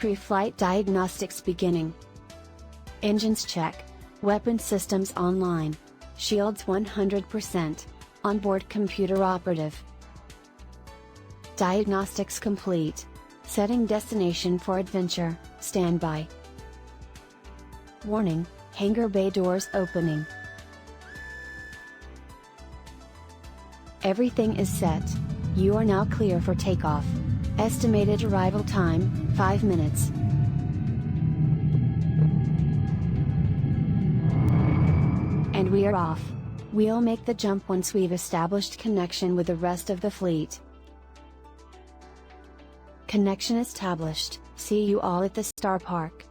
Pre-flight diagnostics beginning. Engines check. Weapon systems online. Shields 100%. Onboard computer operative. Diagnostics complete. Setting destination for adventure, standby. Warning, hangar bay doors opening. Everything is set. You are now clear for takeoff. Estimated arrival time, 5 minutes. And we are off. We'll make the jump once we've established connection with the rest of the fleet. Connection established. See you all at the Star Park.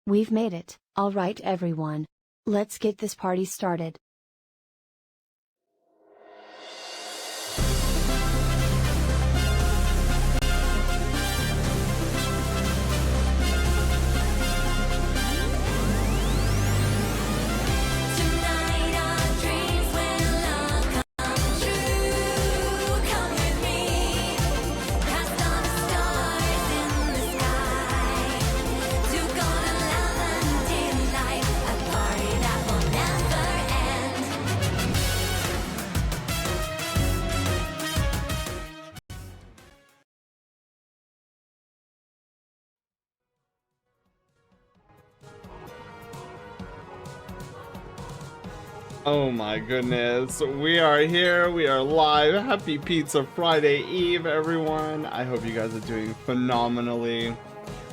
We've made it. All right, everyone. Let's get this party started. Oh my goodness, we are here, we are live. Happy Pizza Friday Eve, everyone. I hope you guys are doing phenomenally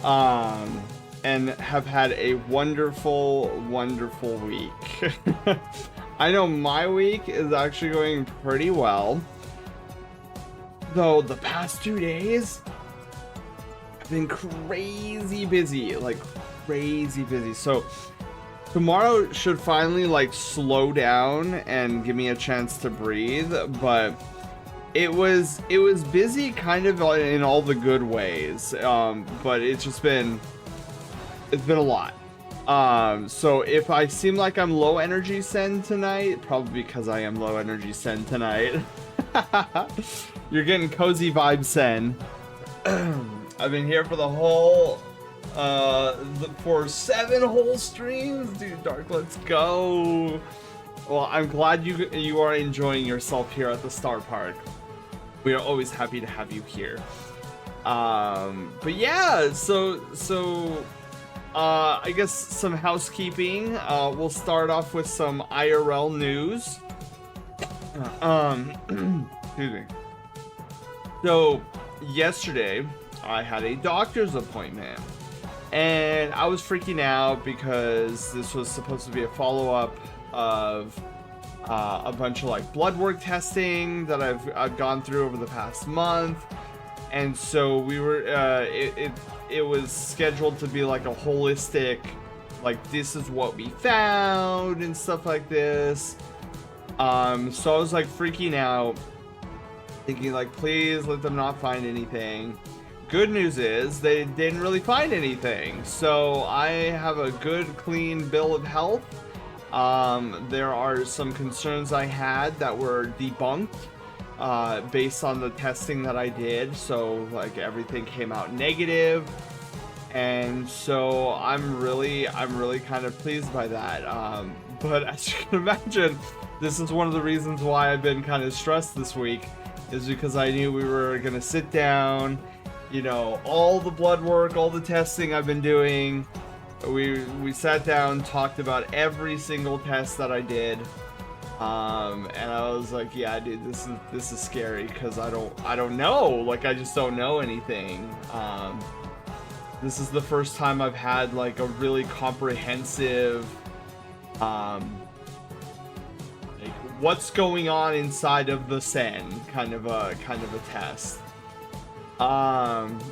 and have had a wonderful week. I know my week is actually going pretty well, though the past 2 days have been crazy busy, like crazy busy. So tomorrow should finally like slow down and give me a chance to breathe, but it was busy kind of in all the good ways, but it's been a lot. So if I seem like I'm low energy Sen tonight, probably because I am low energy Sen tonight. You're getting cozy vibes Sen. I've been here for the whole for 7 whole streams, dude. Dark, let's go. Well, I'm glad you are enjoying yourself here at the Star Park. We are always happy to have you here. But yeah, so I guess some housekeeping. We'll start off with some IRL news. Excuse me. So yesterday I had a doctor's appointment. And I was freaking out because this was supposed to be a follow-up of a bunch of like blood work testing that I've gone through over the past month, and so we were it was scheduled to be like a holistic, like this is what we found and stuff like this. So I was like freaking out, thinking like, please let them not find anything. Good news is they didn't really find anything, so I have a good clean bill of health. There are some concerns I had that were debunked based on the testing that I did, so like everything came out negative, and so I'm really kind of pleased by that. But as you can imagine, this is one of the reasons why I've been kind of stressed this week, is because I knew we were gonna sit down. You know, all the blood work, all the testing I've been doing, we sat down, talked about every single test that I did, and I was like, yeah, dude, this is scary because I don't know, like I just don't know anything. This is the first time I've had like a really comprehensive, like what's going on inside of the Sen kind of a test.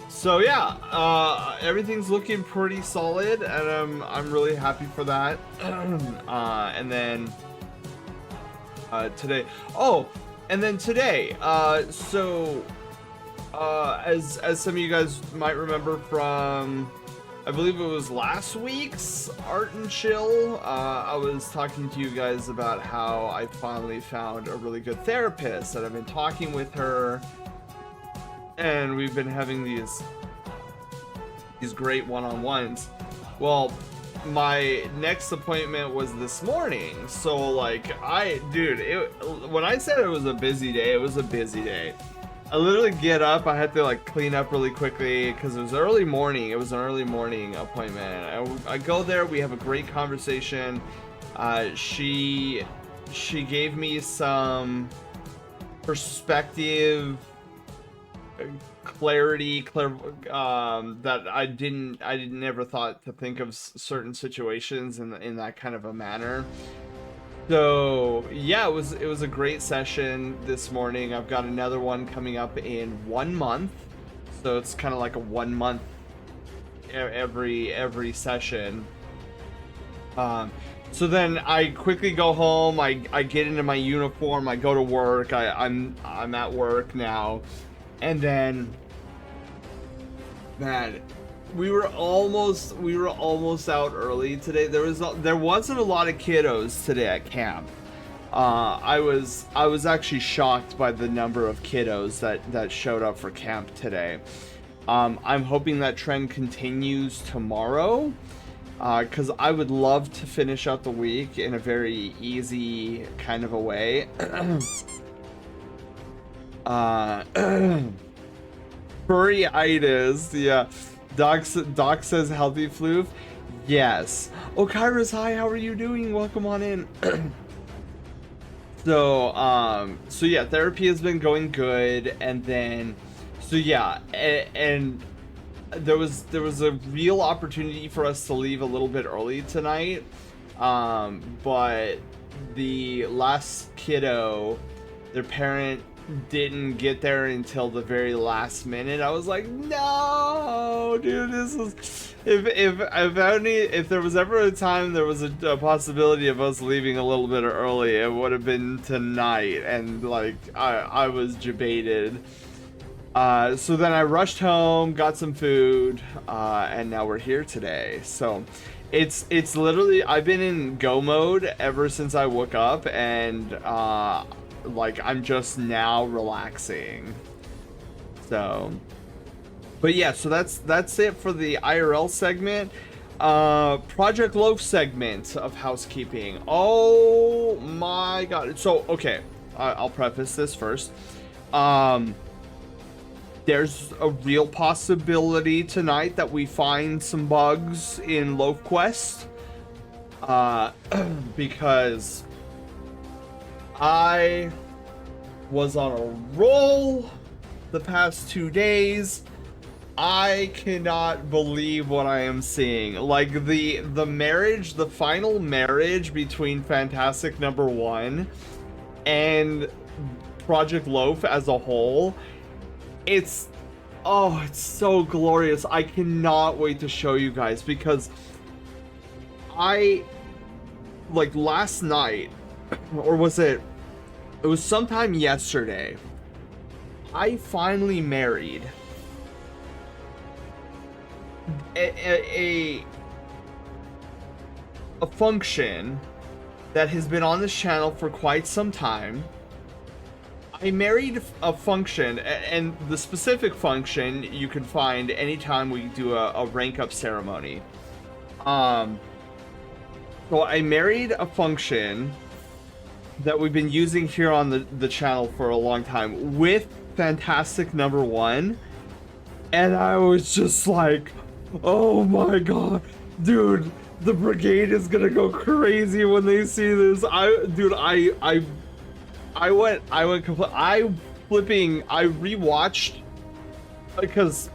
So yeah, everything's looking pretty solid, and I'm really happy for that. And then today, so as some of you guys might remember from, I believe it was last week's Art and Chill, I was talking to you guys about how I finally found a really good therapist, and I've been talking with her. And we've been having these great one-on-ones. Well, my next appointment was this morning. So like when I said it was a busy day, it was a busy day. I literally get up, I had to like clean up really quickly because it was early morning. It was an early morning appointment. I go there, we have a great conversation. She gave me some perspective, clarity that I never thought to think of certain situations in that kind of a manner. So yeah, it was a great session this morning. I've got another one coming up in 1 month, so it's kind of like a 1 month every session. So then I quickly go home. I get into my uniform. I go to work. I'm at work now, and then, man, we were almost out early today. There wasn't a lot of kiddos today at camp. I was actually shocked by the number of kiddos that showed up for camp today. I'm hoping that trend continues tomorrow, because I would love to finish out the week in a very easy kind of a way. Furryitis, yeah. Doc says healthy floof. Yes. Oh, Kairos, hi, how are you doing? Welcome on in. So yeah, therapy has been going good, and then, so yeah, and there was a real opportunity for us to leave a little bit early tonight, but the last kiddo, their parent didn't get there until the very last minute. I was like, no, dude, this is, if there was ever a time there was a possibility of us leaving a little bit early, it would have been tonight. And like, I was debated. So then I rushed home, got some food, and now we're here today. So it's literally, I've been in go mode ever since I woke up, and like, I'm just now relaxing. So, but yeah, so that's it for the IRL segment. Project Loaf segment of housekeeping. Oh my god. So okay, I'll preface this first. There's a real possibility tonight that we find some bugs in Loaf Quest, because I was on a roll the past 2 days. I cannot believe what I am seeing. Like, the marriage, the final marriage between Fantastic Number 1 and Project Loaf as a whole, it's so glorious. I cannot wait to show you guys, because like, last night, or was it was sometime yesterday, I finally married a function that has been on this channel for quite some time. I married a function, and the specific function you can find anytime we do a rank up ceremony. So I married a function that we've been using here on the channel for a long time with Fantastic Number 1, and I was just like, oh my god, dude, the brigade is gonna go crazy when they see this. I rewatched, because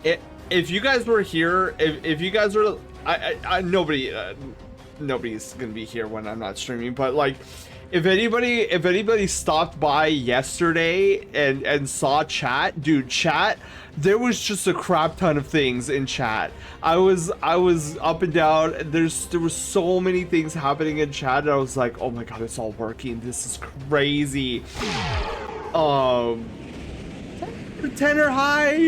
if you guys were here, if you guys were, nobody's gonna be here when I'm not streaming, but like, if anybody stopped by yesterday and saw chat, dude, chat, there was just a crap ton of things in chat. I was up and down. There was so many things happening in chat, and I was like, oh my god, it's all working. This is crazy. Tenor, hi.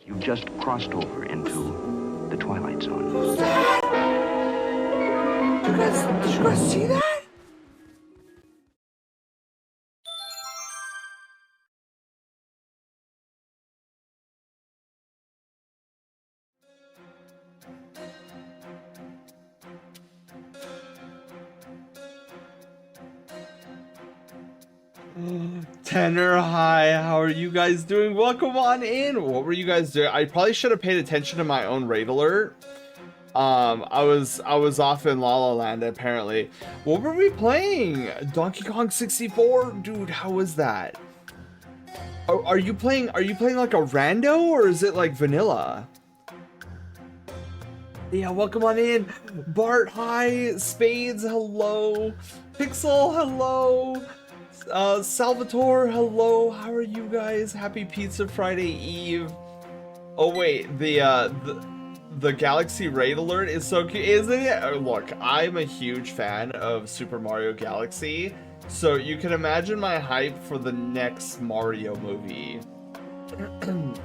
You've just crossed over into the Twilight Zone. Did you guys see that? Tenor, hi, how are you guys doing? Welcome on in. What were you guys doing? I probably should have paid attention to my own raid alert. I was off in La La Land apparently. What were we playing? Donkey Kong 64? Dude, how was that? Are you playing like a rando, or is it like vanilla? Yeah, welcome on in. Bart, hi. Spades, hello. Pixel, hello. Salvatore, hello. How are you guys? Happy Pizza Friday Eve. Oh wait, the Galaxy Raid alert is so cute, isn't it? Look, I'm a huge fan of Super Mario Galaxy, so you can imagine my hype for the next Mario movie.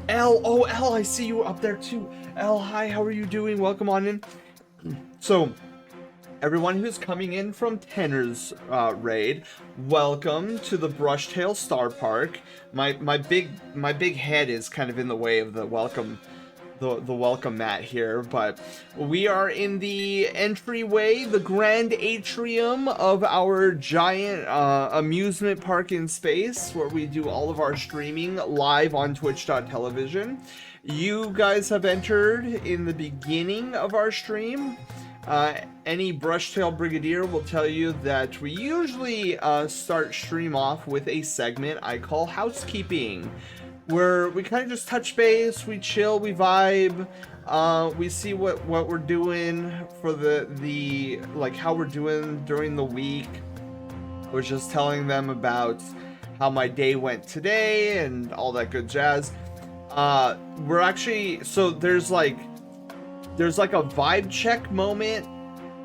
L, I see you up there too. L, hi, how are you doing? Welcome on in. So, everyone who's coming in from Tenner's raid, welcome to the Brushtail Star Park. My big head is kind of in the way of the welcome mat here, but we are in the entryway, the grand atrium of our giant amusement park in space, where we do all of our streaming live on twitch.tv. You guys have entered in the beginning of our stream. Any Brushtail Brigadier will tell you that we usually start stream off with a segment I call housekeeping, where we kind of just touch base, we chill, we vibe, we see what we're doing for the like how we're doing during the week. We're just telling them about how my day went today and all that good jazz. We're actually, so there's like a vibe check moment,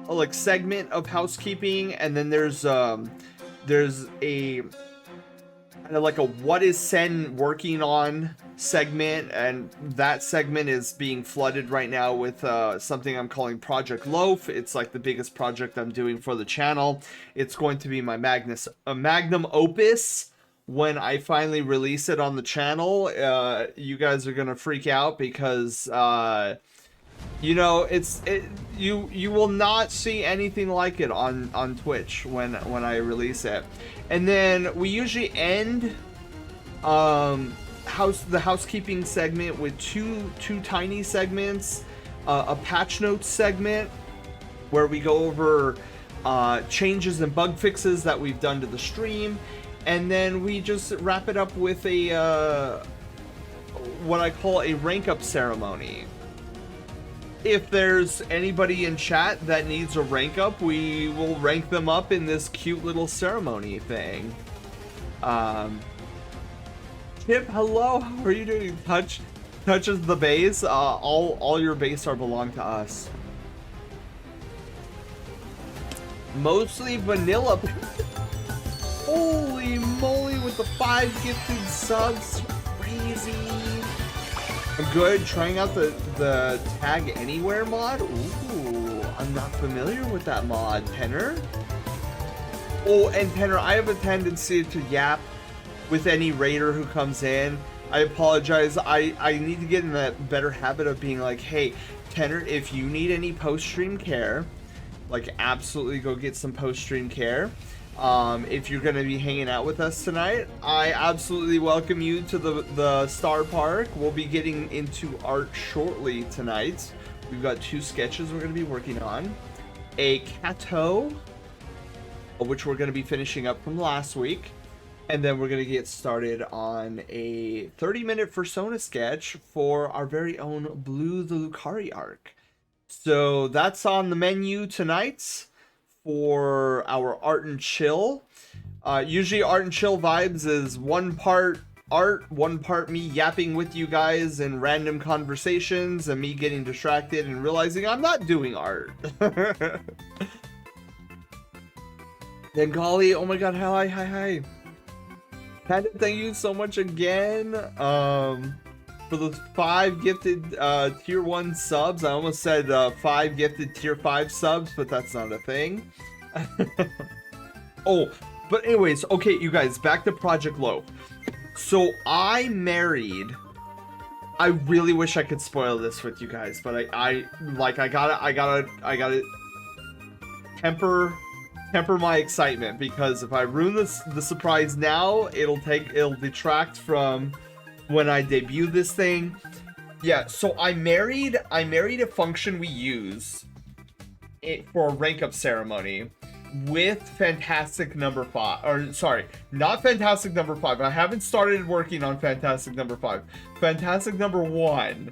like segment of housekeeping, and then there's a kind of like a what is Sen working on segment, and that segment is being flooded right now with something I'm calling Project Loaf. It's like the biggest project I'm doing for the channel. It's going to be my magnum opus. When I finally release it on the channel, you guys are gonna freak out because you know, you will not see anything like it on Twitch when I release it. And then we usually end the housekeeping segment with two tiny segments, a patch notes segment where we go over changes and bug fixes that we've done to the stream, and then we just wrap it up with a what I call a rank up ceremony. If there's anybody in chat that needs a rank up, we will rank them up in this cute little ceremony thing. Chip, hello, how are you doing? Touches the base. All your base are belong to us. Mostly vanilla. Holy moly, with the 5 gifted subs, crazy. I'm good. Trying out the tag anywhere mod. Ooh, I'm not familiar with that mod, Tenor. Oh, and Tenor, I have a tendency to yap with any raider who comes in. I apologize. I need to get in that better habit of being like, hey, Tenor, if you need any post-stream care, like absolutely go get some post-stream care. If you're gonna be hanging out with us tonight, I absolutely welcome you to the Star Park. We'll be getting into art shortly tonight. We've got 2 sketches we're gonna be working on. A Kato, which we're gonna be finishing up from last week. And then we're gonna get started on a 30-minute Persona sketch for our very own Blue the Lucari arc. So that's on the menu tonight for our Art and Chill. Usually Art and Chill vibes is 1 part art, 1 part me yapping with you guys in random conversations and me getting distracted and realizing I'm not doing art. Then Golly, oh my god, hi. Panda, thank you so much again for the 5 gifted tier 1 subs. I almost said 5 gifted tier 5 subs, but that's not a thing. Oh, but anyways, okay, you guys, back to Project Loaf. So I married. I really wish I could spoil this with you guys, but I gotta temper my excitement, because if I ruin the surprise now, it'll detract from when I debut this thing. Yeah, so I married a function we use for a rank up ceremony with Fantastic number 5, or sorry, not Fantastic number 5. I haven't started working on Fantastic number 5. Fantastic number 1.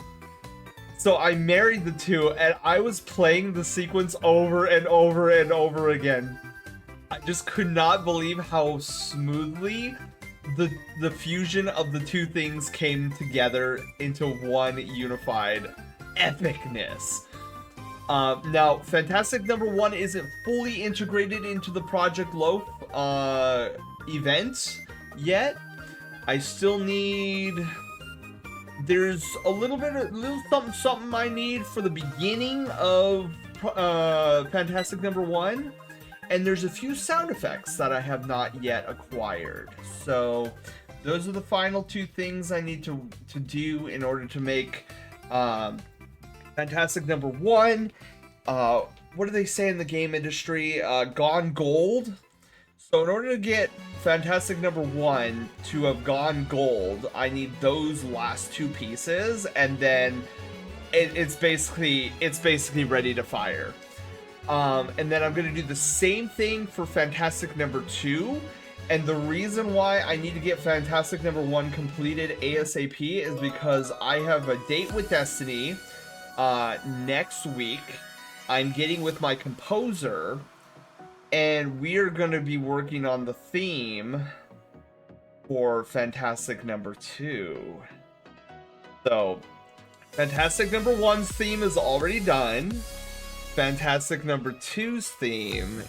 So I married the two, and I was playing the sequence over and over and over again. I just could not believe how smoothly the fusion of the two things came together into one unified epicness. Now, Fantastic number 1 isn't fully integrated into the Project Loaf event yet. I still need... There's a little something I need for the beginning of Fantastic number 1. And there's a few sound effects that I have not yet acquired. So those are the final two things I need to do in order to make Fantastic number 1. What do they say in the game industry? Gone gold. So in order to get Fantastic number 1 to have gone gold, I need those last two pieces, and then it's basically ready to fire. And then I'm going to do the same thing for Fantastic number 2. And the reason why I need to get Fantastic number 1 completed ASAP is because I have a date with Destiny next week. I'm getting with my composer, and we're going to be working on the theme for Fantastic number 2. So, Fantastic number 1's theme is already done. Fantastic number 2's theme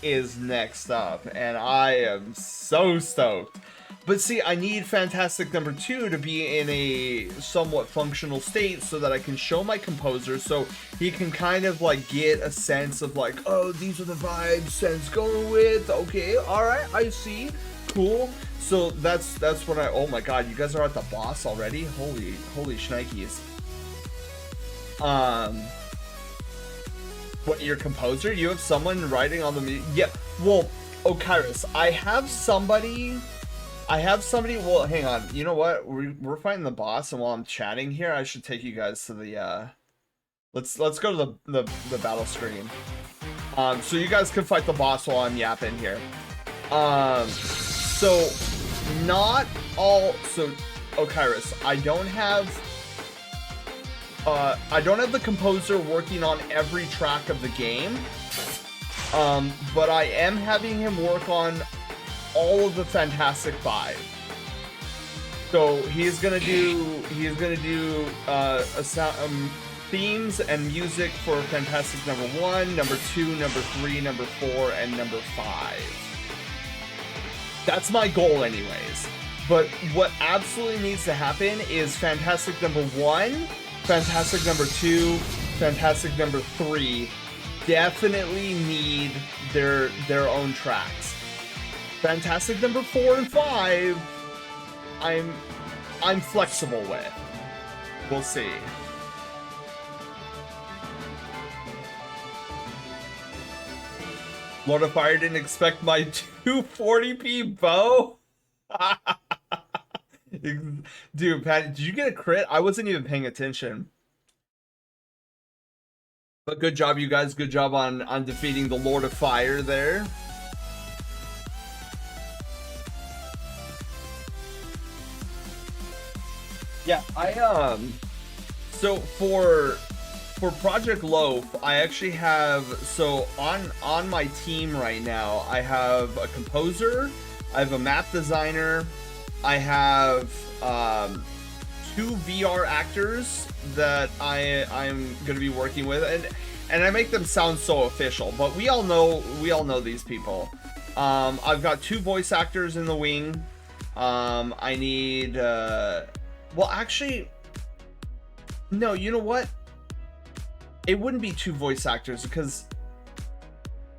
is next up, and I am so stoked. But see, I need Fantastic number 2 to be in a somewhat functional state so that I can show my composer, so he can kind of like get a sense of like, oh, these are the vibes Sen's going with. Okay, all right, I see. Cool. So that's what I. Oh my God, you guys are at the boss already. Holy shnikes. What, your composer? You have someone writing on the music? Yeah. Well, Okairos, I have somebody. Well, hang on. You know what? We're fighting the boss, and while I'm chatting here, I should take you guys to the. Let's go to the battle screen. So you guys can fight the boss while I'm yapping here. So not all. So Okairos, I don't have the composer working on every track of the game, but I am having him work on all of the Fantastic Five. So he's gonna do themes and music for Fantastic number 1, number 2, number 3, number 4, and number 5. That's my goal anyways. But what absolutely needs to happen is Fantastic number 1, Fantastic number 2, Fantastic number 3 definitely need their own tracks. Fantastic number 4 and 5, I'm flexible with. We'll see. Lord of Fire didn't expect my 240p bow. Dude, Pat, did you get a crit? I wasn't even paying attention. But good job, you guys. Good job on defeating the Lord of Fire there. Yeah, so for Project Loaf, I actually have, so on my team right now, I have a composer, I have a map designer, I have 2 VR actors that I'm gonna be working with, and I make them sound so official, but we all know these people. I've got 2 voice actors in the wing. I need well, actually, no, you know what? It wouldn't be 2 voice actors because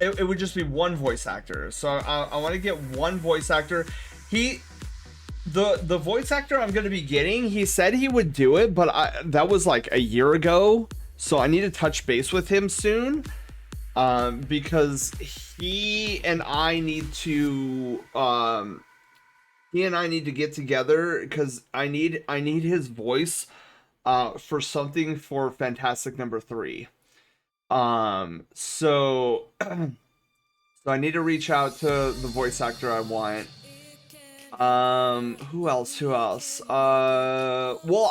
it would just be 1 voice actor. So I want to get 1 voice actor. The voice actor I'm going to be getting, he said he would do it, but that was like a year ago. So I need to touch base with him soon, because he and I need to get together because I need his voice for something for Fantastic number 3. So so I need to reach out to the voice actor I want. Who else? Well,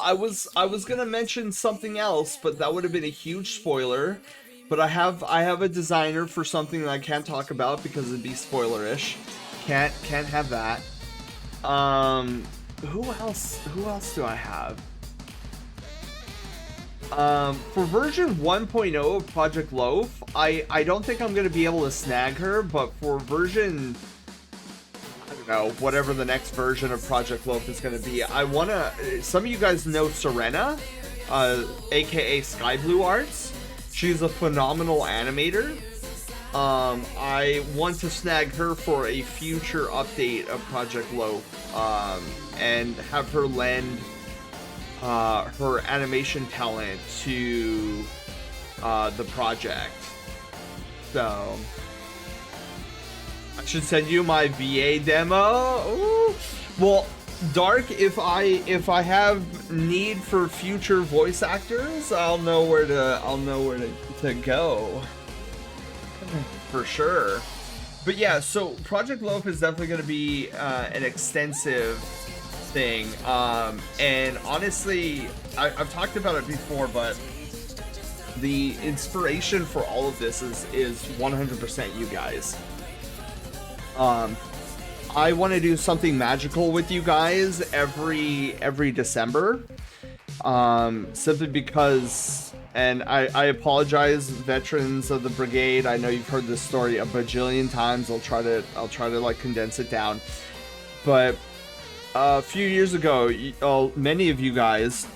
I was gonna mention something else, but that would have been a huge spoiler. But I have a designer for something that I can't talk about because it'd be spoilerish. Can't have that. Who else do I have? For version 1.0 of Project Loaf, I don't think I'm gonna be able to snag her, but for version, I don't know, whatever the next version of Project Loaf is gonna be, I wanna, some of you guys know Serena, aka Sky Blue Arts. She's a phenomenal animator. I want to snag her for a future update of Project Loaf, and have her lend her animation talent to the project. So I should send you my VA demo. Ooh. Well, Dark, if I have need for future voice actors, I'll know where to go. For sure. But yeah, so Project Loaf is definitely going to be an extensive thing. And honestly, I've talked about it before, but the inspiration for all of this is 100% you guys. I want to do something magical with you guys every December, simply because, and I apologize, veterans of the brigade. I know you've heard this story a bajillion times. I'll try to like condense it down. But a few years ago, many of you guys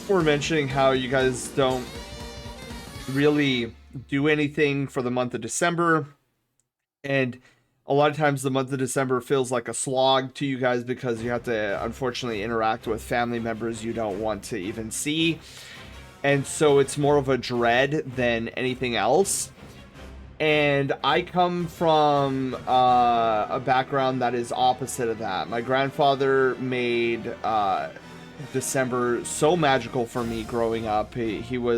were mentioning how you guys don't really do anything for the month of December, and a lot of times the month of December feels like a slog to you guys because you have to unfortunately interact with family members you don't want to even see. And so it's more of a dread than anything else. And I come from a background that is opposite of that. My grandfather made December so magical for me growing up. He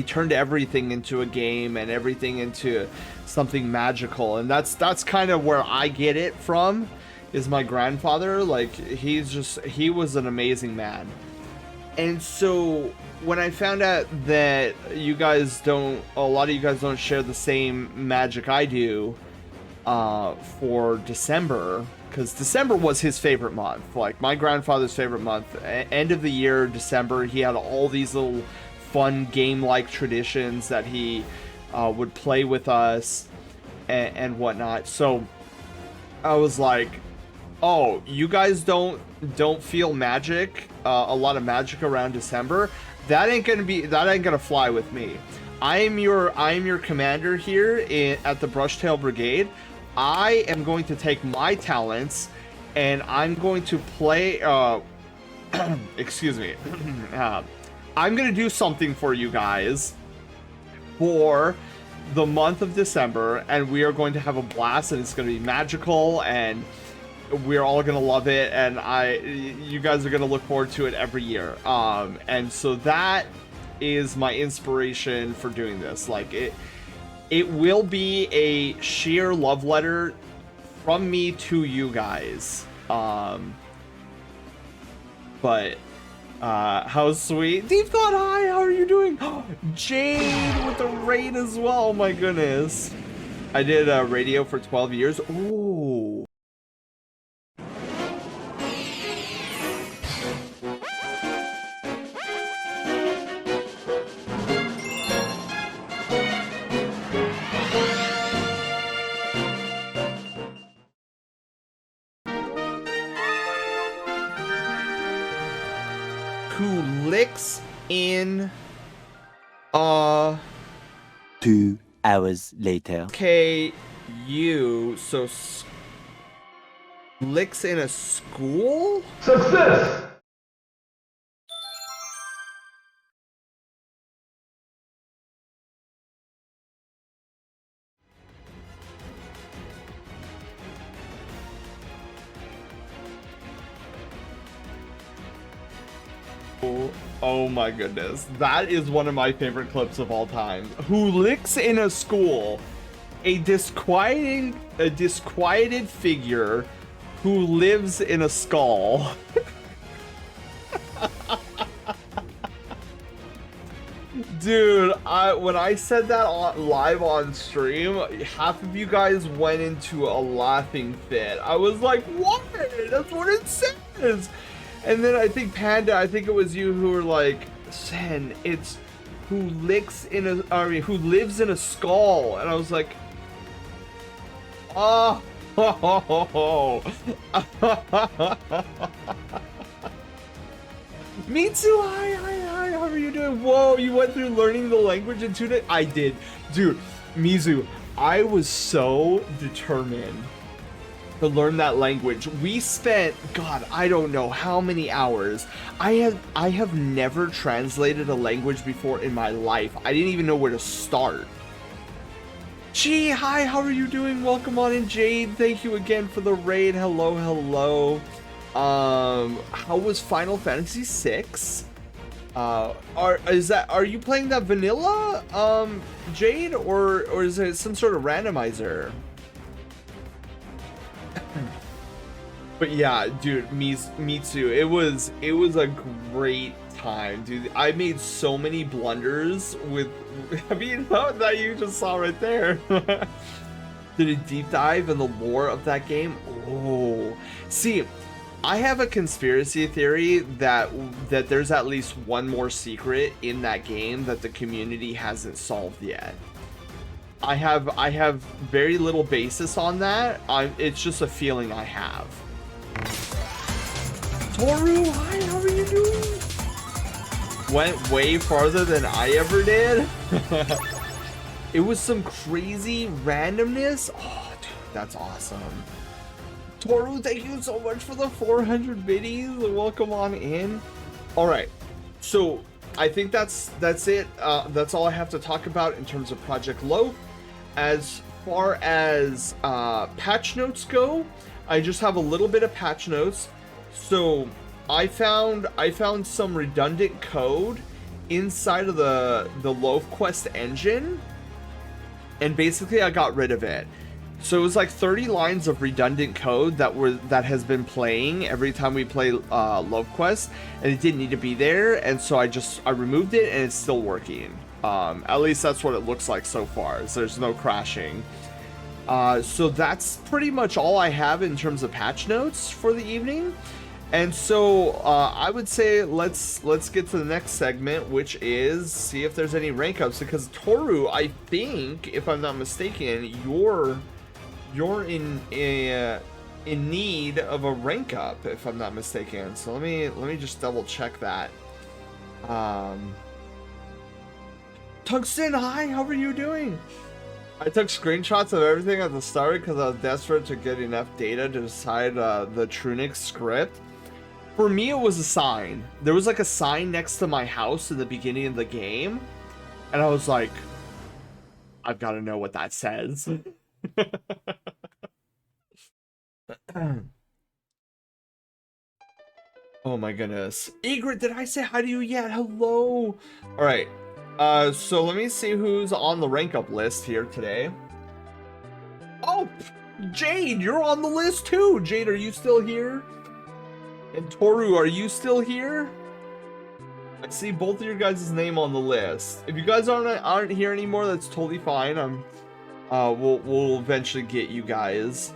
turned everything into a game and everything into something magical, and that's kind of where I get it from, is my grandfather. Like, he was an amazing man. And so when I found out that a lot of you guys don't share the same magic I do for December, because December was his favorite month, like my grandfather's favorite month. End of the year, December, he had all these little fun game-like traditions that he would play with us and whatnot. So I was like, oh, you guys don't feel magic, a lot of magic around December? That ain't gonna fly with me. I am your commander here at the Brushtail Brigade. I am going to take my talents and I'm going to play excuse me. I'm gonna do something for you guys for the month of December, and we are going to have a blast, and it's going to be magical, and we're all going to love it, and you guys are going to look forward to it every year. And so that is my inspiration for doing this. Like, it will be a sheer love letter from me to you guys. But how sweet. Deep Thought, hi, how are you doing? Jade with the raid as well. Oh my goodness. I did radio for 12 years. Ooh. Who licks in 2 hours later. KU, so licks in a school? Success! Oh my goodness. That is one of my favorite clips of all time. Who licks in a school? A disquieted figure who lives in a skull. Dude, when I said that live on stream, half of you guys went into a laughing fit. I was like, what? That's what it says. And then I think Panda, I think it was you who were like, Sen, it's who lives in a skull. And I was like, oh. Mitsu, hi, how are you doing? Whoa, you went through learning the language in 2 days? I did. Dude, Mizu, I was so determined to learn that language. We spent, God, I don't know how many hours. I have never translated a language before in my life. I didn't even know where to start. Gee, hi, how are you doing? Welcome on in, Jade. Thank you again for the raid. Hello, hello. How was Final Fantasy VI? Are you playing that vanilla, Jade, or is it some sort of randomizer? But yeah, dude, Mitsu, it was a great time, dude. I made so many blunders with, I mean, that you just saw right there. Did a deep dive in the lore of that game. Oh, see, I have a conspiracy theory that there's at least one more secret in that game that the community hasn't solved yet. I have very little basis on that. It's just a feeling I have. Toru, hi, how are you doing? Went way farther than I ever did. It was some crazy randomness. Oh, dude, that's awesome. Toru, thank you so much for the 400 biddies. Welcome on in. All right, so I think that's it. That's all I have to talk about in terms of Project Loaf. As far as patch notes go, I just have a little bit of patch notes. So I found some redundant code inside of the Loaf Quest engine, and basically I got rid of it. So it was like 30 lines of redundant code that has been playing every time we play Loaf Quest, and it didn't need to be there, and so I removed it, and it's still working. At least that's what it looks like so far. So there's no crashing. So that's pretty much all I have in terms of patch notes for the evening. And so I would say let's get to the next segment, which is see if there's any rank ups, because Toru, I think, if I'm not mistaken, you're in need of a rank up, if I'm not mistaken. So let me just double check that. Tungsten, hi, how are you doing? I took screenshots of everything at the start because I was desperate to get enough data to decide the Trunic script. For me, it was a sign. There was like a sign next to my house in the beginning of the game, and I was like, I've got to know what that says. Oh my goodness. Egret, did I say hi to you yet? Hello. All right. So let me see who's on the rank up list here today. Oh, Jade, you're on the list too. Jade, are you still here? And Toru, are you still here? I see both of your guys' name on the list. If you guys aren't here anymore, that's totally fine. We'll eventually get you guys.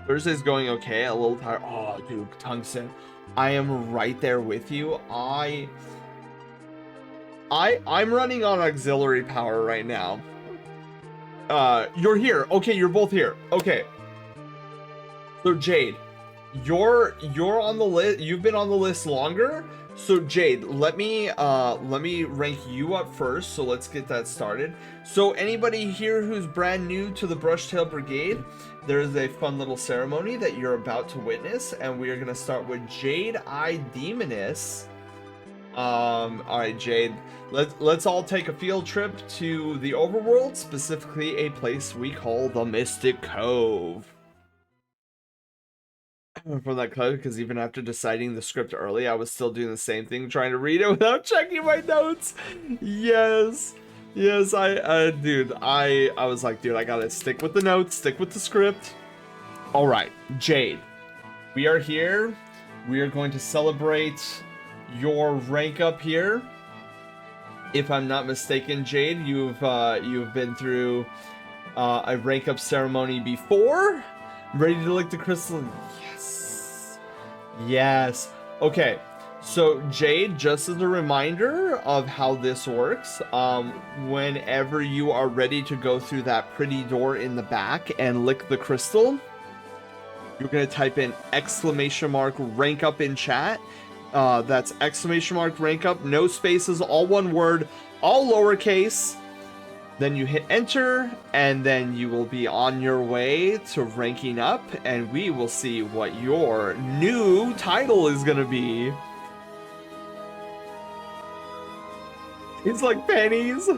Thursday's going okay. A little tired. Oh, dude, Tungsten, I am right there with you. I'm running on auxiliary power right now. You're here. Okay, you're both here. Okay. So Jade, you're on the list. You've been on the list longer. So Jade, let me rank you up first. So let's get that started. So anybody here who's brand new to the Brushtail Brigade, there is a fun little ceremony that you're about to witness, and we are gonna start with Jade I Demoness. All right, Jade, let's all take a field trip to the overworld, specifically a place we call the Mystic Cove. from that clip, because even after deciding the script early, I was still doing the same thing, trying to read it without checking my notes. Yes. Yes, dude, I was like, dude, I gotta stick with the notes, stick with the script. All right, Jade, we are here. We are going to celebrate your rank up here. If I'm not mistaken, Jade, you've been through a rank up ceremony before. Ready to lick the crystal? Yes. Yes. Okay. So Jade, just as a reminder of how this works, whenever you are ready to go through that pretty door in the back and lick the crystal, you're gonna type in ! rank up in chat. That's ! rank up, no spaces, all one word, all lowercase. Then you hit enter, and then you will be on your way to ranking up, and we will see what your new title is gonna be. It's like pennies.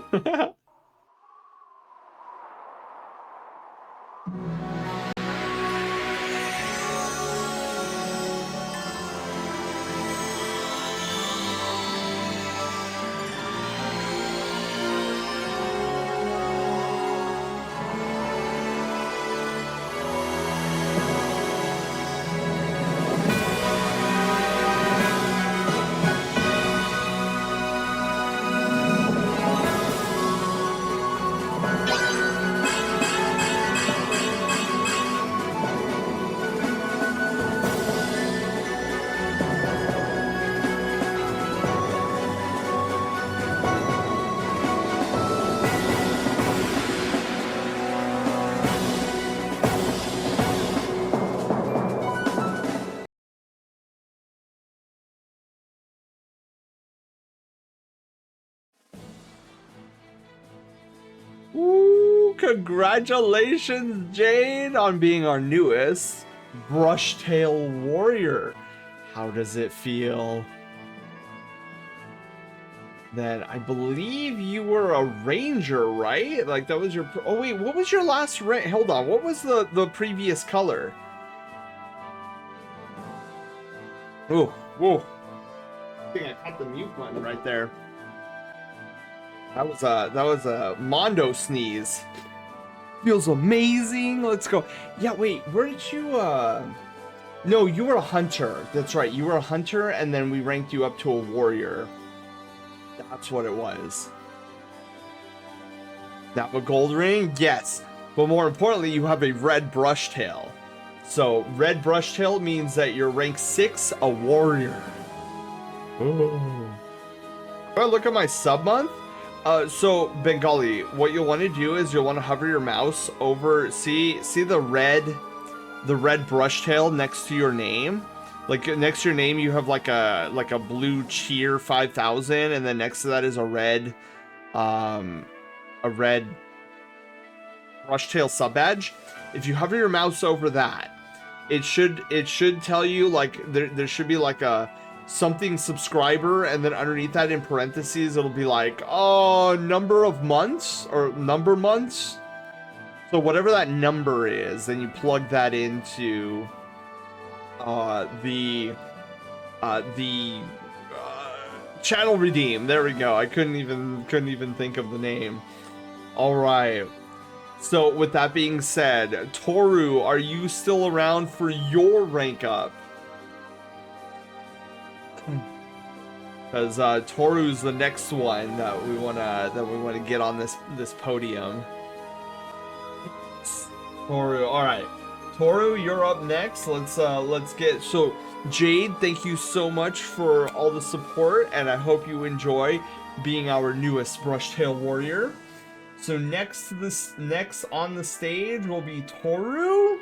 Ooh, congratulations, Jade, on being our newest Brushtail Warrior. How does it feel? Then I believe you were a ranger, right? Like that was your... Oh wait, what was your last rank? Hold on, what was the previous color? Oh, whoa. I think I caught the mute button right there. That was a Mondo sneeze. Feels amazing. Let's go. Yeah, wait, where did you No, you were a hunter. That's right. You were a hunter, and then we ranked you up to a warrior. That's what it was. Now a gold ring? Yes. But more importantly, you have a red brushtail. So red brushtail means that you're rank 6, a warrior. Ooh. Oh, look at my sub month. So Bengali, what you'll want to do is you'll want to hover your mouse over, see the red brushtail next to your name. Like next to your name, you have like a blue cheer 5000, and then next to that is a red brushtail sub badge. If you hover your mouse over that, it should tell you like there should be like a something subscriber, and then underneath that in parentheses it'll be like, oh, number of months or number months. So whatever that number is, then you plug that into the channel redeem. There we go. I couldn't even think of the name. All right. So with that being said, Toru, are you still around for your rank up? Because Toru's the next one that we wanna get on this podium. Toru, all right, Toru, you're up next. Let's get so Jade. Thank you so much for all the support, and I hope you enjoy being our newest Brushtail Warrior. So next on the stage will be Toru.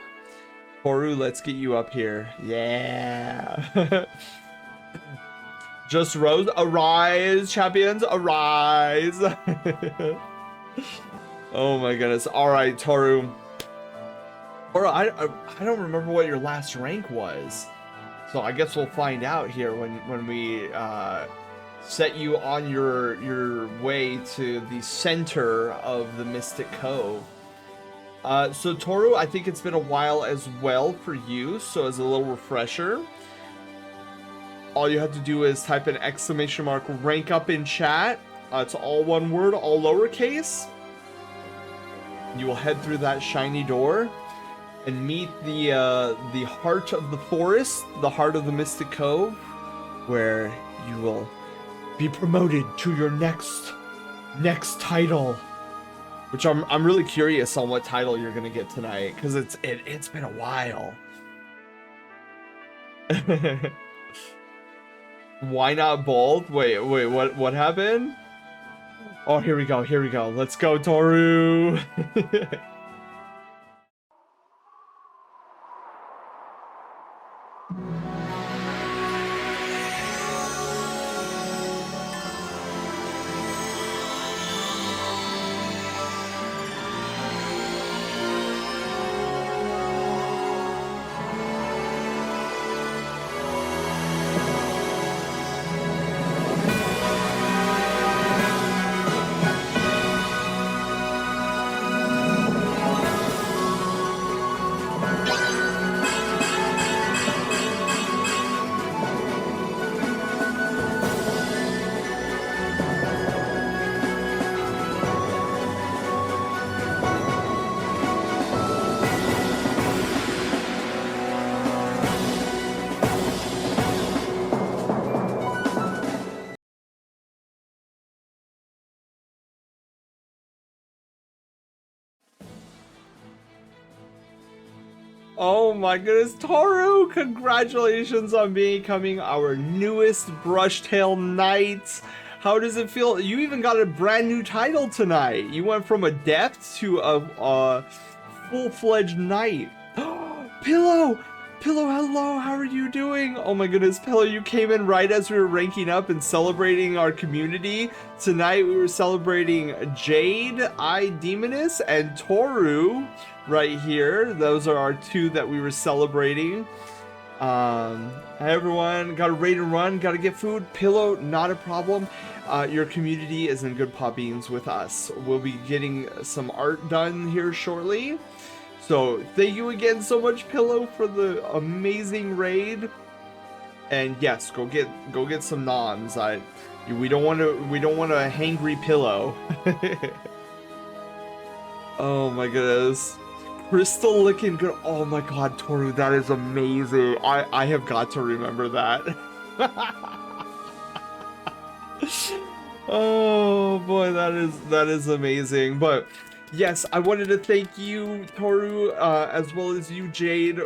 Toru, let's get you up here. Yeah. Just rose, arise, champions, arise. Oh my goodness. All right, Toru. Or I don't remember what your last rank was. So I guess we'll find out here when we set you on your way to the center of the Mystic Cove. So Toru, I think it's been a while as well for you. So as a little refresher, all you have to do is type an exclamation mark rank up in chat. It's all one word, all lowercase. You will head through that shiny door and meet the heart of the forest, the heart of the Mystic Cove, where you will be promoted to your next title. Which I'm really curious on what title you're gonna get tonight, because it's been a while. Why not both? Wait, what happened? Oh, here we go. Let's go, Toru. Oh my goodness, Toru! Congratulations on becoming our newest Brushtail Knight. How does it feel? You even got a brand new title tonight. You went from adept to a full-fledged knight. Pillow! Pillow, hello, how are you doing? Oh my goodness, Pillow, you came in right as we were ranking up and celebrating our community. Tonight we were celebrating Jade, Demoness, and Toru right here. Those are our two that we were celebrating. Hey everyone, gotta raid and run, gotta get food. Pillow, not a problem. Your community is in good paw beans with us. We'll be getting some art done here shortly. So thank you again so much, Pillow, for the amazing raid. And yes, go get some noms. We don't want a hangry Pillow. Oh my goodness. Crystal looking good. Oh my god, Toru, that is amazing. I have got to remember that. Oh boy, that is amazing. But yes, I wanted to thank you, Toru, as well as you, Jade.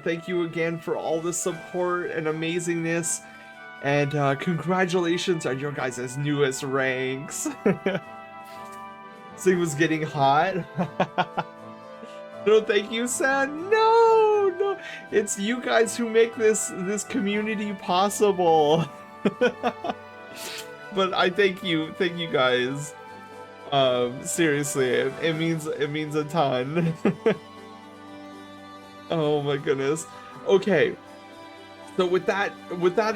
Thank you again for all the support and amazingness. And congratulations on your guys' newest ranks. This thing was getting hot. No, thank you, San. No, it's you guys who make this community possible. But I thank you guys. Seriously, it means a ton. Oh my goodness. Okay, so with that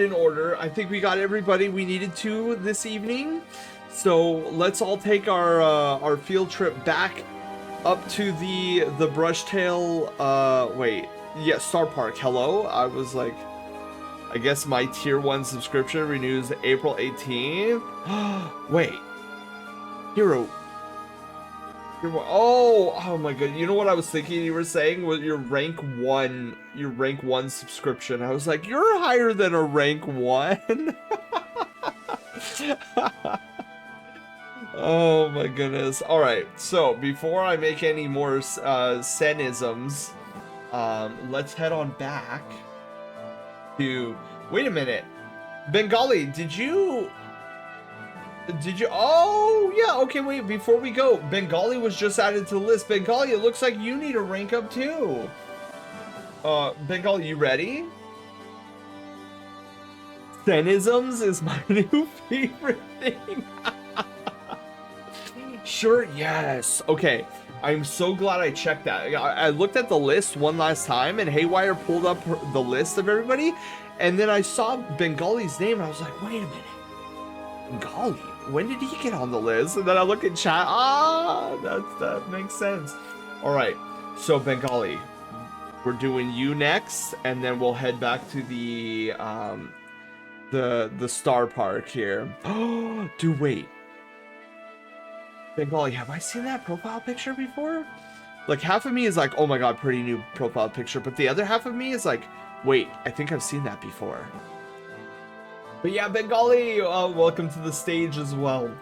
in order, I think we got everybody we needed to this evening. So let's all take our field trip back up to the Brushtail. Star Park. Hello. I was like, I guess my tier 1 subscription renews April 18th. Wait. Hero. Oh my god. You know what I was thinking you were saying was your rank 1 subscription. I was like, you're higher than a rank 1. Oh my goodness. All right. So before I make any more Senisms, let's head on back to, wait a minute. Bengali, did you, oh yeah, okay, wait, before we go, Bengali was just added to the list. Bengali, it looks like you need a rank up too. Bengali, you ready? Senisms is my new favorite thing. Sure, yes. Okay, I'm so glad I checked that. I looked at the list one last time, and Haywire pulled up the list of everybody, and then I saw Bengali's name, and I was like, wait a minute. Bengali? When did he get on the list? And then I look at chat. That makes sense. All right, so Bengali, we're doing you next, and then we'll head back to the Star Park here. Oh, dude, wait. Bengali, have I seen that profile picture before? Like, half of me is like, oh my god, pretty new profile picture, but the other half of me is like, wait, I think I've seen that before. But yeah, Bengali, welcome to the stage as well.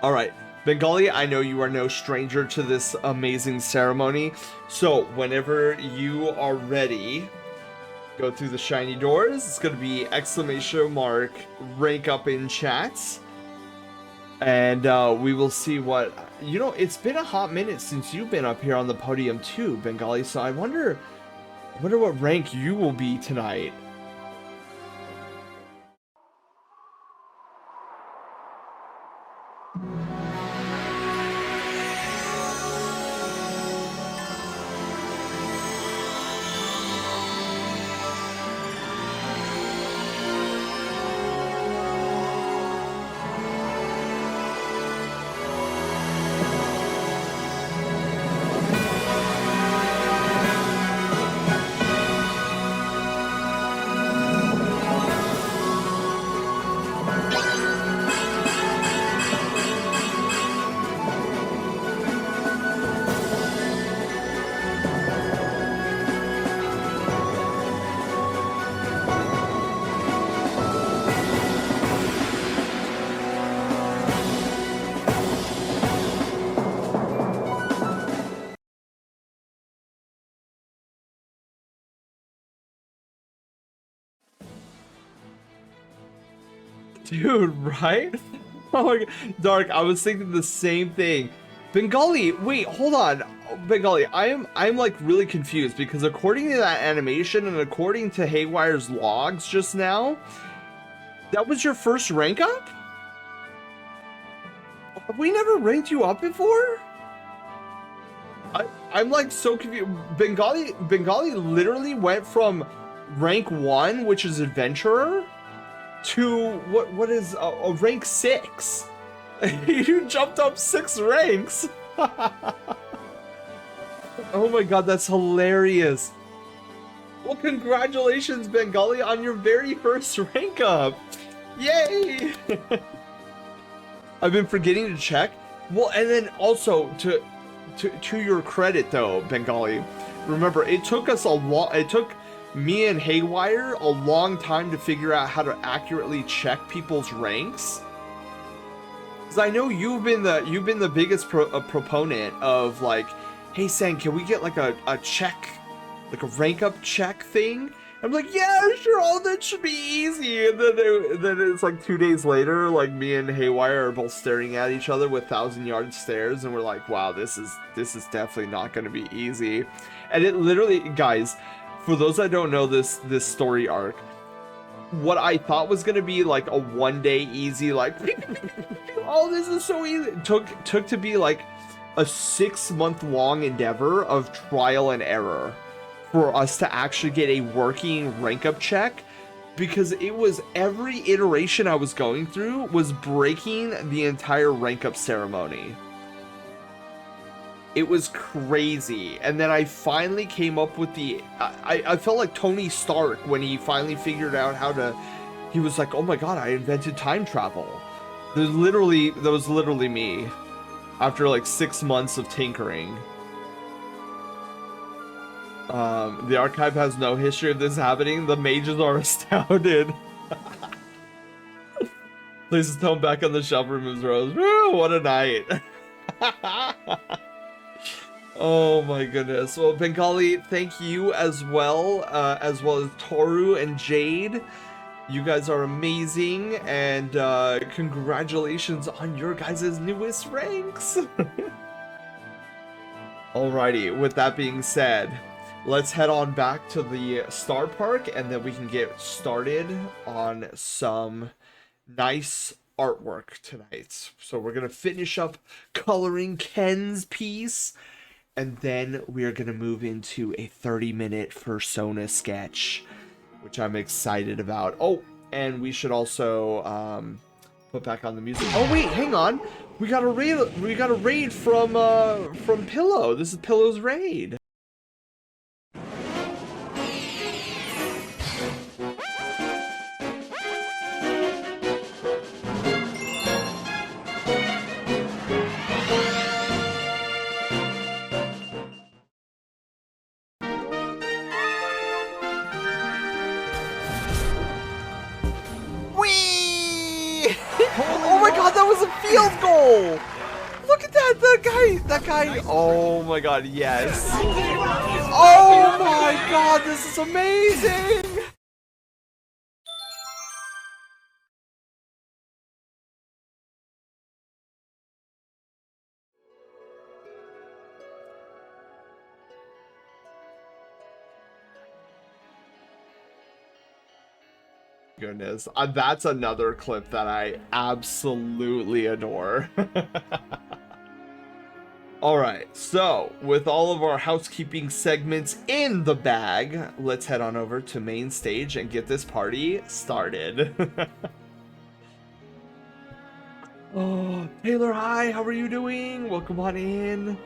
All right, Bengali, I know you are no stranger to this amazing ceremony, so whenever you are ready, go through the shiny doors. It's going to be exclamation mark rank up in chats. And we will see what, you know, it's been a hot minute since you've been up here on the podium too, Bengali, so I wonder what rank you will be tonight. Dude, right? Oh my god. Dark, I was thinking the same thing. Bengali, wait, hold on. Bengali, I'm like really confused because according to that animation and according to Haywire's logs just now, that was your first rank up? Have we never ranked you up before? I'm like so confused. Bengali literally went from rank 1, which is adventurer, to what is a rank 6. You jumped up 6 ranks. Oh my god, that's hilarious. Well, congratulations, Bengali, on your very first rank up. Yay! I've been forgetting to check. Well, and then also to your credit though, Bengali, remember it took us it took me and Haywire a long time to figure out how to accurately check people's ranks. Because I know you've been the biggest proponent of like, hey Sang, can we get like a check, like a rank up check thing? I'm like, yeah, sure, all that should be easy. And then it's like 2 days later, like me and Haywire are both staring at each other with 1,000-yard stares, and we're like, wow, this is definitely not going to be easy. And it literally, guys, for those that don't know this story arc, what I thought was going to be like a 1-day easy, like, oh, this is so easy, took to be like a 6-month-long endeavor of trial and error for us to actually get a working rank up check, because it was every iteration I was going through was breaking the entire rank up ceremony. It was crazy. And then I finally came up with I felt like Tony Stark when he finally figured out how to, he was like, oh my god, I invented time travel. That was literally me after like 6 months of tinkering. The archive has no history of this happening. The mages are astounded. Places Tone back on the shelf, removes Rose. Woo, what a night. Oh my goodness. Well, Bengali, thank you as well as Toru and Jade. You guys are amazing, and congratulations on your guys' newest ranks. Alrighty, with that being said, let's head on back to the Star Park, and then we can get started on some nice artwork tonight. So we're gonna finish up coloring Ken's piece, and then we are gonna move into a 30-minute Fursona sketch, which I'm excited about. Oh, and we should also put back on the music. Oh wait, hang on. We got a raid. We got a raid from Pillow. This is Pillow's raid. Oh my god, that was a field goal! Look at that, that guy, oh my god, yes. Oh my god, this is amazing! Goodness, that's another clip that I absolutely adore. Alright, so with all of our housekeeping segments in the bag, let's head on over to main stage and get this party started. Oh, Taylor, hi, how are you doing? Welcome on in.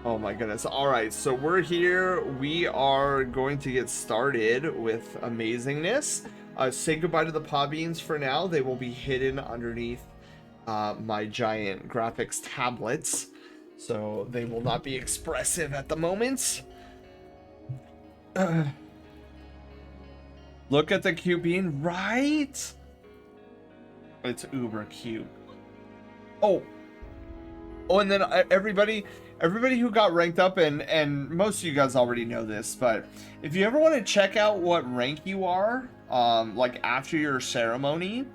Oh my goodness. Alright, so we're here. We are going to get started with amazingness. Say goodbye to the pod beans for now. They will be hidden underneath my giant graphics tablets. So they will not be expressive at the moment. Look at the cute bean, right? It's uber cute. Oh, and then everybody who got ranked up, and most of you guys already know this, but if you ever want to check out what rank you are, like after your ceremony,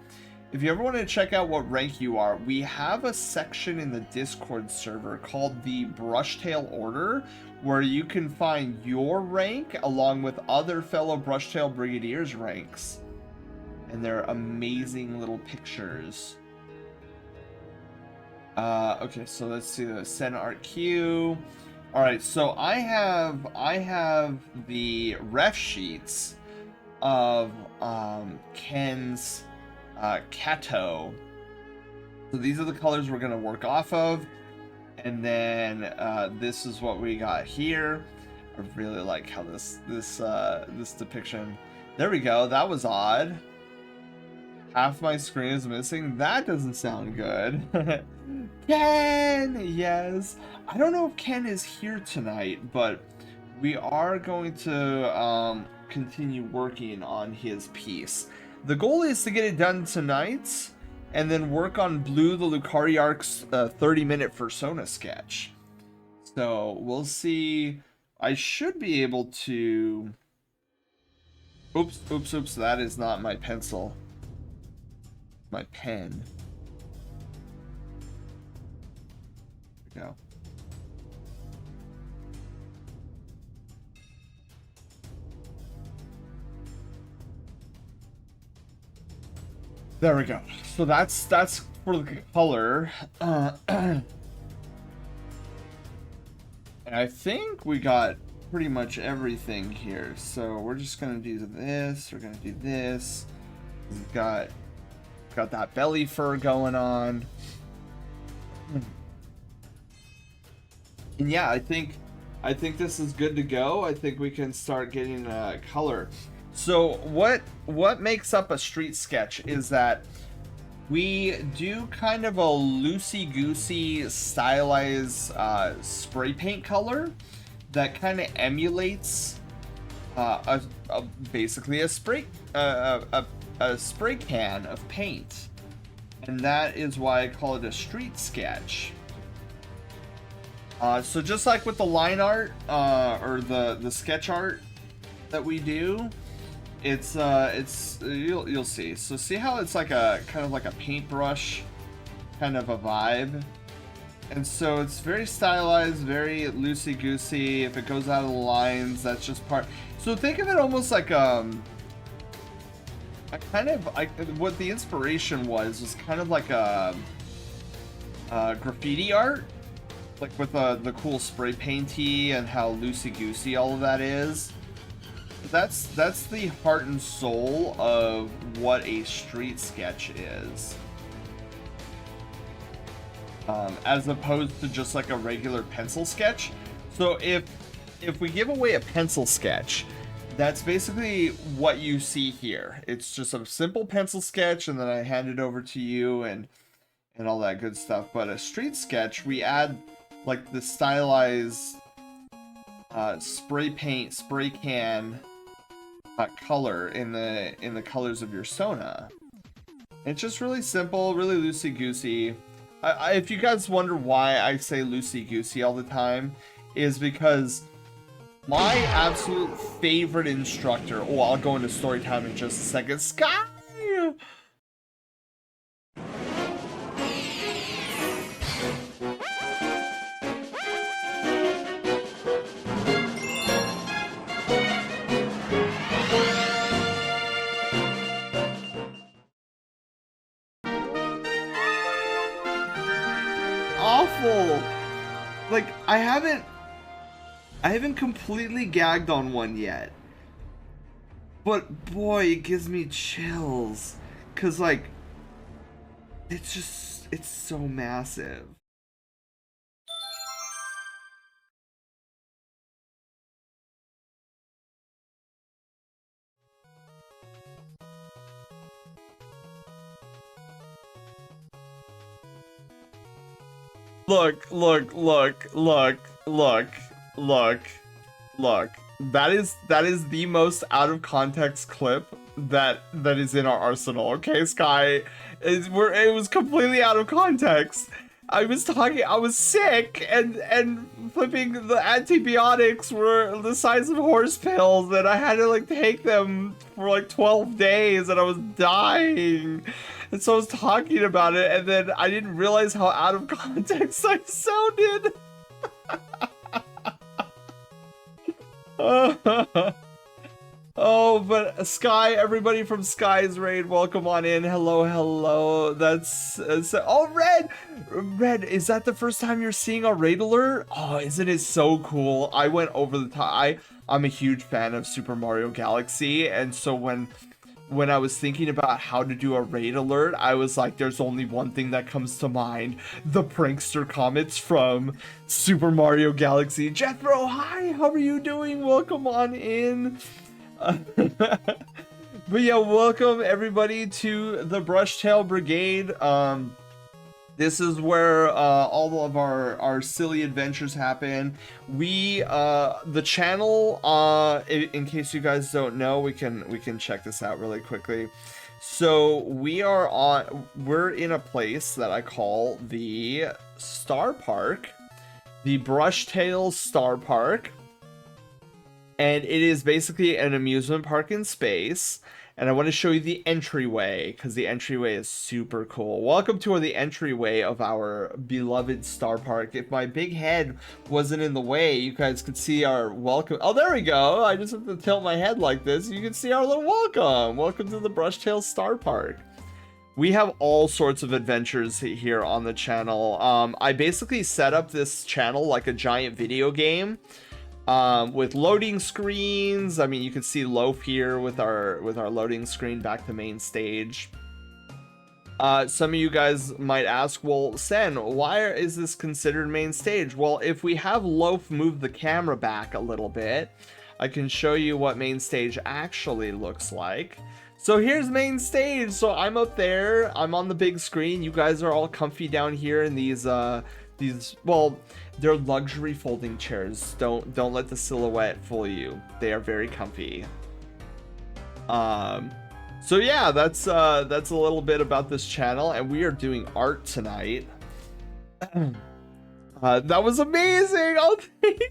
if you ever want to check out what rank you are, we have a section in the Discord server called the Brushtail Order, where you can find your rank along with other fellow Brushtail Brigadiers' ranks. And they're amazing little pictures. Okay, so let's see the send art queue. All right, so I have the ref sheets of Ken's Kato. So these are the colors we're gonna work off of, and then this is what we got here. I really like how this depiction. There we go. That was odd. Half my screen is missing. That doesn't sound good. Ken! Yes. I don't know if Ken is here tonight, but we are going to continue working on his piece. The goal is to get it done tonight, and then work on Blue the Lucariarch's 30-minute persona sketch. So we'll see. I should be able to... Oops, that is not my pencil. My pen. There we go. There we go. So that's for the color. And I think we got pretty much everything here. So we're just gonna do this. We're gonna do this. We've got that belly fur going on. And yeah, I think this is good to go. I think we can start getting color. So what makes up a street sketch is that we do kind of a loosey-goosey stylized spray paint color that kind of emulates basically a spray can of paint, and that is why I call it a street sketch. So just like with the line art or the sketch art that we do, it's you'll see. So see how it's like a kind of like a paintbrush kind of a vibe, and so it's very stylized, very loosey-goosey. If it goes out of the lines, that's just part. So think of it almost like what the inspiration was kind of like a graffiti art, like with the cool spray painty and how loosey-goosey all of that is. that's the heart and soul of what a street sketch is. As opposed to just like a regular pencil sketch. So if we give away a pencil sketch, that's basically what you see here. It's just a simple pencil sketch, and then I hand it over to you and all that good stuff. But a street sketch, we add like the stylized spray paint, spray can color in the colors of your Sona. It's just really simple, really loosey-goosey. If you guys wonder why I say loosey-goosey all the time, is because my absolute favorite instructor... Oh, I'll go into story time in just a second. Sky! Awful! Like, I haven't completely gagged on one yet. But boy, it gives me chills. 'Cause like, it's so massive. Look. That is the most out of context clip that is in our arsenal. Okay, Sky, it was completely out of context. I was sick, and flipping the antibiotics were the size of horse pills, and I had to like take them for like 12 days, and I was dying. And so I was talking about it, and then I didn't realize how out of context I sounded. Oh, but Sky, everybody from Sky's Raid, welcome on in. Hello. That's oh, Red, is that the first time you're seeing our raid alert? Oh, isn't it so cool? I went over the top. I'm a huge fan of Super Mario Galaxy, and so when I was thinking about how to do a raid alert, I was like, there's only one thing that comes to mind: the prankster comments from Super Mario Galaxy. Jethro, hi, how are you doing? Welcome on in. But yeah, welcome everybody to the Brushtail Brigade. This is where all of our silly adventures happen. We the channel, in case you guys don't know, we can check this out really quickly. So we're in a place that I call the Star Park, the Brushtail Star Park. And it is basically an amusement park in space. And I want to show you the entryway, because the entryway is super cool. Welcome to the entryway of our beloved Star Park. If my big head wasn't in the way, you guys could see our welcome. Oh, there we go. I just have to tilt my head like this. You can see our little welcome. Welcome to the Brushtail Star Park. We have all sorts of adventures here on the channel. I basically set up this channel like a giant video game. With loading screens. I mean, you can see Loaf here with our loading screen back to main stage. Some of you guys might ask, well, Sen, why is this considered main stage? Well, if we have Loaf move the camera back a little bit, I can show you what main stage actually looks like. So here's main stage. So I'm up there, I'm on the big screen. You guys are all comfy down here in these, well, they're luxury folding chairs. Don't let the silhouette fool you. They are very comfy. So yeah, that's a little bit about this channel, and we are doing art tonight. That was amazing. Oh,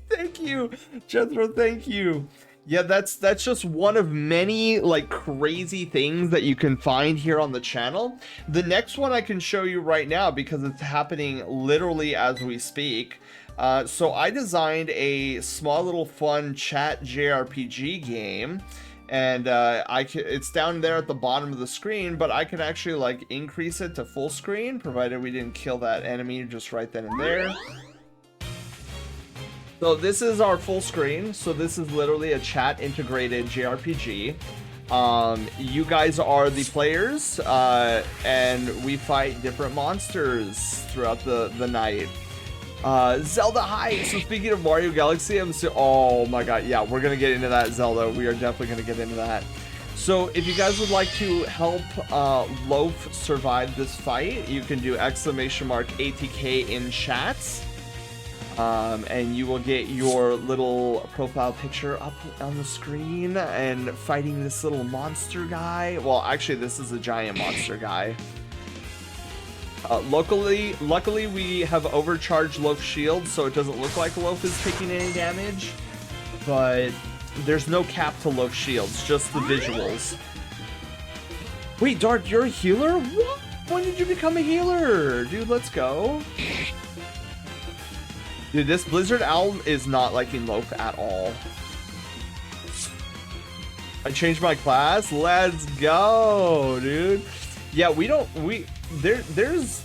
thank you, Jethro. Thank you. Yeah, that's just one of many like crazy things that you can find here on the channel. The next one I can show you right now because it's happening literally as we speak. So I designed a small little fun chat JRPG game, and it's down there at the bottom of the screen, but I can actually like increase it to full screen, provided we didn't kill that enemy just right then and there. So this is our full screen. So this is literally a chat integrated JRPG. You guys are the players, and we fight different monsters throughout the night. Zelda Heights. So speaking of Mario Galaxy, oh my god, yeah, we're gonna get into that, Zelda. We are definitely gonna get into that. So if you guys would like to help Loaf survive this fight, you can do !ATK in chats. And you will get your little profile picture up on the screen and fighting this little monster guy. Well, actually, this is a giant monster guy. Luckily, we have overcharged Loaf's shield, so it doesn't look like Loaf is taking any damage. But there's no cap to Loaf's shields, just the visuals. Wait, Dart, you're a healer? What? When did you become a healer? Dude, let's go. Dude, this Blizzard Owl is not liking Loaf at all. I changed my class. Let's go, dude. Yeah, there's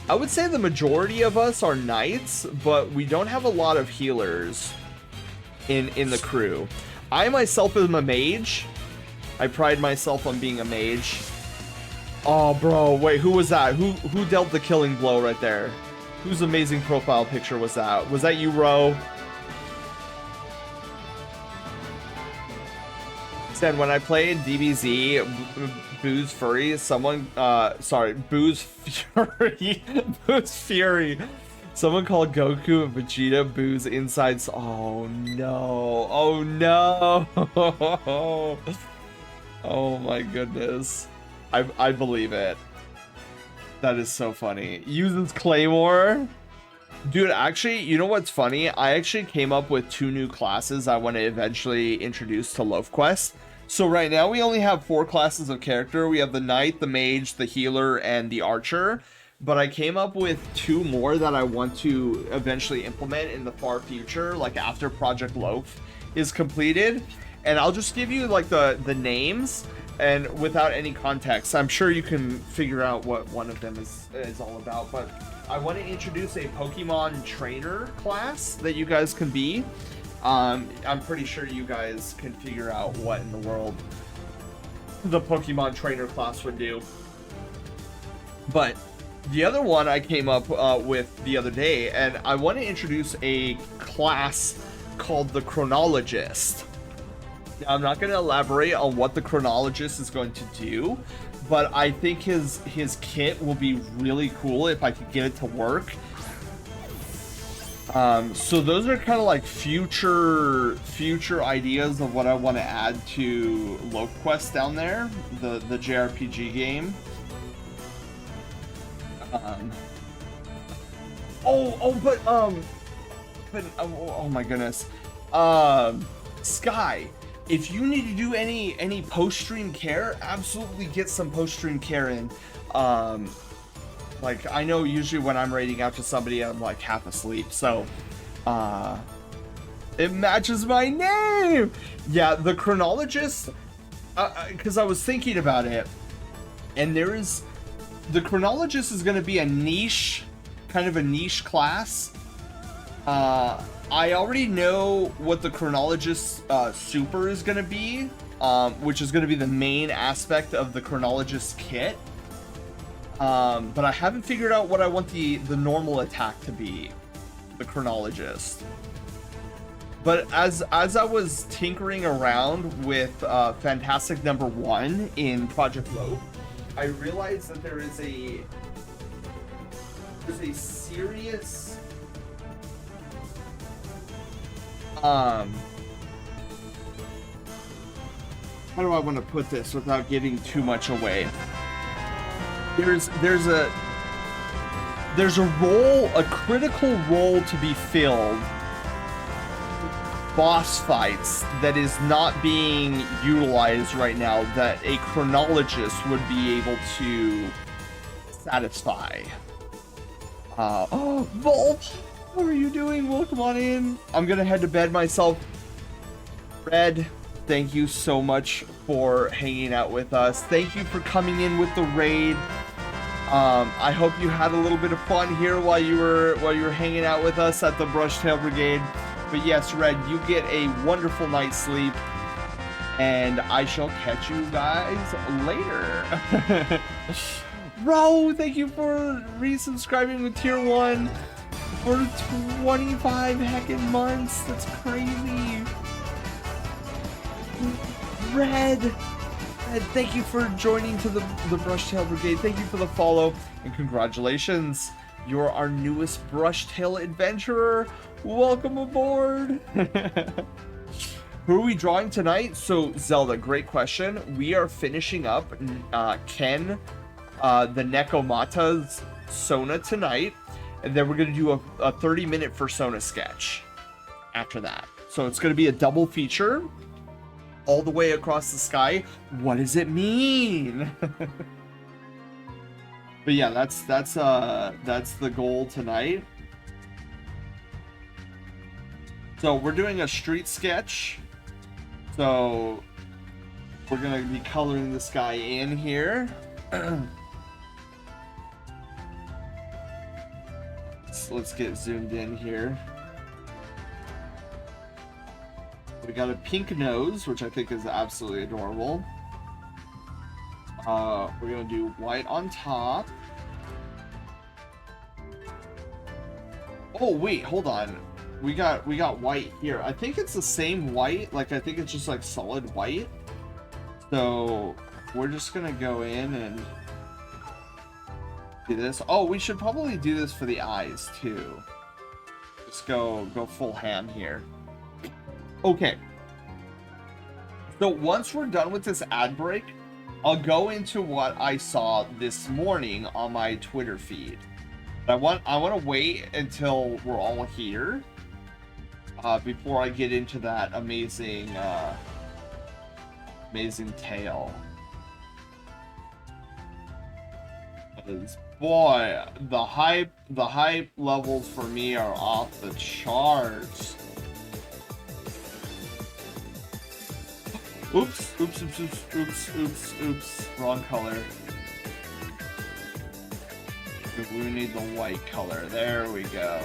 I would say the majority of us are knights, but we don't have a lot of healers in the crew. I myself am a mage. I pride myself on being a mage. Oh, bro, wait, who was that? Who dealt the killing blow right there? Whose amazing profile picture was that? Was that you, Ro? Said when I played DBZ, Booze Fury, Booze Fury, Booze Fury. Someone called Goku and Vegeta Booze Insides. Oh no! Oh no! Oh my goodness! I believe it. That is so funny. Uses Claymore. Dude, actually, you know what's funny? I actually came up with 2 new classes I want to eventually introduce to Loaf Quest. So right now we only have 4 classes of character. We have the Knight, the Mage, the Healer, and the Archer. But I came up with 2 more that I want to eventually implement in the far future, like after Project Loaf is completed. And I'll just give you like the names, and without any context, I'm sure you can figure out what one of them is all about. But I want to introduce a Pokemon trainer class that you guys can be. I'm pretty sure you guys can figure out what in the world the Pokemon trainer class would do. But the other one I came up with the other day, and I want to introduce a class called the Chronologist. Now, I'm not going to elaborate on what the Chronologist is going to do, but I think his kit will be really cool if I could get it to work. So those are kind of like future ideas of what I want to add to Loaf Quest down there, the JRPG game. Oh my goodness. Sky, if you need to do any post-stream care, absolutely get some post-stream care in. Like, I know usually when I'm raiding out to somebody, I'm like half asleep, so it matches my name. Yeah, the Chronologist, because I was thinking about it, and the Chronologist is going to be a niche, kind of a niche class. I already know what the Chronologist Super is going to be, which is going to be the main aspect of the Chronologist kit. But I haven't figured out what I want the normal attack to be, the Chronologist. But as I was tinkering around with Fantastic Number 1 in Project Loaf, I realized that there's a serious how do I want to put this without giving too much away? There's a role, a critical role to be filled, boss fights, that is not being utilized right now, that a Chronologist would be able to satisfy. Oh, Volt! What are you doing? Welcome on in. I'm gonna head to bed myself. Red, thank you so much for hanging out with us. Thank you for coming in with the raid. I hope you had a little bit of fun here while you were hanging out with us at the Brushtail Brigade. But yes, Red, you get a wonderful night's sleep. And I shall catch you guys later. Bro, thank you for resubscribing with Tier 1 for 25 heckin' months. That's crazy. Red, thank you for joining to the Brushtail Brigade. Thank you for the follow, and congratulations. You're our newest Brushtail adventurer. Welcome aboard. Who are we drawing tonight? So, Zelda, great question. We are finishing up Ken, the Nekomata's Sona tonight, and then we're going to do a 30-minute Fursona sketch after that. So it's going to be a double feature all the way across the sky. What does it mean? But yeah, that's the goal tonight. So we're doing a street sketch. So we're gonna be coloring this guy in here. Let's get zoomed in here. We got a pink nose, which I think is absolutely adorable. We're gonna do white on top. Oh wait, hold on. We got white here. I think it's the same white. Like, I think it's just like solid white. So we're just gonna go in and do this. Oh, we should probably do this for the eyes too. Just go full ham here. Okay. So once we're done with this ad break, I'll go into what I saw this morning on my Twitter feed. I want to wait until we're all here. Before I get into that amazing tale. Because, boy, the hype levels for me are off the charts. Oops, wrong color. We need the white color. There we go.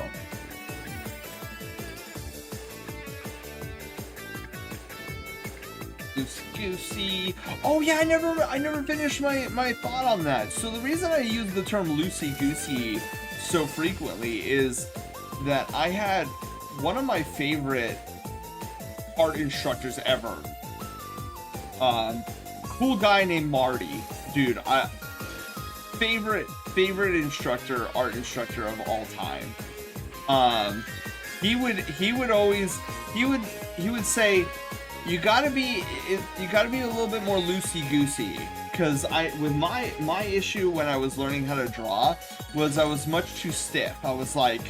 Goosey. Oh yeah, I never finished my thought on that. So the reason I use the term loosey-goosey so frequently is that I had one of my favorite art instructors ever. Cool guy named Marty. Dude, favorite art instructor of all time. He would say, you gotta be a little bit more loosey-goosey, because with my issue when I was learning how to draw was I was much too stiff. I was like,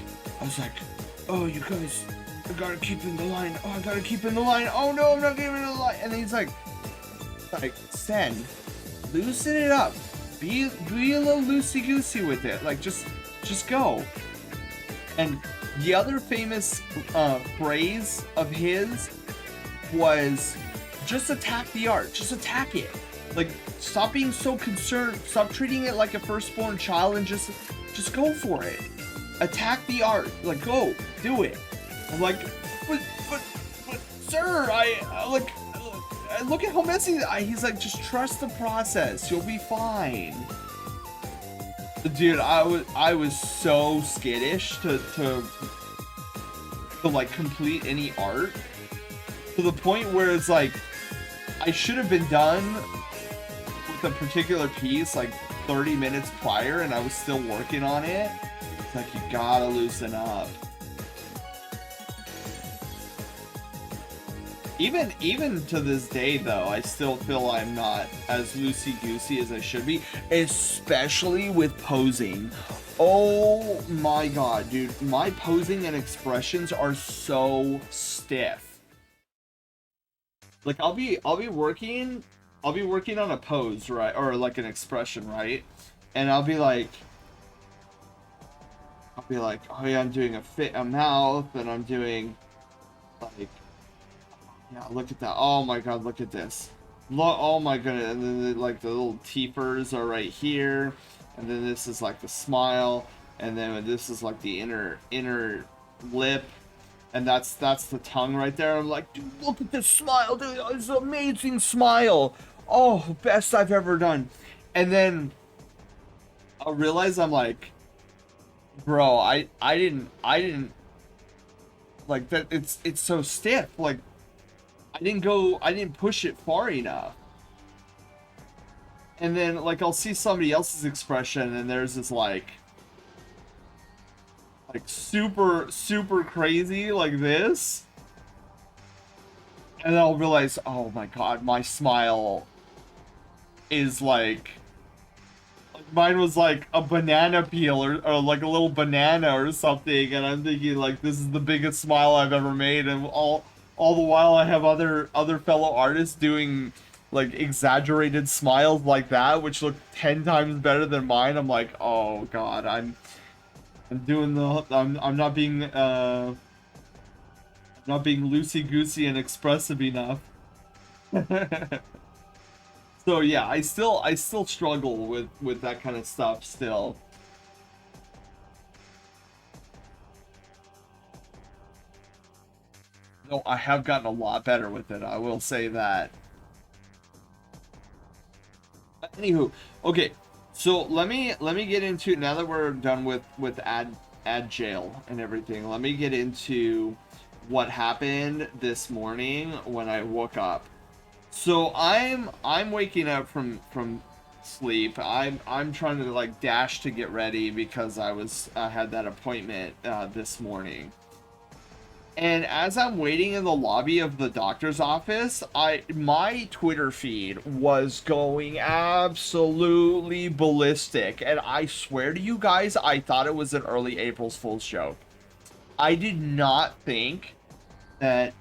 oh, you guys, I gotta keep in the line. Oh, I gotta keep in the line. Oh no, I'm not getting in the line. And then he's like, Sen, loosen it up. Be a little loosey-goosey with it. Like, just go. And the other famous phrase of his was, just attack the art. Just attack it. Like, stop being so concerned. Stop treating it like a firstborn child and just go for it. Attack the art. Like, go. Do it. I'm like, but sir, look at how messy. He's like, just trust the process. You'll be fine. Dude, I was so skittish to like complete any art, to the point where it's like I should have been done with a particular piece like 30 minutes prior, and I was still working on it. It's like, you gotta loosen up. Even to this day, though, I still feel I'm not as loosey-goosey as I should be, especially with posing. Oh my god, dude, my posing and expressions are so stiff. Like, I'll be working on a pose, right, or like an expression, right, and I'll be like, oh yeah, I'm doing a mouth, and I'm doing like. Yeah, look at that. Oh my god, look at this. Look, oh my goodness. And then like the little teepers are right here. And then this is like the smile. And then this is like the inner lip. And that's the tongue right there. I'm like, dude, look at this smile, dude. It's an amazing smile. Oh, best I've ever done. And then I realize I'm like, bro, I didn't like that. It's so stiff. Like I didn't push it far enough. And then like I'll see somebody else's expression and there's this like super crazy like this. And then I'll realize, oh my god, my smile is like mine was like a banana peel or like a little banana or something, and I'm thinking like this is the biggest smile I've ever made, and all the while I have other fellow artists doing like exaggerated smiles like that, which look 10 times better than mine. I'm like, oh god, I'm not being loosey-goosey and expressive enough. So yeah, I still struggle with that kind of stuff still. No, I have gotten a lot better with it, I will say that. Anywho, okay, so let me get into, now that we're done with ad jail and everything, let me get into what happened this morning when I woke up. So I'm waking up from sleep. I'm trying to like dash to get ready because I had that appointment this morning. And as I'm waiting in the lobby of the doctor's office, my Twitter feed was going absolutely ballistic. And I swear to you guys, I thought it was an early April Fool's joke. I did not think that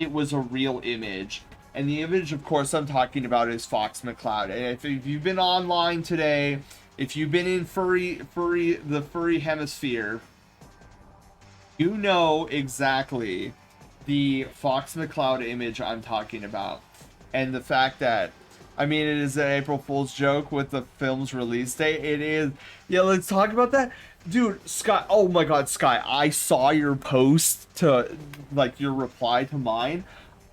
it was a real image. And the image, of course, I'm talking about is Fox McCloud. And if you've been online today, if you've been in the furry hemisphere, you know exactly the Fox McCloud image I'm talking about. And the fact that, I mean, it is an April Fool's joke with the film's release date. It is. Yeah, let's talk about that. Dude, Sky, oh my god, Sky, I saw your post to, like, your reply to mine.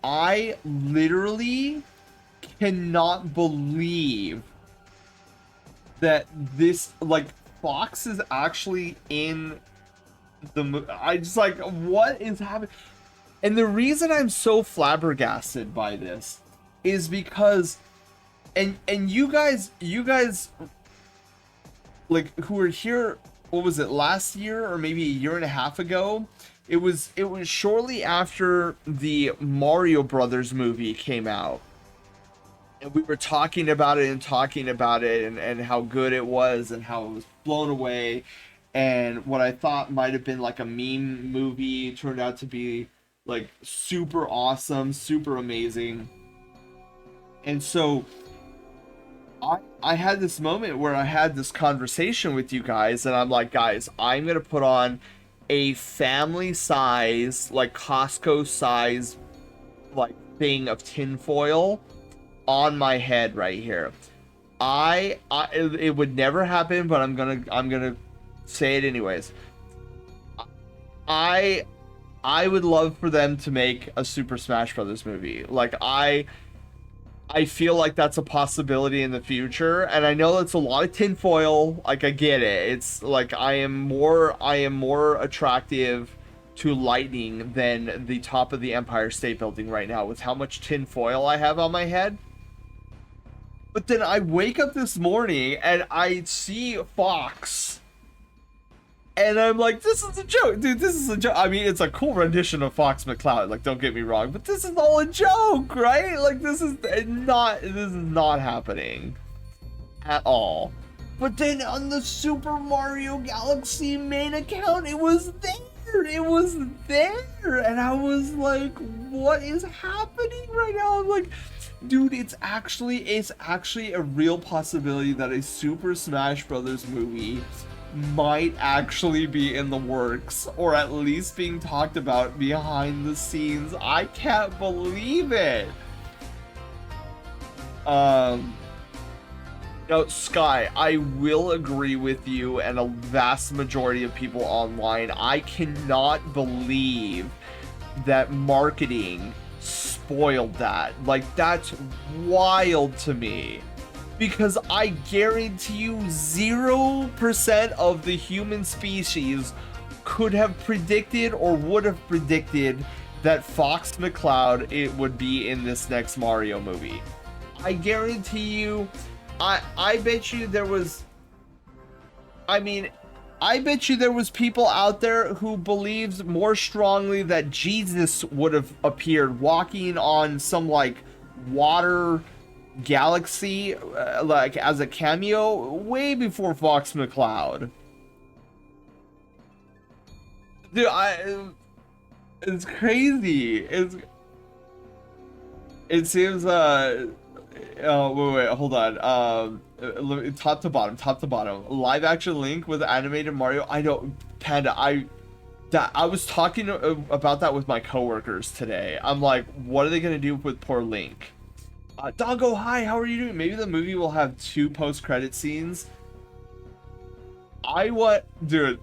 I literally cannot believe that this, like, Fox is actually in the, I just like, what is happening? And the reason I'm so flabbergasted by this is because, and you guys, like, who were here, what was it, last year or maybe a year and a half ago? It was shortly after the Mario Brothers movie came out. And we were talking about it and how good it was and how it was blown away. And what I thought might have been like a meme movie turned out to be like super awesome, super amazing. And so I had this moment where I had this conversation with you guys, and I'm like, guys, I'm going to put on a family size, like Costco size, like thing of tinfoil on my head right here. It would never happen, but I'm gonna say it anyways. I would love for them to make a Super Smash Brothers movie. Like I feel like that's a possibility in the future, and I know it's a lot of tinfoil. Like I get it. It's like I am more attractive to lightning than the top of the Empire State Building right now with how much tinfoil I have on my head. But then I wake up this morning and I see Fox. And I'm like, this is a joke. Dude, this is a joke. I mean, it's a cool rendition of Fox McCloud. Like, don't get me wrong. But this is all a joke, right? Like, this is not happening. At all. But then on the Super Mario Galaxy main account, it was there. It was there. And I was like, what is happening right now? I'm like, dude, it's actually a real possibility that a Super Smash Brothers movie might actually be in the works, or at least being talked about behind the scenes. I can't believe it. Now, Sky, I will agree with you and a vast majority of people online. I cannot believe that marketing spoiled that. Like, that's wild to me. Because I guarantee you 0% of the human species could have predicted or would have predicted that Fox McCloud it would be in this next Mario movie. I guarantee you, I bet you there was, I bet you there was people out there who believed more strongly that Jesus would have appeared walking on some like water galaxy like as a cameo way before Fox McCloud. Dude, it's crazy. It seems wait, hold on. Top to bottom. Live action Link with animated Mario. I know, Panda. I was talking about that with my coworkers today. I'm like, what are they gonna do with poor Link? Doggo, hi. How are you doing? Maybe the movie will have 2 post-credit scenes. Dude,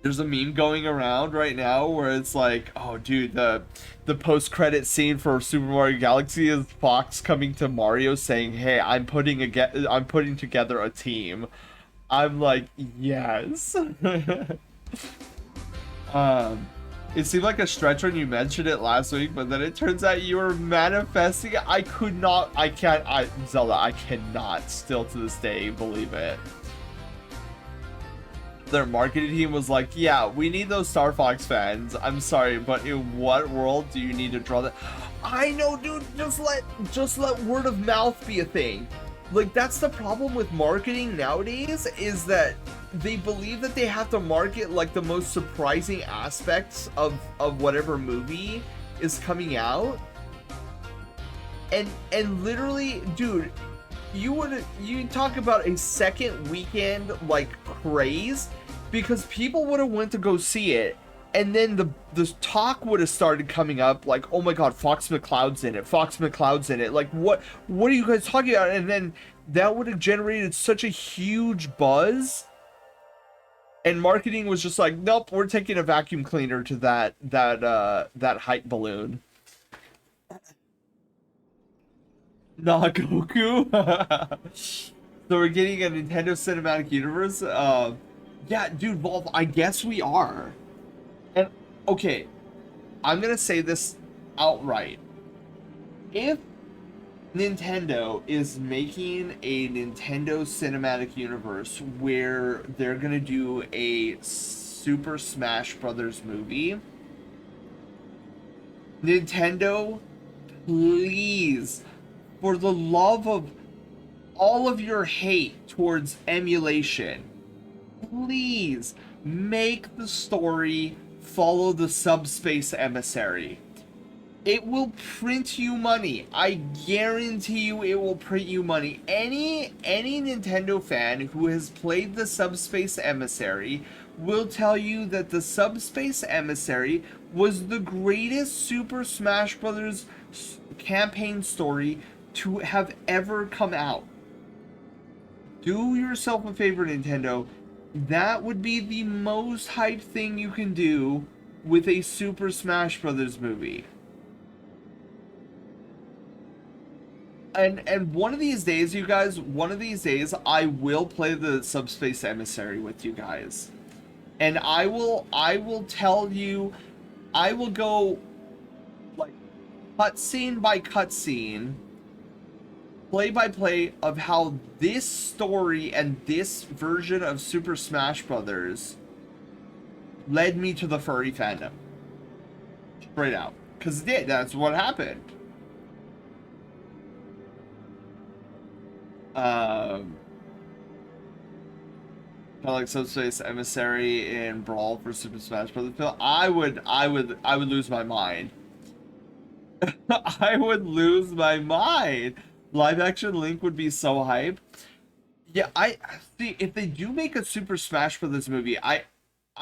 there's a meme going around right now where it's like, oh dude, the post-credit scene for Super Mario Galaxy is Fox coming to Mario saying, hey, I'm putting together a team. I'm like, yes. It seemed like a stretch when you mentioned it last week, but then it turns out you were manifesting it. Zelda, I cannot still to this day believe it. Their marketing team was like, yeah, we need those Star Fox fans. I'm sorry, but in what world do you need to draw that? I know, dude, just let word of mouth be a thing. Like, that's the problem with marketing nowadays, is that they believe that they have to market like the most surprising aspects of whatever movie is coming out. And literally, dude, you talk about a second weekend like craze, because people would have went to go see it, and then the talk would have started coming up like, oh my god, Fox McCloud's in it. Like, what are you guys talking about? And then that would have generated such a huge buzz, and marketing was just like, nope, we're taking a vacuum cleaner to that hype balloon. Nah, Goku. So we're getting a Nintendo Cinematic Universe. Yeah, dude, Volv, I guess we are. And okay, I'm gonna say this outright. If Nintendo is making a Nintendo Cinematic Universe where they're gonna do a Super Smash Brothers movie, Nintendo, please, for the love of all of your hate towards emulation, please make the story follow the Subspace Emissary. It will print you money. I guarantee you it will print you money. Any Nintendo fan who has played the Subspace Emissary will tell you that the Subspace Emissary was the greatest Super Smash Bros. Campaign story to have ever come out. Do yourself a favor, Nintendo. That would be the most hype thing you can do with a Super Smash Brothers movie. And one of these days, you guys, I will play the Subspace Emissary with you guys. And I will tell you, I will go like cutscene by cutscene, play by play of how this story and this version of Super Smash Brothers led me to the furry fandom. Straight out. Because it did. That's what happened. Kind of like Subspace Emissary in Brawl for Super Smash Brothers. I would lose my mind. I would lose my mind. Live action Link would be so hype. Yeah, I see. If they do make a Super Smash Brothers movie, I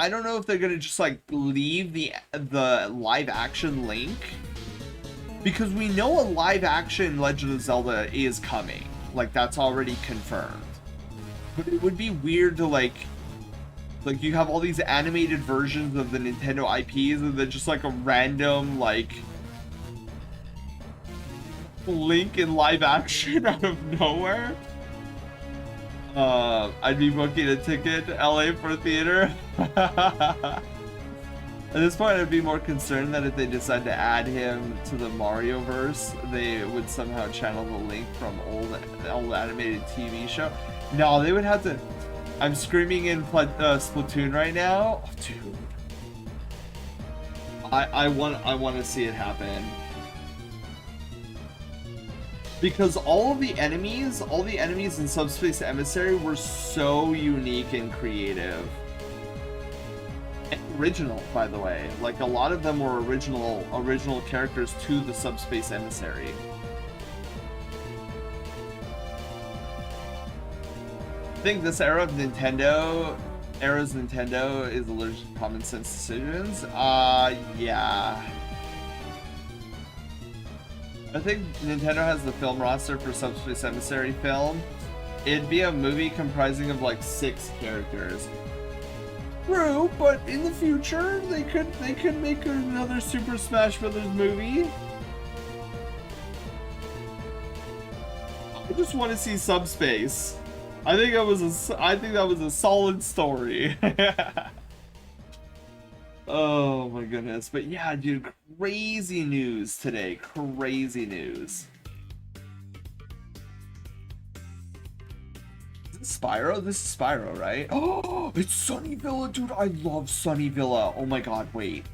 don't know if they're gonna just like leave the live action Link, because we know a live action Legend of Zelda is coming. Like that's already confirmed. But it would be weird to like you have all these animated versions of the Nintendo IPs and then just like a random like Link in live action out of nowhere. I'd be booking a ticket to LA for a theater. At this point, I'd be more concerned that if they decide to add him to the Mario verse, they would somehow channel the Link from old animated TV show. No, they would have to. I'm screaming in Splatoon right now, oh, dude. I want to see it happen. Because all the enemies in Subspace Emissary were so unique and creative. And original, by the way. Like, a lot of them were original characters to the Subspace Emissary. I think this era's Nintendo is allergic to common sense decisions. Yeah. I think Nintendo has the film roster for Subspace Emissary film. It'd be a movie comprising of like 6 characters. True, but in the future they could make another Super Smash Bros. Movie. I just want to see Subspace. I think that was a solid story. Oh my goodness. But yeah, dude, crazy news today. Crazy news. Is this Spyro? This is Spyro, right? Oh, it's Sunny Villa, dude. I love Sunny Villa. Oh my god, wait.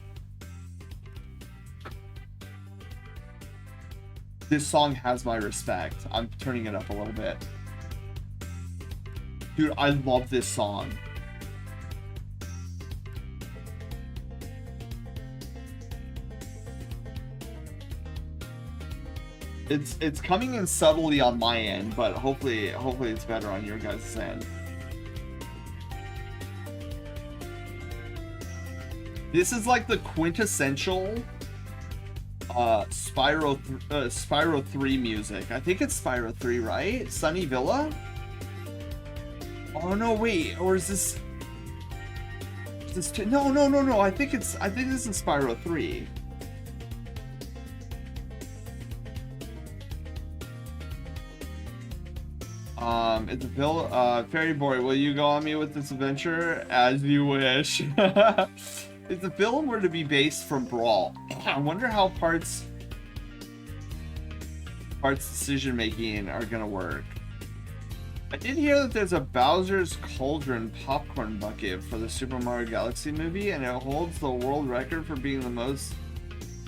This song has my respect. I'm turning it up a little bit. Dude, I love this song. It's coming in subtly on my end, but hopefully it's better on your guys' end. This is like the quintessential Spyro 3 music. I think it's Spyro 3, right? Sunny Villa? Oh no, wait, or is this no, I think this is Spyro 3. It's a Bill, Fairy Boy, will you go on me with this adventure? As you wish. If the film were to be based from Brawl, I wonder how parts decision making are gonna work. I did hear that there's a Bowser's Cauldron popcorn bucket for the Super Mario Galaxy movie, and it holds the world record for being the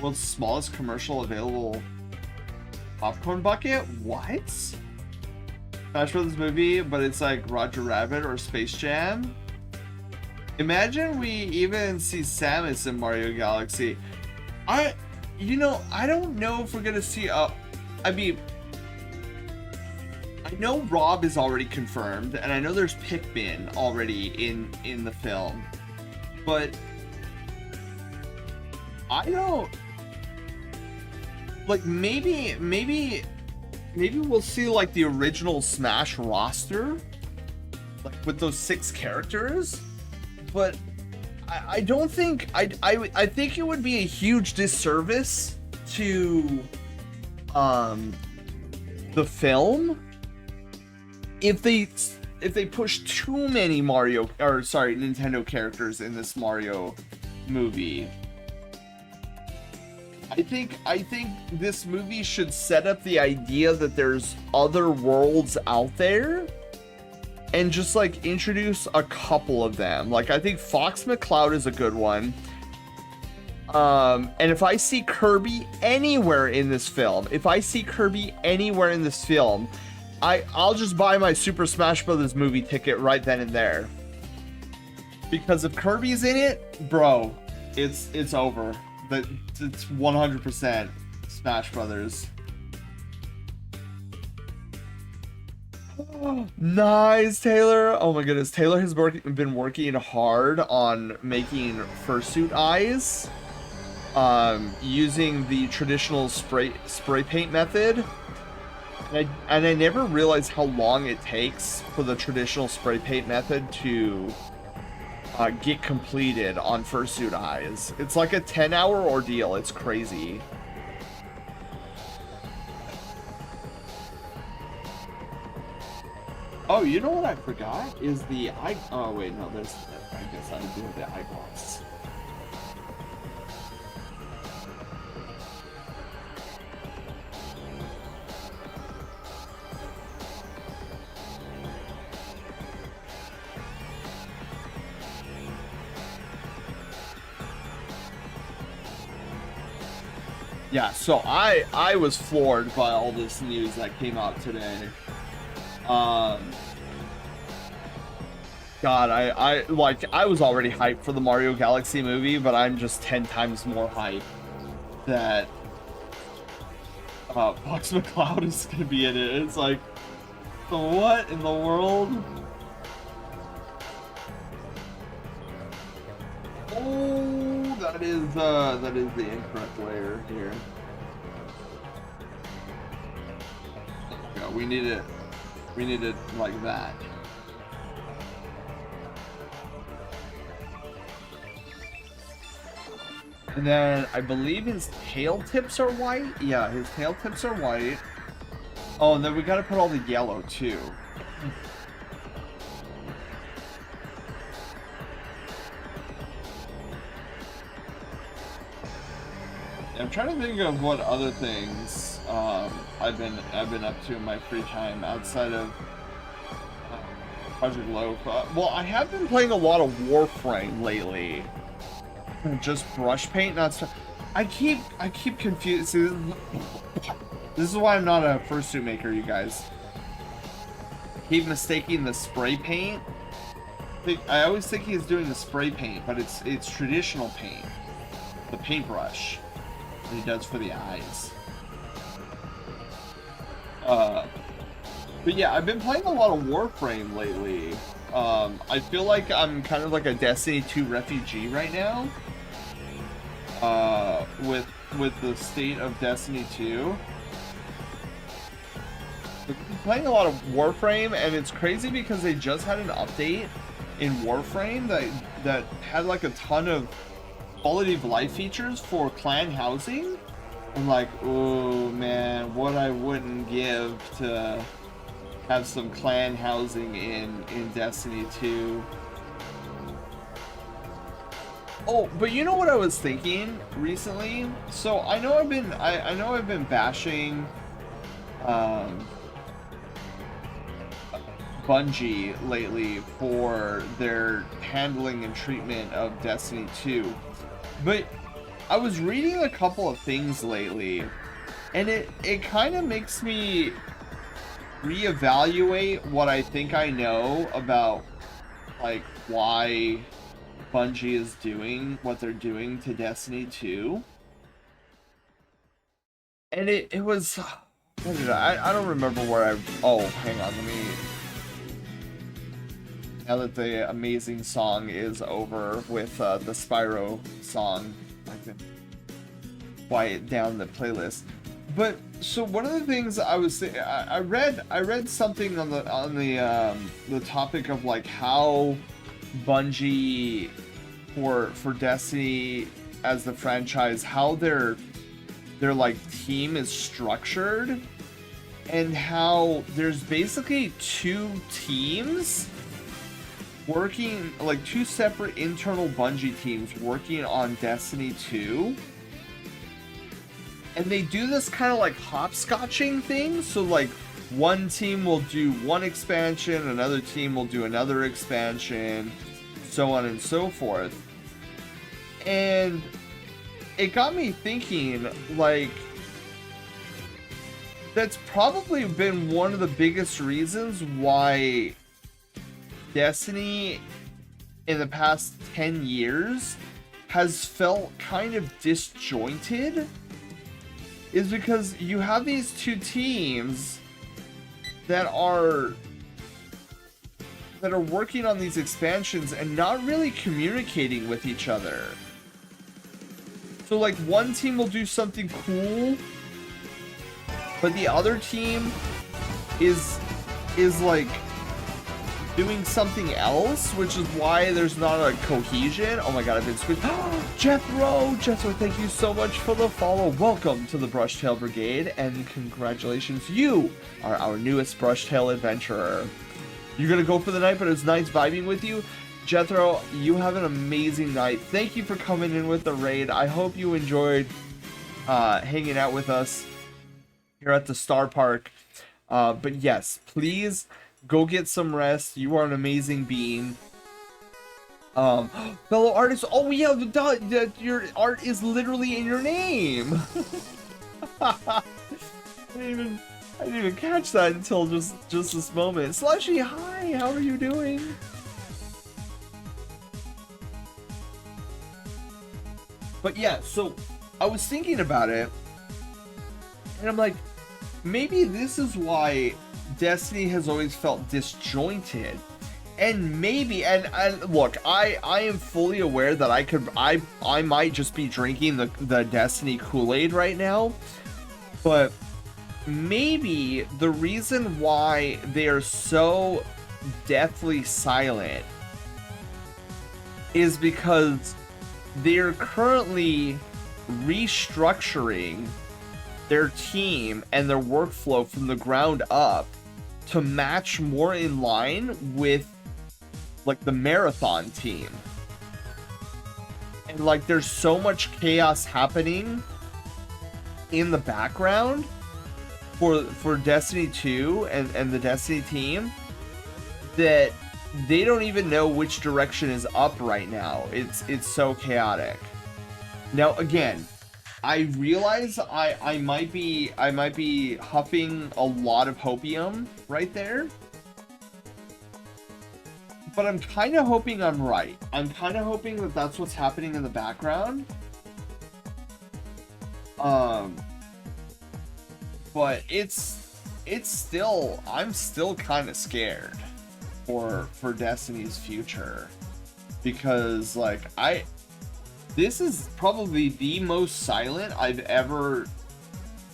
world's smallest commercial available popcorn bucket. What? Smash Bros. Movie, but it's like Roger Rabbit or Space Jam. Imagine we even see Samus in Mario Galaxy. I don't know if we're gonna see I mean, I know Rob is already confirmed, and I know there's Pikmin already in the film, but I don't like maybe we'll see like the original Smash roster, like with those 6 characters, but I don't think I think it would be a huge disservice to the film if they push too many Nintendo characters in this Mario movie. I think this movie should set up the idea that there's other worlds out there and just like introduce a couple of them. Like I think Fox McCloud is a good one. And if I see Kirby anywhere in this film, I'll just buy my Super Smash Bros. Movie ticket right then and there. Because if Kirby's in it, bro, it's over. It's 100% Smash Brothers. Nice, Taylor. Oh my goodness, Taylor has been working hard on making fursuit eyes, using the traditional spray paint method. And I never realized how long it takes for the traditional spray paint method to get completed on Fursuit Eyes. It's like a 10-hour ordeal. It's crazy. Oh, you know what I forgot? Is the eye... Oh, wait, no, there's... I guess I do have the eyeglass. Yeah, so I was floored by all this news that came out today. God, I was already hyped for the Mario Galaxy movie, but I'm just 10 times more hyped that Fox McCloud is gonna be in it. It's like, what in the world? Oh, that is the incorrect layer here. Yeah, we need it like that. And then I believe his tail tips are white. Yeah, his tail tips are white. Oh, and then we gotta put all the yellow too. I'm trying to think of what other things I've been up to in my free time outside of Project Loaf. Well, I have been playing a lot of Warframe lately. Just brush paint, not stuff. I keep confused. See, this is why I'm not a fursuit maker, you guys. I keep mistaking the spray paint. I always think he's doing the spray paint, but it's traditional paint, the paintbrush that he does for the eyes. But yeah, I've been playing a lot of Warframe lately. I feel like I'm kind of like a Destiny 2 refugee right now. With the state of Destiny 2. I've been playing a lot of Warframe, and it's crazy because they just had an update in Warframe that had like a ton of quality of life features for clan housing. I'm like, oh man, what I wouldn't give to have some clan housing in Destiny 2. Oh, but you know what I was thinking recently? So I know I've been bashing Bungie lately for their handling and treatment of Destiny 2. But I was reading a couple of things lately, and it kind of makes me reevaluate what I think I know about like why Bungie is doing what they're doing to Destiny 2. And it was, what did I don't remember where oh, hang on, let me, now that the amazing song is over with the Spyro song, I can quiet down the playlist. But so one of the things I was I read something on the topic of like how Bungie for Destiny as the franchise, how their like team is structured, and how there's basically two teams working, like two separate internal Bungie teams working on Destiny 2. And they do this kind of like hopscotching thing. So like one team will do one expansion, another team will do another expansion, so on and so forth. And it got me thinking, like, that's probably been one of the biggest reasons why Destiny in the past 10 years has felt kind of disjointed, is because you have these two teams that are working on these expansions and not really communicating with each other. So like one team will do something cool but the other team is like doing something else, which is why there's not a cohesion. Oh my god, I've been squished. Jethro, thank you so much for the follow. Welcome to the Brushtail Brigade, and congratulations, you are our newest Brushtail adventurer. You're gonna go for the night, but it was nice vibing with you. Jethro, you have an amazing night. Thank you for coming in with the raid. I hope you enjoyed hanging out with us here at the Star Park. But yes, please go get some rest. You are an amazing being. Fellow artists. Oh yeah, your art is literally in your name. I didn't even catch that until just this moment. Slushy, hi. How are you doing? But yeah, so I was thinking about it, and I'm like, maybe this is why Destiny has always felt disjointed. And maybe, and look, I am fully aware that I might just be drinking the Destiny Kool-Aid right now, but maybe the reason why they are so deathly silent is because they're currently restructuring their team and their workflow from the ground up to match more in line with like the Marathon team. And like there's so much chaos happening in the background for Destiny 2 and the Destiny team that they don't even know which direction is up right now. It's so chaotic. Now again, I realize I might be huffing a lot of hopium right there, but I'm kind of hoping I'm right. I'm kind of hoping that that's what's happening in the background. But it's still, I'm still kind of scared for Destiny's future, because like this is probably the most silent I've ever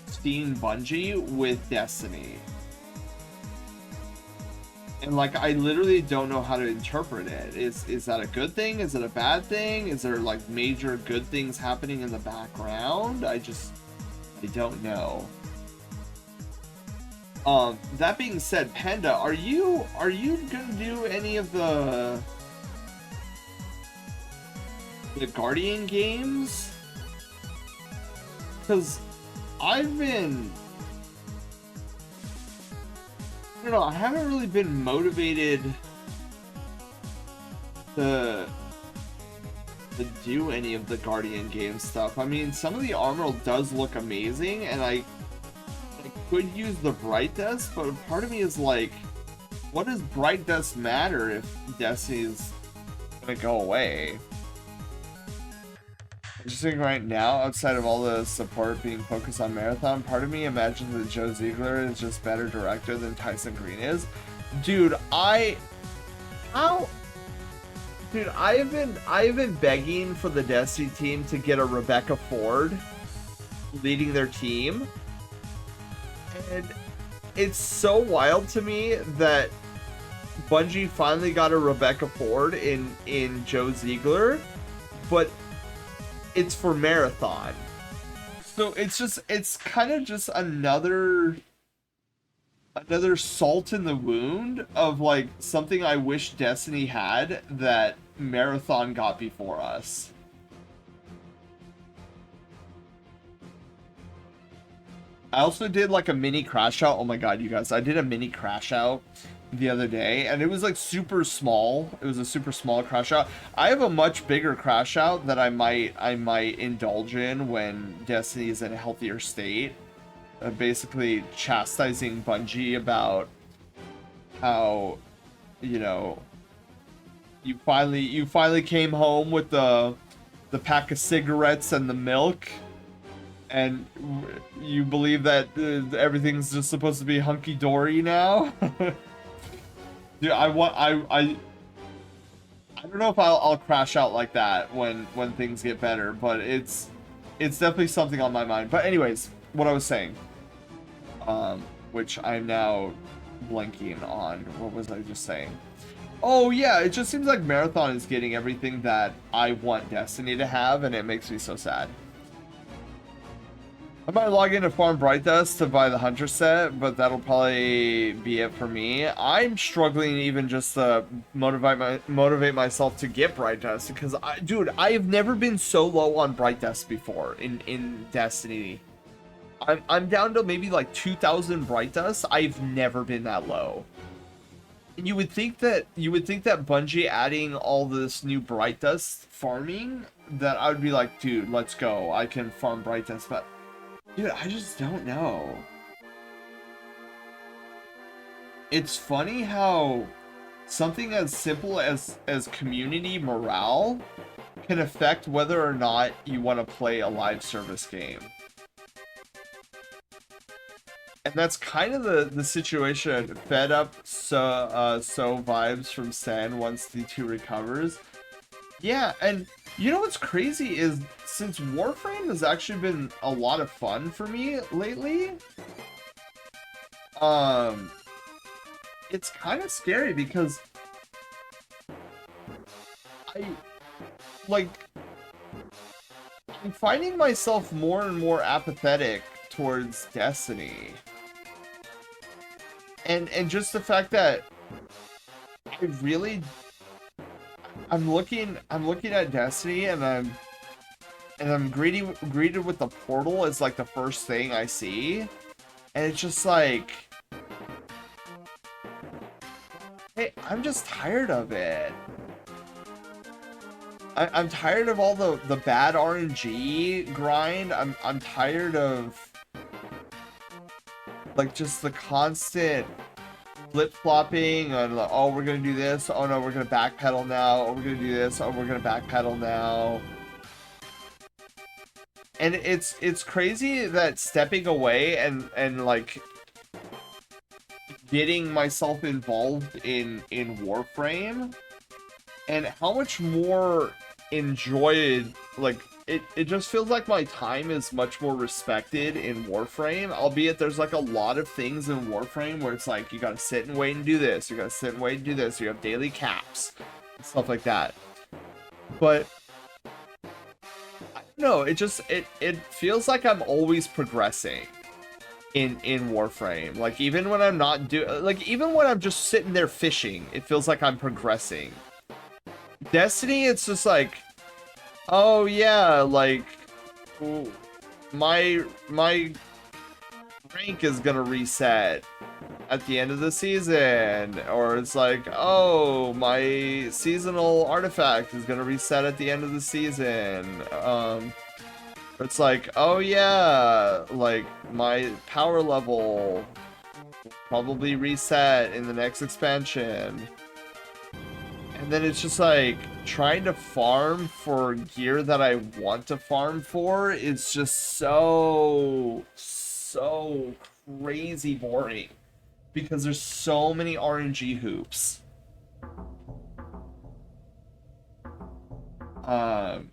seen Bungie with Destiny. And like, I literally don't know how to interpret it. Is that a good thing? Is it a bad thing? Is there like major good things happening in the background? I don't know. That being said, Panda, are you gonna do any of the Guardian games? Because I don't know, I haven't really been motivated to do any of the Guardian game stuff. I mean, some of the armor does look amazing, and I could use the Bright Dust, but part of me is like, what does Bright Dust matter if Destiny's gonna go away? Just thinking right now, outside of all the support being focused on Marathon, part of me imagines that Joe Ziegler is just better director than Tyson Green is. Dude, I have been begging for the Destiny team to get a Rebecca Ford leading their team. And it's so wild to me that Bungie finally got a Rebecca Ford in Joe Ziegler, but it's for Marathon. So it's kind of just another salt in the wound of like something I wish Destiny had that Marathon got before us. I also did like a mini crash out. Oh my god, you guys, I did a mini crash out the other day, and it was like super small. It was a super small crash out. I have a much bigger crash out that I might indulge in when Destiny is in a healthier state. Basically chastising Bungie about how, you know, you finally came home with the pack of cigarettes and the milk, and you believe that everything's just supposed to be hunky-dory now. Dude, I don't know if I'll crash out like that when things get better, but it's definitely something on my mind. But anyways, what I was saying, which I'm now blanking on. What was I just saying? Oh yeah, it just seems like Marathon is getting everything that I want Destiny to have, and it makes me so sad. I might log into Farm Bright Dust to buy the Hunter set, but that'll probably be it for me. I'm struggling even just to motivate myself to get Bright Dust, because dude, I've never been so low on Bright Dust before in Destiny. I'm down to maybe like 2,000 Bright Dust. I've never been that low. And you would think that Bungie adding all this new Bright Dust farming, that I would be like, dude, let's go. I can farm Bright Dust, but dude, I just don't know. It's funny how something as simple as community morale can affect whether or not you want to play a live service game. And that's kind of the situation. Fed up so vibes from Sen once D2 recovers. Yeah, and you know what's crazy is, since Warframe has actually been a lot of fun for me lately, it's kind of scary because I'm finding myself more and more apathetic towards Destiny. And just the fact that I'm looking at Destiny, and I'm greeted with the portal as like the first thing I see, and it's just like, hey, I'm just tired of it. I'm tired of all the bad RNG grind. I'm tired of like just the constant flip-flopping on, like, oh, we're gonna do this, oh no, we're gonna backpedal now, oh, we're gonna do this, oh, we're gonna backpedal now. And it's crazy that stepping away and like getting myself involved in Warframe, and how much more enjoyed, like, it just feels like my time is much more respected in Warframe, albeit there's like a lot of things in Warframe where it's like, you gotta sit and wait and do this, you gotta sit and wait and do this, you have daily caps, and stuff like that. But I don't know, it feels like I'm always progressing in Warframe. Like, even when I'm not even when I'm just sitting there fishing, it feels like I'm progressing. Destiny, it's just like, oh yeah, like, ooh, my rank is gonna reset at the end of the season, or it's like, oh, my seasonal artifact is gonna reset at the end of the season. It's like, oh yeah, like, my power level will probably reset in the next expansion. And then it's just like, trying to farm for gear that I want to farm for is just so crazy boring, because there's so many RNG hoops. And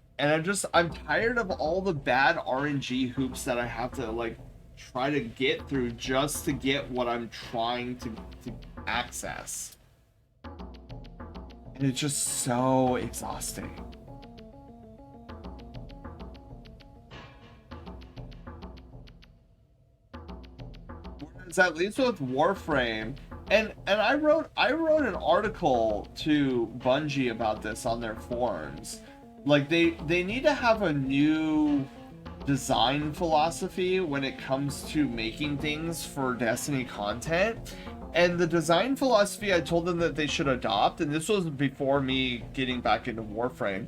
I'm tired of all the bad RNG hoops that I have to like try to get through just to get what I'm trying to access. And it's just so exhausting. Whereas at least with Warframe, and I wrote an article to Bungie about this on their forums. Like, they need to have a new design philosophy when it comes to making things for Destiny content. And the design philosophy I told them that they should adopt, and this was before me getting back into Warframe,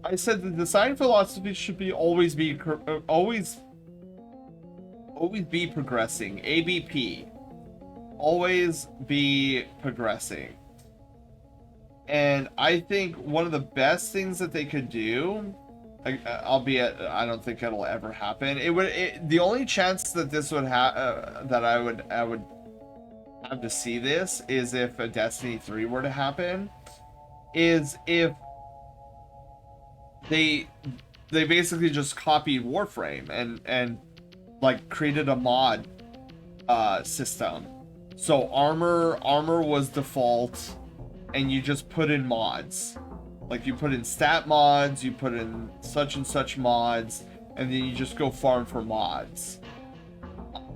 I said the design philosophy should be always be progressing. ABP. Always be progressing. And I think one of the best things that they could do, albeit I don't think it'll ever happen, the only chance that this would that I would have to see this is if a Destiny 3 were to happen, is if they basically just copied Warframe and like created a mod system. So armor was default, and you just put in mods. Like you put in stat mods, you put in such and such mods, and then you just go farm for mods.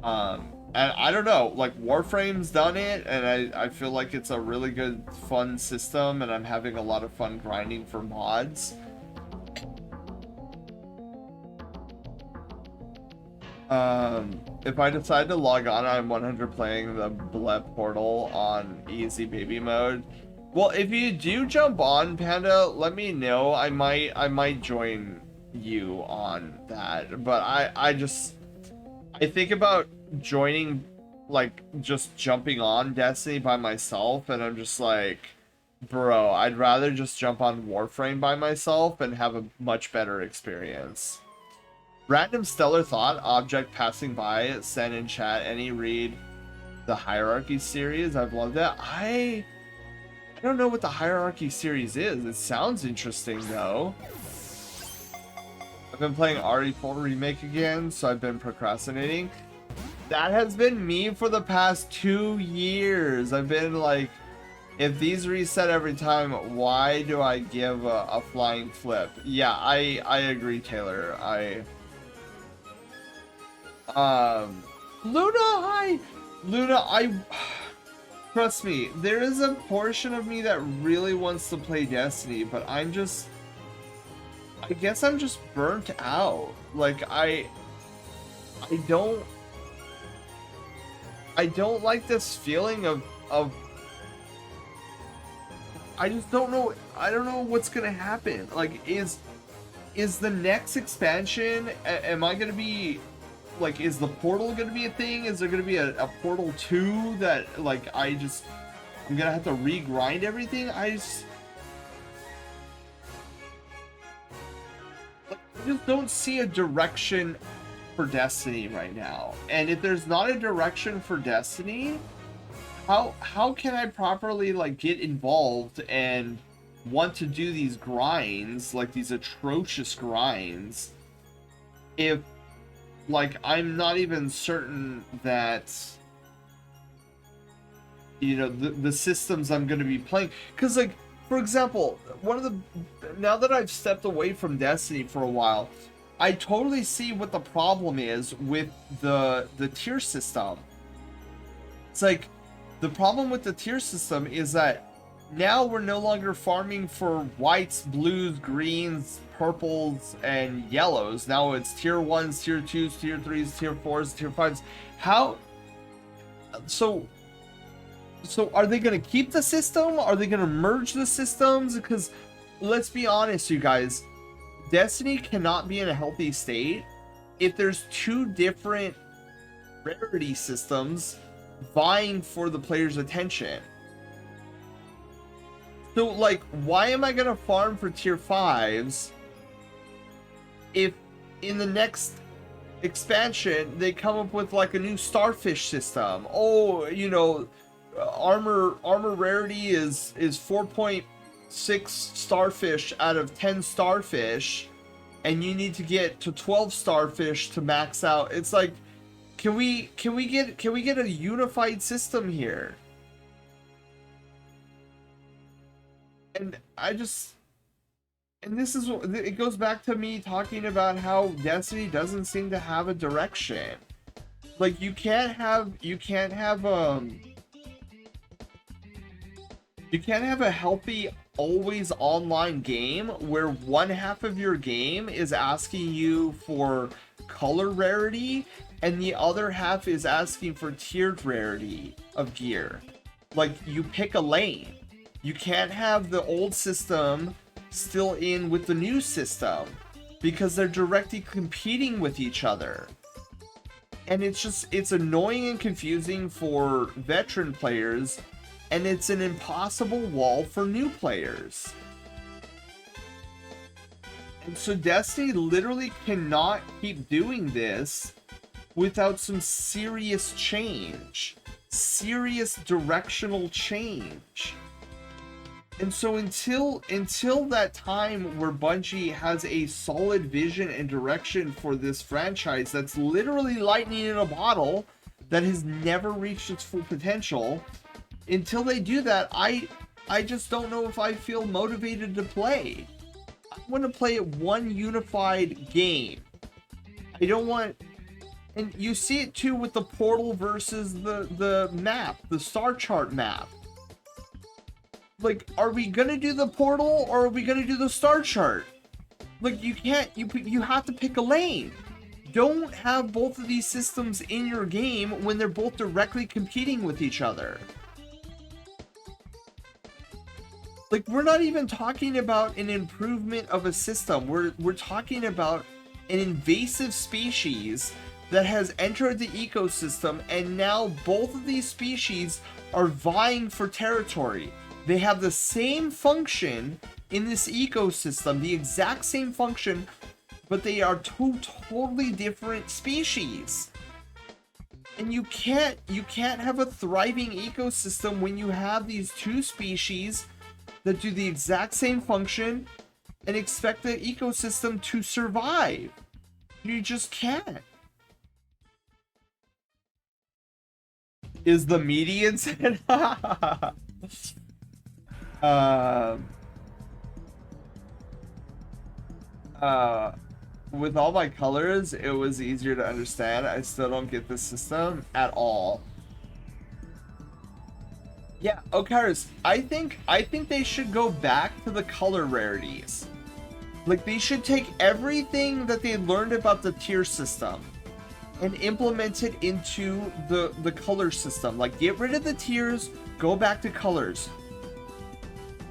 And I don't know, like Warframe's done it, and I feel like it's a really good, fun system, and I'm having a lot of fun grinding for mods. If I decide to log on, I'm 100 playing the Blep portal on easy baby mode. Well, if you do jump on, Panda, let me know. I might join you on that. But I think about joining, like, just jumping on Destiny by myself, and I'm just like, bro, I'd rather just jump on Warframe by myself and have a much better experience. Random stellar thought, object passing by, send in chat, any read the Hierarchy series? I've loved that. I don't know what the Hierarchy series is. It sounds interesting though. I've been playing RE4 Remake again, so I've been procrastinating. That has been me for the past 2 years. I've been like, if these reset every time, why do I give a flying flip? Yeah, I agree, Taylor. Luna, hi! Luna, trust me, there is a portion of me that really wants to play Destiny, but I guess I'm just burnt out. Like, I don't like this feeling of I just don't know. I don't know what's gonna happen. Like, is the next expansion, am I gonna be, like, is the portal gonna be a thing? Is there gonna be a portal 2 that, like, I'm gonna have to re-grind everything? I just don't see a direction for Destiny right now. And if there's not a direction for Destiny, how can I properly, like, get involved and want to do these grinds, like these atrocious grinds, if, like, I'm not even certain that, you know, the systems I'm going to be playing? Because, like, for example, now that I've stepped away from Destiny for a while, I totally see what the problem is with the tier system. It's like, the problem with the tier system is that now we're no longer farming for whites, blues, greens, purples, and yellows. Now it's tier 1s, tier 2s, tier 3s, tier 4s, tier 5s. How? So are they going to keep the system? Are they going to merge the systems? Because let's be honest, you guys, Destiny cannot be in a healthy state if there's 2 different rarity systems vying for the player's attention. So, like, why am I going to farm for tier 5s if in the next expansion they come up with, like, a new starfish system? Oh, you know, armor rarity is 4.6 starfish out of 10 starfish, and you need to get to 12 starfish to max out. It's like, can we get a unified system here? And this is, it goes back to me talking about how Destiny doesn't seem to have a direction. Like, you can't have a healthy always online game where one half of your game is asking you for color rarity and the other half is asking for tiered rarity of gear. Like, you pick a lane. You can't have the old system still in with the new system because they're directly competing with each other. And it's annoying and confusing for veteran players, and it's an impossible wall for new players. And so Destiny literally cannot keep doing this without some serious change. Serious directional change. And so until that time where Bungie has a solid vision and direction for this franchise that's literally lightning in a bottle, that has never reached its full potential. Until they do that, I just don't know if I feel motivated to play. I want to play one unified game. I don't want, and you see it too with the Portal versus the map, the star chart map. Like, are we gonna do the Portal or are we gonna do the star chart? Like, you can't, you have to pick a lane. Don't have both of these systems in your game when they're both directly competing with each other. Like, we're not even talking about an improvement of a system. We're talking about an invasive species that has entered the ecosystem, and now both of these species are vying for territory. They have the same function in this ecosystem, the exact same function, but they are two totally different species. And you can't have a thriving ecosystem when you have these two species that do the exact same function and expect the ecosystem to survive. You just can't. Is the median set? With all my colors, it was easier to understand. I still don't get the system at all. Yeah, Okaris, I think they should go back to the color rarities. Like, they should take everything that they learned about the tier system and implement it into the color system. Like, get rid of the tiers, go back to colors.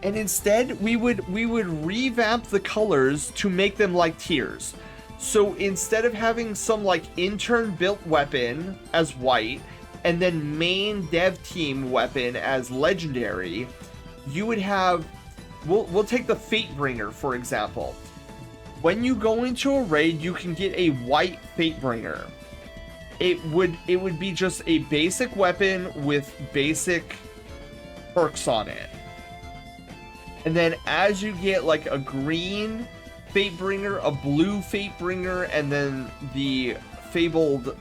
And instead, we would revamp the colors to make them like tiers. So instead of having some like intern built weapon as white and then main dev team weapon as legendary, you would have, we'll take the Fatebringer for example. When you go into a raid, you can get a white Fatebringer. It would be just a basic weapon with basic perks on it. And then as you get like a green Fatebringer, a blue Fatebringer, and then the fabled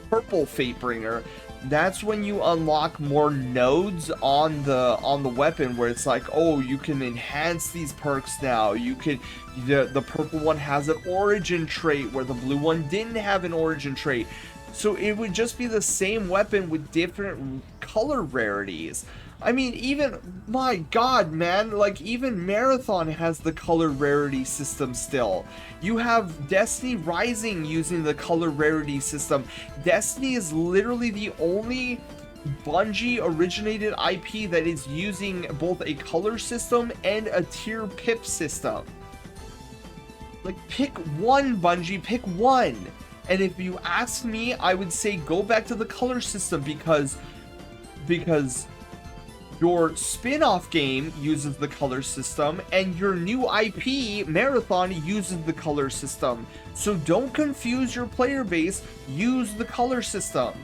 purple Fatebringer, that's when you unlock more nodes on the weapon, where it's like, oh, you can enhance these perks now. You could, the purple one has an origin trait where the blue one didn't have an origin trait. So it would just be the same weapon with different color rarities. I mean, even, my god, man, like, even Marathon has the color rarity system still. You have Destiny Rising using the color rarity system. Destiny is literally the only Bungie originated IP that is using both a color system and a tier pip system. Like, pick one, Bungie, pick one. And if you ask me, I would say go back to the color system because your spin-off game uses the color system, and your new IP, Marathon, uses the color system. So don't confuse your player base, use the color system.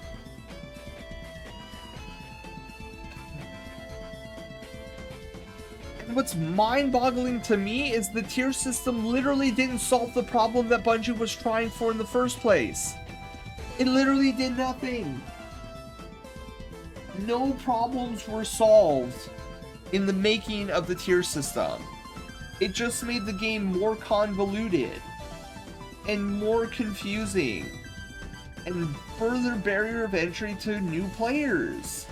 And what's mind-boggling to me is the tier system literally didn't solve the problem that Bungie was trying for in the first place. It literally did nothing. No problems were solved in the making of the tier system. It just made the game more convoluted and more confusing and further barrier of entry to new players.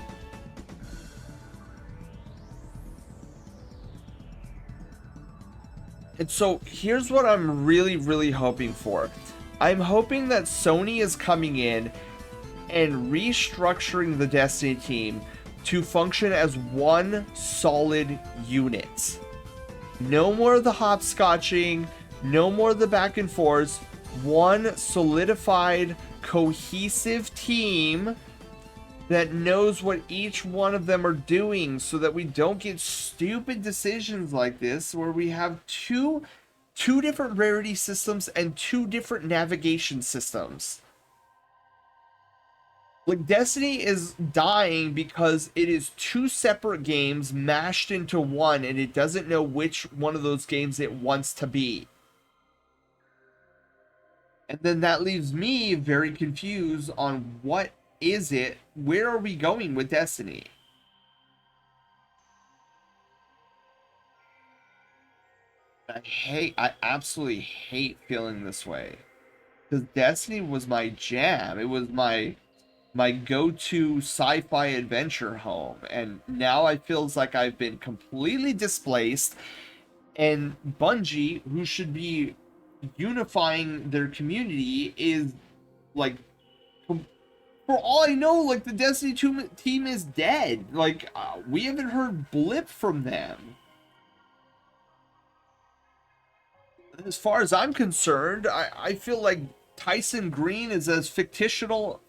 And so here's what I'm really hoping for. I'm hoping that Sony is coming in and restructuring the Destiny team to function as one solid unit. No more of the hopscotching, no more of the back and forths. One solidified, cohesive team that knows what each one of them are doing, so that we don't get stupid decisions like this where we have two different rarity systems and two different navigation systems. Like, Destiny is dying because it is two separate games mashed into one, and it doesn't know which one of those games it wants to be. And then that leaves me very confused on what is it? Where are we going with Destiny? I absolutely hate feeling this way. Because Destiny was my jam. It was my go-to sci-fi adventure home. And now I feels like I've been completely displaced. And Bungie, who should be unifying their community, is like, for all I know, like the Destiny 2 team is dead. Like, we haven't heard blip from them. As far as I'm concerned, I feel like Tyson Green is as fictitious of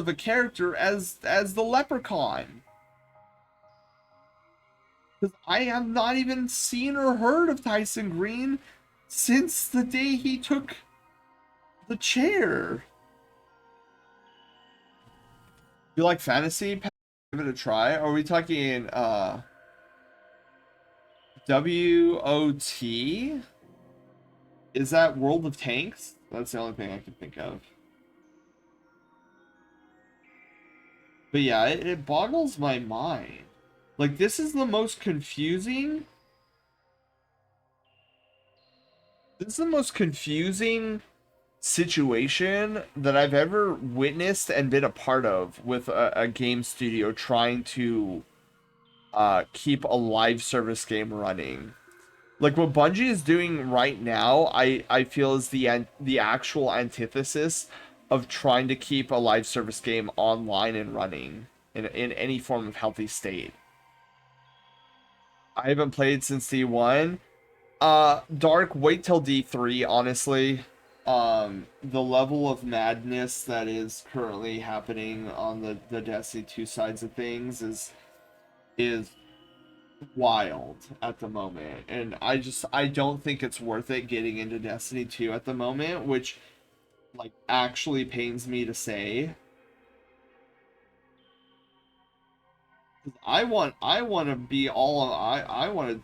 a character as the Leprechaun. Because I have not even seen or heard of Tyson Green since the day he took the chair. You like fantasy? Give it a try. Are we talking WOT? Is that World of Tanks? That's the only thing I can think of. But yeah, it boggles my mind. Like, this is the most confusing... This is the most confusing situation that I've ever witnessed and been a part of with a game studio trying to keep a live service game running. Like, what Bungie is doing right now, I feel is the actual antithesis of trying to keep a live service game online and running in any form of healthy state. I haven't played since D1. Dark, wait till D3, honestly. The level of madness that is currently happening on the Destiny 2 sides of things is wild at the moment, and I don't think it's worth it getting into Destiny 2 at the moment, which like actually pains me to say. I want to be all I want to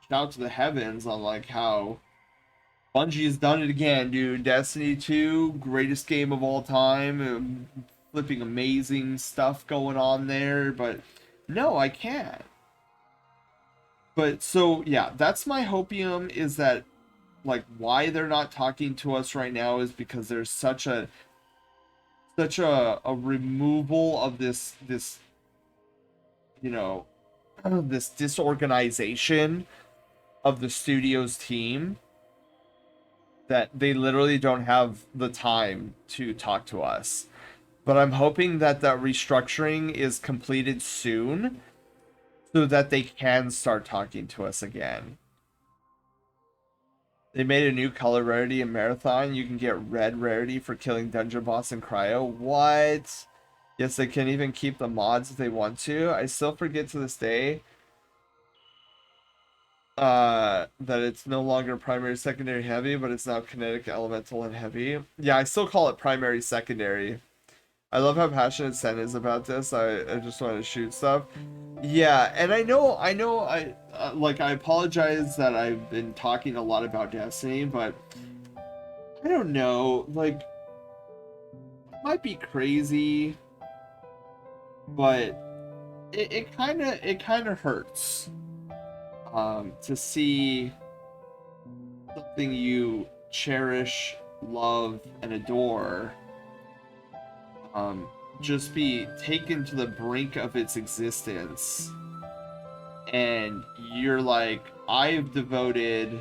shout to the heavens on like how Bungie has done it again, dude. Destiny 2, greatest game of all time, flipping amazing stuff going on there, but no, I can't. But so yeah, that's my hopium, is that like why they're not talking to us right now is because there's such a removal of this you know, this disorganization of the studio's team, that they literally don't have the time to talk to us. But I'm hoping that that restructuring is completed soon so that they can start talking to us again. They made a new color rarity in Marathon. You can get red rarity for killing Dungeon Boss in Cryo. What? Yes, they can even keep the mods if they want to. I still forget to this day that it's no longer primary, secondary, heavy, but it's now kinetic, elemental, and heavy. Yeah, I still call it primary, secondary. I love how passionate Sen is about this. I just want to shoot stuff. Yeah, and I apologize that I've been talking a lot about Destiny, but I don't know, like, it might be crazy, but it kind of hurts to see something you cherish, love, and adore just be taken to the brink of its existence, and you're like, I've devoted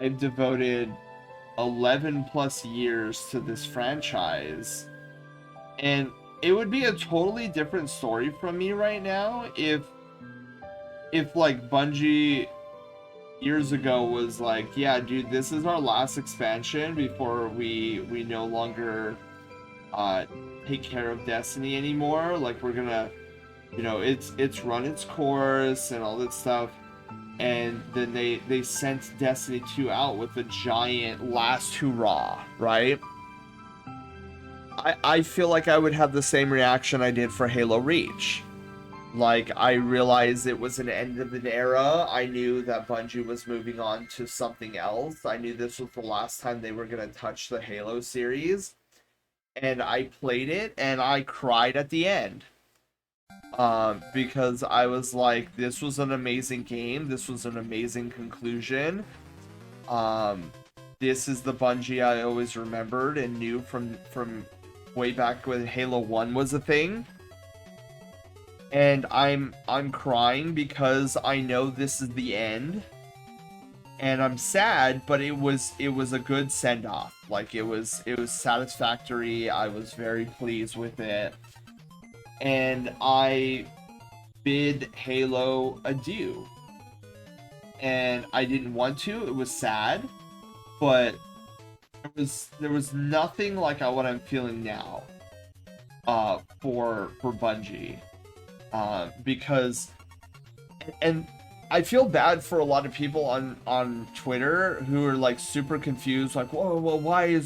11 plus years to this franchise, and it would be a totally different story from me right now if like Bungie years ago was like, yeah, dude, this is our last expansion before we no longer take care of Destiny anymore. Like, we're gonna, you know, it's run its course and all that stuff. And then they sent Destiny 2 out with a giant last hurrah, right? I feel like I would have the same reaction I did for Halo Reach. Like, I realized it was an end of an era. I knew that Bungie was moving on to something else. I knew this was the last time they were going to touch the Halo series. And I played it, and I cried at the end. Because I was like, this was an amazing game. This was an amazing conclusion. This is the Bungie I always remembered and knew from way back when Halo 1 was a thing. And I'm crying because I know this is the end. And I'm sad, but it was a good send-off. Like, it was satisfactory. I was very pleased with it. And I bid Halo adieu. And I didn't want to. It was sad, but there was nothing like what I'm feeling now for Bungie. Because and I feel bad for a lot of people on Twitter who are like super confused, like, whoa, well, why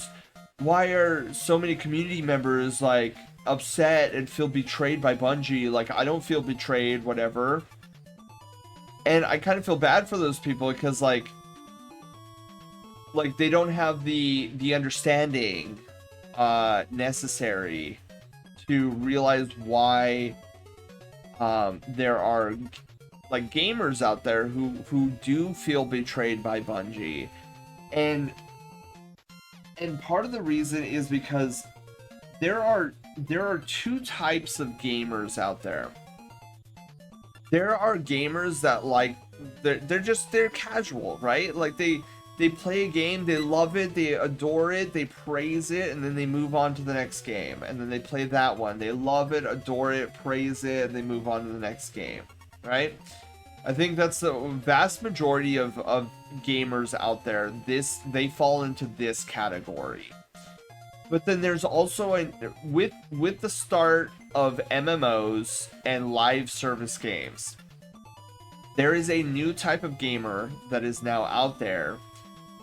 are so many community members like upset and feel betrayed by Bungie? Like, I don't feel betrayed, whatever. And I kind of feel bad for those people because like they don't have the understanding necessary to realize why there are like gamers out there who do feel betrayed by Bungie. And part of the reason is because there are two types of gamers out there. There are gamers that like they're casual, right? Like they play a game, they love it, they adore it, they praise it, and then they move on to the next game. And then they play that one. They love it, adore it, praise it, and they move on to the next game, right? I think that's the vast majority of gamers out there. They fall into this category. But then there's also with the start of MMOs and live service games, there is a new type of gamer that is now out there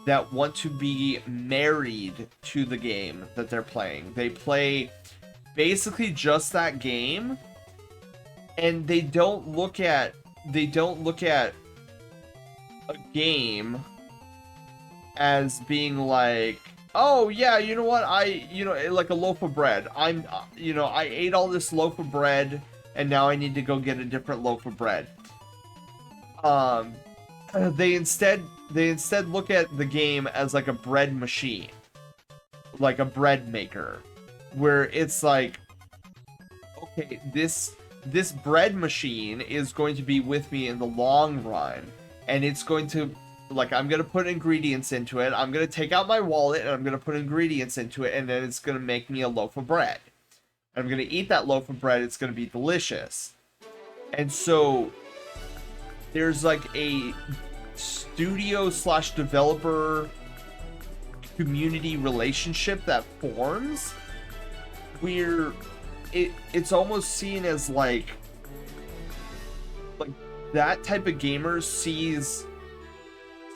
that want to be married to the game that they're playing. They play basically just that game, and they don't look at a game as being like, oh yeah, you know what, like a loaf of bread. I ate all this loaf of bread and now I need to go get a different loaf of bread. They instead look at the game as like a bread machine, like a bread maker, where it's like, okay, this bread machine is going to be with me in the long run, and it's going to, like, I'm going to put ingredients into it, I'm going to take out my wallet and I'm going to put ingredients into it, and then it's going to make me a loaf of bread. I'm going to eat that loaf of bread, it's going to be delicious. And so there's like a studio/developer community relationship that forms where it's almost seen as like that type of gamer sees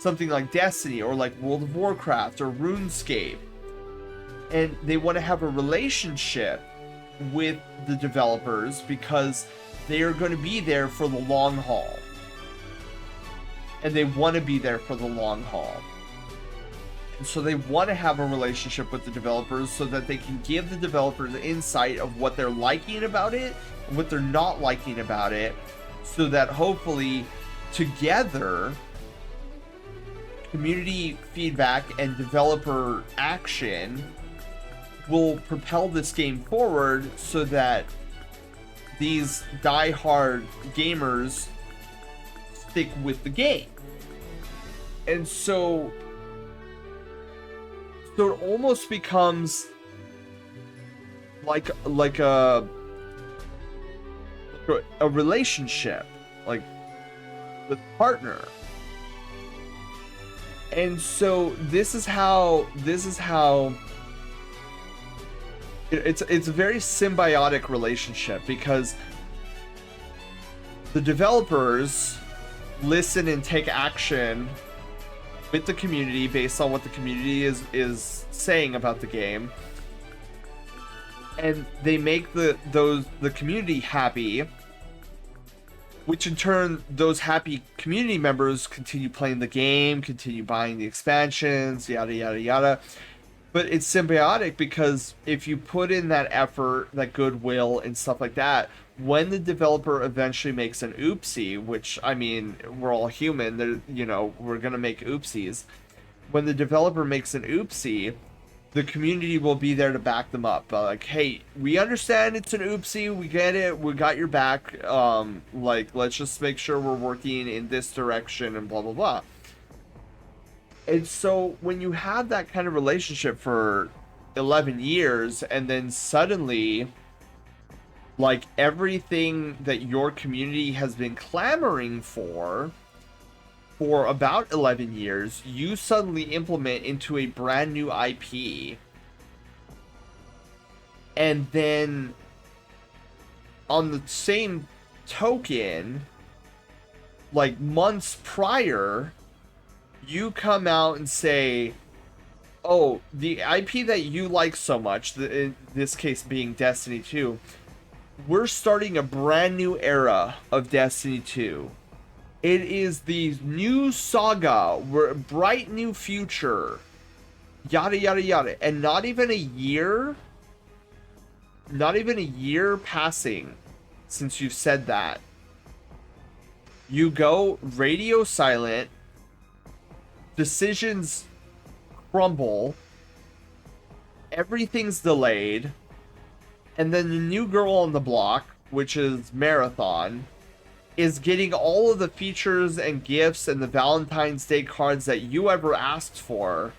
something like Destiny or like World of Warcraft or RuneScape, and they want to have a relationship with the developers because they are going to be there for the long haul. And they want to be there for the long haul. And so they want to have a relationship with the developers so that they can give the developers insight of what they're liking about it and what they're not liking about it, so that hopefully together community feedback and developer action will propel this game forward so that these die-hard gamers stick with the game. And so it almost becomes like a relationship, like with partner. And so this is how it's a very symbiotic relationship, because the developers listen and take action with the community based on what the community is saying about the game, and they make the community happy, which in turn, those happy community members continue playing the game, continue buying the expansions, yada, yada, yada. But it's symbiotic because if you put in that effort, that goodwill and stuff like that, when the developer eventually makes an oopsie, which, I mean, we're all human, you know, we're going to make oopsies. When the developer makes an oopsie, the community will be there to back them up. Like, hey, we understand it's an oopsie, we get it, we got your back. Like, let's just make sure we're working in this direction and blah, blah, blah. And so when you have that kind of relationship for 11 years and then suddenly, like, everything that your community has been clamoring for about 11 years, you suddenly implement into a brand new IP. And then on the same token, like months prior, you come out and say, oh, the IP that you like so much, in this case being Destiny 2, we're starting a brand new era of Destiny 2. It is the new saga, bright new future, yada, yada, yada. And not even a year passing since you've said that, you go radio silent, decisions crumble, everything's delayed, and then the new girl on the block, which is Marathon, is getting all of the features and gifts and the Valentine's Day cards that you ever asked for,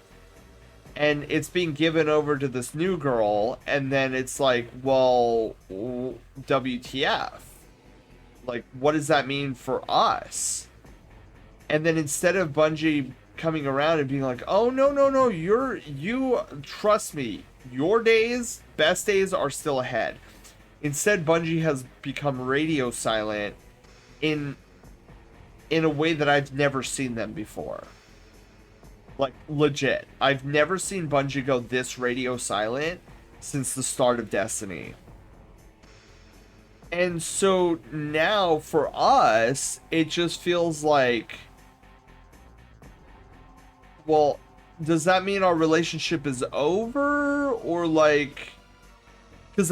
and it's being given over to this new girl, and then it's like, well, WTF? Like, what does that mean for us? And then instead of Bungie coming around and being like, oh, no, you trust me, your days, best days are still ahead. Instead, Bungie has become radio silent in a way that I've never seen them before. Like, legit. I've never seen Bungie go this radio silent since the start of Destiny. And so now for us, it just feels like, well, does that mean our relationship is over? Or like, because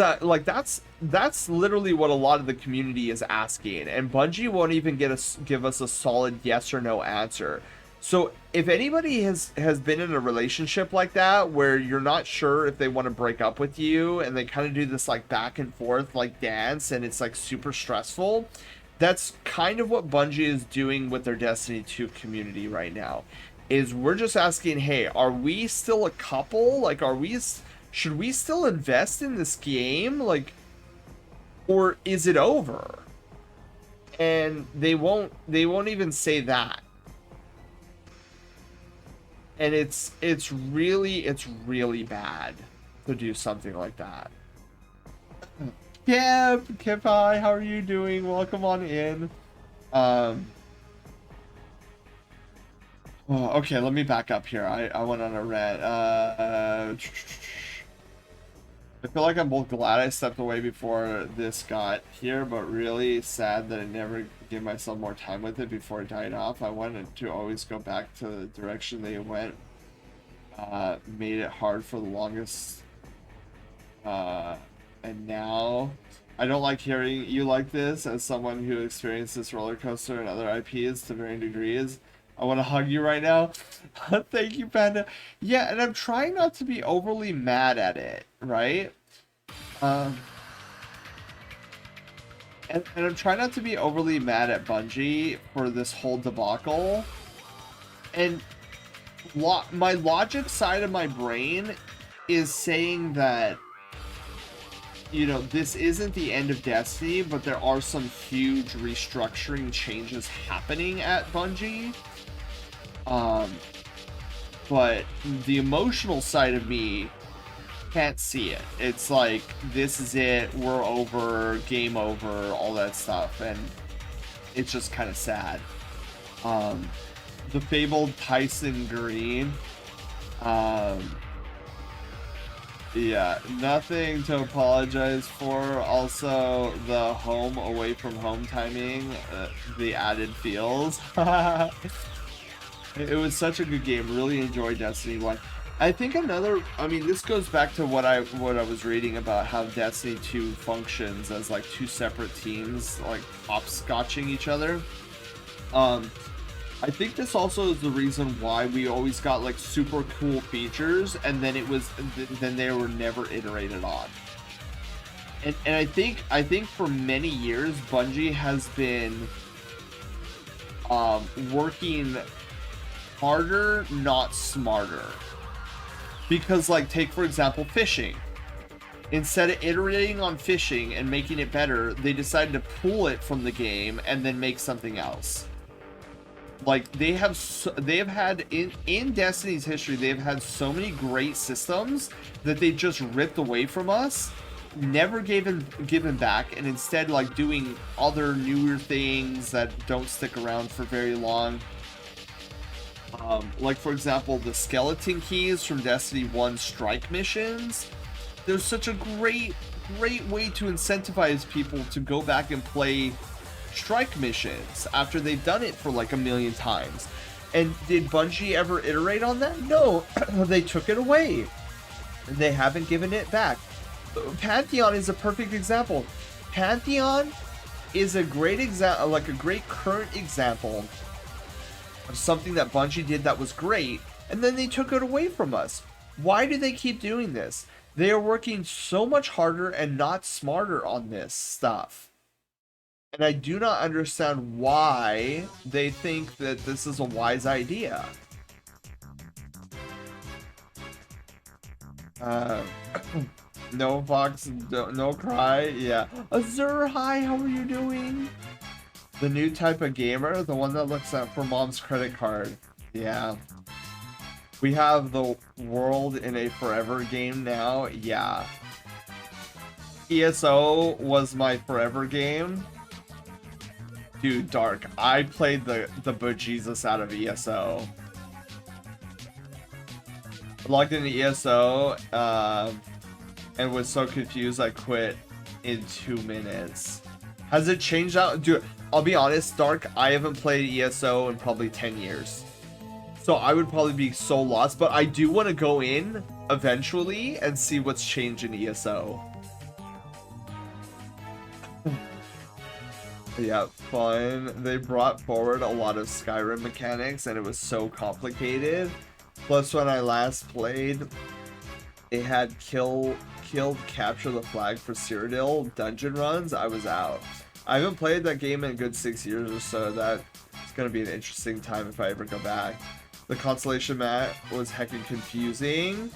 that's literally what a lot of the community is asking, and Bungie won't even give us a solid yes or no answer. So if anybody has been in a relationship like that where you're not sure if they want to break up with you, and they kind of do this like back and forth like dance, and it's like super stressful, that's kind of what Bungie is doing with their Destiny 2 community right now. Is we're just asking, hey, are we still a couple? Like, should we still invest in this game? Like, or is it over? And they won't even say that. And it's really bad to do something like that. Kip, hi, how are you doing? Welcome on in. Oh, okay, let me back up here. I went on a rant. I feel like I'm both glad I stepped away before this got here, but really sad that I never gave myself more time with it before it died off. I wanted to always go back to the direction they went. Made it hard for the longest. And now, I don't like hearing you like this as someone who experienced this roller coaster and other IPs to varying degrees. I want to hug you right now. Thank you, Panda. Yeah, and I'm trying not to be overly mad at it, right? And I'm trying not to be overly mad at Bungie for this whole debacle. And my logic side of my brain is saying that, you know, this isn't the end of Destiny, but there are some huge restructuring changes happening at Bungie. But the emotional side of me can't see it. It's like, this is it, we're over, game over, all that stuff, and it's just kind of sad. The fabled Tyson Green, Yeah, nothing to apologize for. Also, the home away from home timing, the added feels. It was such a good game. Really enjoyed Destiny 1. I think I mean, this goes back to what I was reading about how Destiny 2 functions as like two separate teams, like hopscotching each other. I think this also is the reason why we always got like super cool features, and then then they were never iterated on. And I think for many years Bungie has been working harder, not smarter. Because like, take for example fishing. Instead of iterating on fishing and making it better, they decided to pull it from the game and then make something else. Like, they have had in Destiny's history, they've had so many great systems that they just ripped away from us, never given back, and instead like doing other newer things that don't stick around for very long. Like for example, the skeleton keys from Destiny 1 strike missions. There's such a great way to incentivize people to go back and play strike missions after they've done it for like a million times. And did Bungie ever iterate on that? No. They took it away. They haven't given it back. Pantheon is a perfect example. Pantheon is a great example, like a great current example of something that Bungie did that was great, and then they took it away from us. Why do they keep doing this? They are working so much harder and not smarter on this stuff. And I do not understand why they think that this is a wise idea. No Fox, no Cry, yeah. Azur, hi, how are you doing? The new type of gamer, the one that looks at for mom's credit card. Yeah. We have the world in a forever game now, yeah. ESO was my forever game. Dude, Dark, I played the bejesus out of ESO. Logged into ESO, and was so confused I quit in 2 minutes. Has it changed out? Dude, I'll be honest, Dark, I haven't played ESO in probably 10 years. So I would probably be so lost, but I do want to go in eventually and see what's changed in ESO. Yeah, fun. They brought forward a lot of Skyrim mechanics and it was so complicated. Plus, when I last played, it had killed, capture the flag for Cyrodiil dungeon runs. I was out. I haven't played that game in a good 6 years or so. That's gonna be an interesting time if I ever go back. The constellation map was heckin' confusing.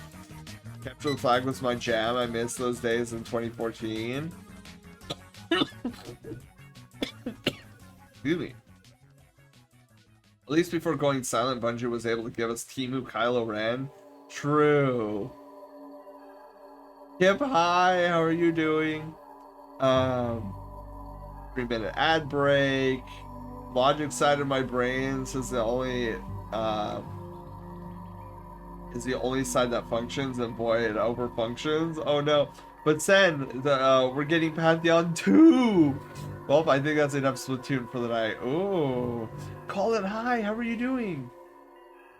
Capture the flag was my jam. I missed those days in 2014. Excuse me. At least before going silent, Bungie was able to give us Temu Kylo Ren. True. Kip, hi, how are you doing? 3-minute ad break. Logic side of my brain says the only is the only side that functions, and boy, it over functions. Oh no. But Sen, we're getting Pantheon 2. Well, I think that's enough Splatoon for the night. Ooh. Colin, hi, how are you doing?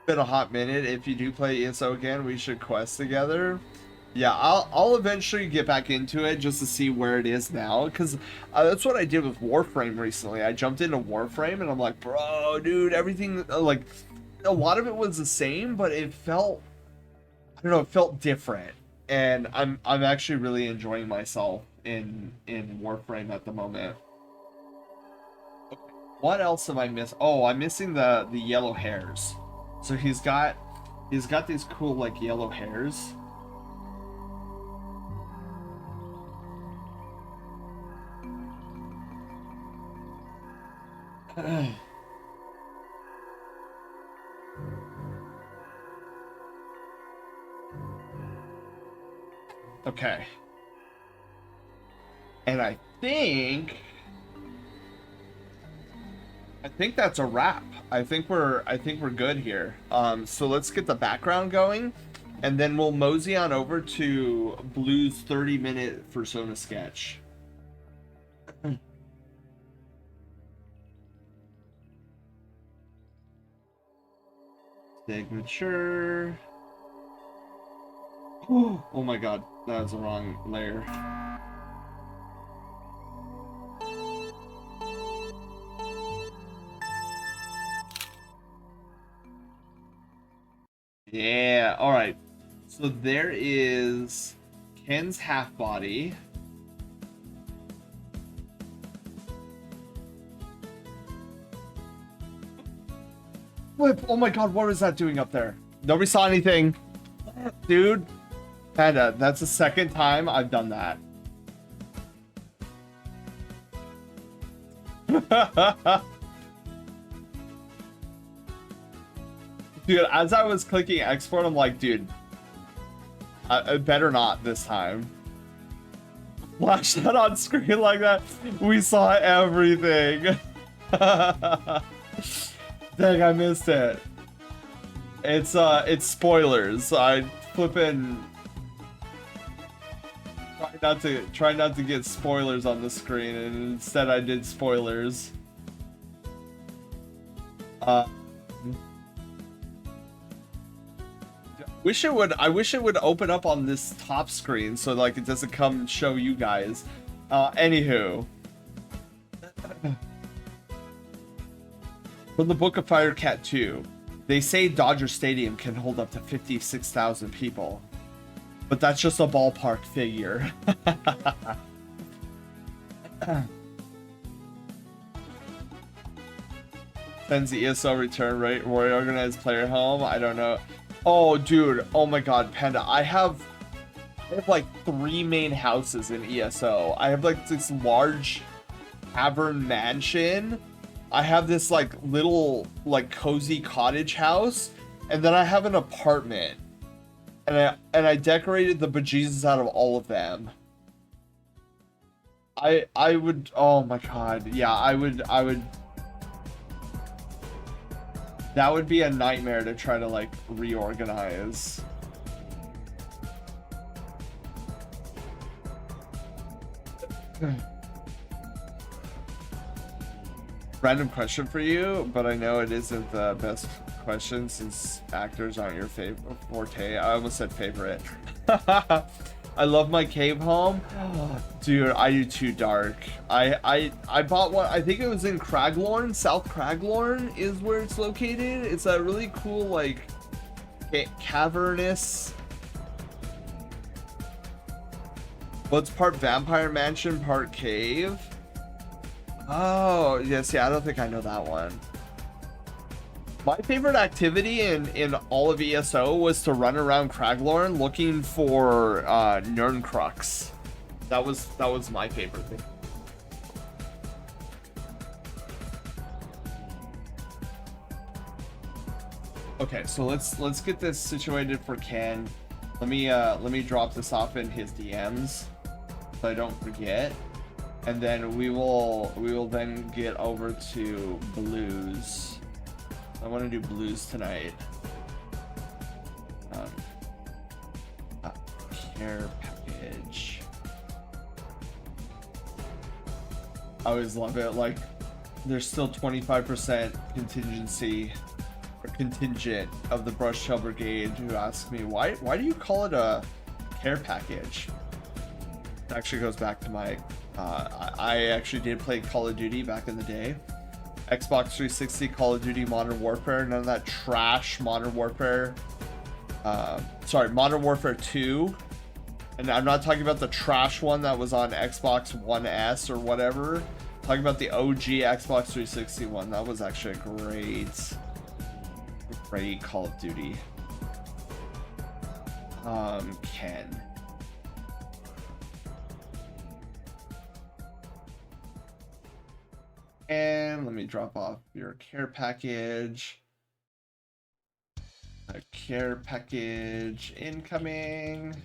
Been a hot minute. If you do play ESO again, we should quest together. Yeah, I'll eventually get back into it just to see where it is now, because that's what I did with Warframe recently. I jumped into Warframe and I'm like, bro, dude, everything, like, a lot of it was the same, but it felt, I don't know, it felt different. And I'm actually really enjoying myself in Warframe at the moment. What else am I missing? Oh, I'm missing the yellow hairs. So he's got these cool like yellow hairs. Okay. And I think that's a wrap. I think we're good here. So let's get the background going. and then we'll mosey on over to Blue's 30-minute Persona sketch. Signature. Oh my god, that was the wrong layer. Yeah, alright. So there is Ken's half body. Flip! Oh my god, what was that doing up there? Nobody saw anything. Dude, Panda, that's the second time I've done that. Dude, as I was clicking export, I'm like, dude, I better not this time. Flash that on screen like that. We saw everything. Dang, I missed it. It's spoilers. I flipping try not to get spoilers on the screen, and instead I did spoilers. I wish it would open up on this top screen so like it doesn't come and show you guys. Anywho. From the Book of Fire Cat 2, they say Dodger Stadium can hold up to 56,000 people. But that's just a ballpark figure. Sends the ESO return, right? Reorganized player home? I don't know. Oh, dude. Oh my god, Panda. I have like 3 main houses in ESO. I have like this large cavern mansion. I have this like little like cozy cottage house, and then I have an apartment, and I decorated the bejesus out of all of them. I would, oh my god, yeah, I would that would be a nightmare to try to like reorganize. Random question for you, but I know it isn't the best question since actors aren't your favorite forte. I almost said favorite. I love my cave home. Dude, I do too, Dark. I bought one, I think it was in Craglorn. South Craglorn is where it's located. It's a really cool, like, cavernous. Well, it's part vampire mansion, part cave. Oh, yes, yeah, I don't think I know that one. My favorite activity in all of ESO was to run around Craglorn looking for Nirncrux. That was my favorite thing. Okay, so let's get this situated for Ken. Let me drop this off in his DMs so I don't forget. And then we will then get over to Blues. I want to do Blues tonight. Care package. I always love it. Like, there's still 25% contingency or contingent of the Brush Shell Brigade who ask me why do you call it a care package? It actually goes back to my I actually did play Call of Duty back in the day. Xbox 360 Call of Duty Modern Warfare, none of that trash Modern Warfare. Sorry, Modern Warfare 2. And I'm not talking about the trash one that was on Xbox One S or whatever. I'm talking about the OG Xbox 360 one. That was actually a great Call of Duty. Ken. And let me drop off your care package. A care package incoming.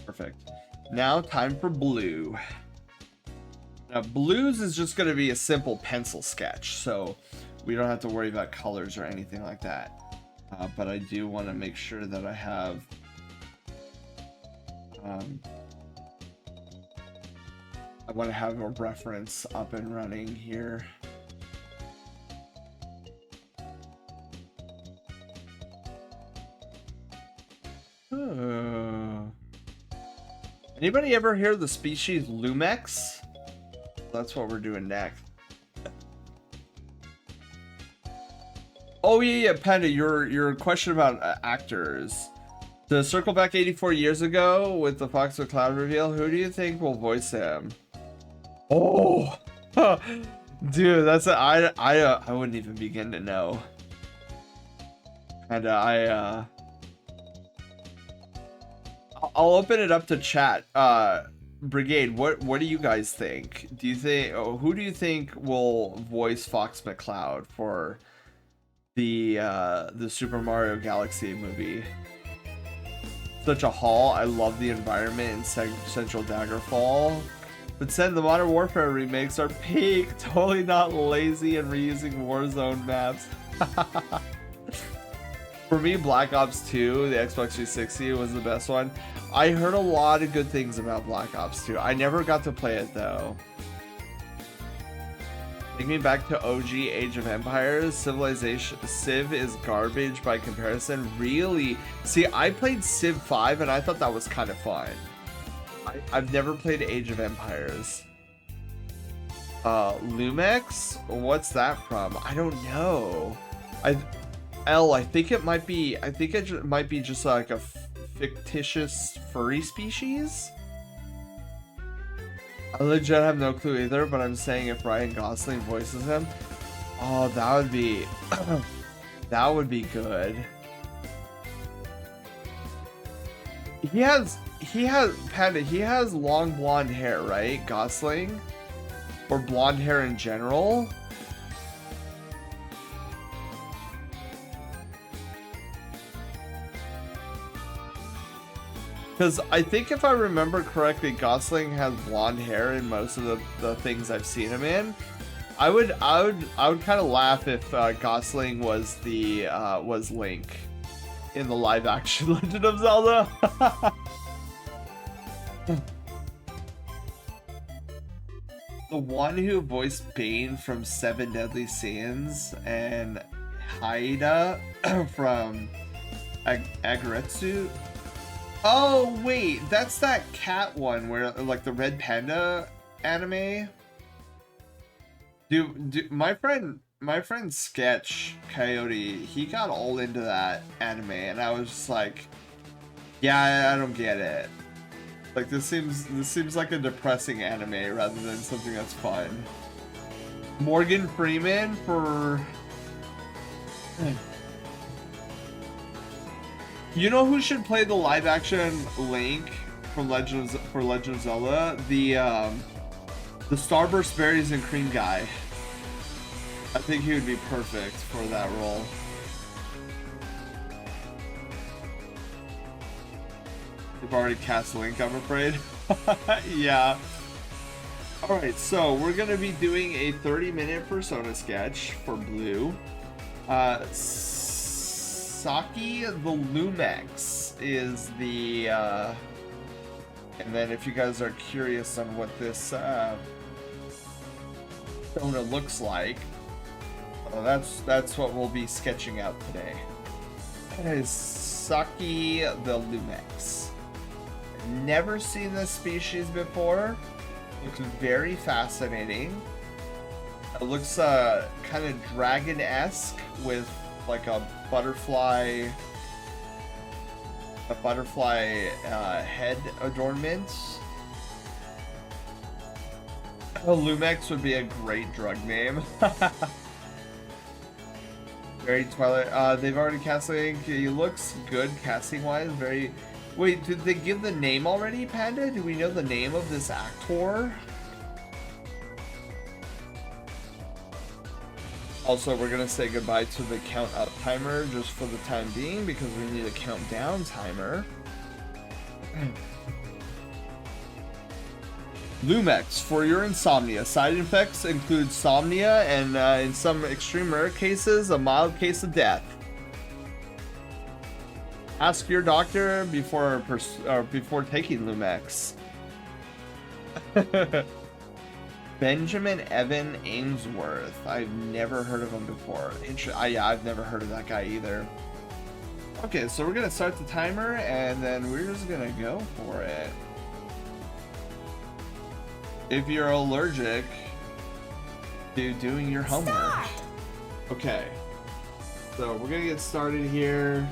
Perfect. Now time for Blue. Now, blues is just going to be a simple pencil sketch, so we don't have to worry about colors or anything like that. But I do want to make sure that I have I want to have a reference up and running here. Anybody ever hear the species Lumex? That's what we're doing next. Oh yeah, Panda, your question about actors. To circle back 84 years ago with the Fox McCloud reveal, who do you think will voice him? Oh, dude, that's I wouldn't even begin to know. And I'll open it up to chat. Brigade, what do you guys think? Do you think who do you think will voice Fox McCloud for the Super Mario Galaxy movie? Such a haul. I love the environment in Central Daggerfall. But then the Modern Warfare remakes are peak, totally not lazy and reusing Warzone maps. For me, Black Ops 2, the Xbox 360 was the best one. I heard a lot of good things about Black Ops 2. I never got to play it though. Take me back to OG Age of Empires. Civ is garbage by comparison. Really? See, I played Civ 5 and I thought that was kind of fun. I've never played Age of Empires. Lumex? What's that from? I don't know. I think it might be. I think it might be just like a fictitious furry species. I legit have no clue either, but I'm saying if Ryan Gosling voices him, oh, that would be that would be good. He has Panda, he has long blonde hair, right? Gosling? Or blonde hair in general? Because I think if I remember correctly, Gosling has blonde hair in most of the things I've seen him in. I would kind of laugh if Gosling was the was Link in the live action Legend of Zelda. The one who voiced Bane from Seven Deadly Sins and Haida from Aggretsuko. Oh wait, that's that cat one where like the red panda anime. Dude, my friend Sketch Coyote, he got all into that anime, and I was just like, yeah, I don't get it. Like this seems like a depressing anime rather than something that's fun. Morgan Freeman for. You know who should play the live-action Link from Legend of Zelda? The Starburst Berries and Cream guy. I think he would be perfect for that role. They've already cast Link, I'm afraid. Yeah. Alright, so we're going to be doing a 30-minute persona sketch for Blue. Saki the Lumex is the and then if you guys are curious on what this persona looks like, well, that's what we'll be sketching out today. That is Saki the Lumex. Never seen this species before. Looks very fascinating. It looks kind of dragon-esque with like a butterfly head adornment. Lumex would be a great drug name. Very Twilight. They've already cast Link. He looks good casting wise. Very. Wait, did they give the name already, Panda? Do we know the name of this actor? Also, we're gonna say goodbye to the count up timer just for the time being because we need a countdown timer. Lumex for your insomnia. Side effects include somnia and, in some extreme rare cases, a mild case of death. Ask your doctor before taking Lumex. Benjamin Evan Ainsworth. I've never heard of him before. Yeah, I've never heard of that guy either. Okay, so we're gonna start the timer and then we're just gonna go for it. If you're allergic to doing your homework. Start. Okay. So we're gonna get started here.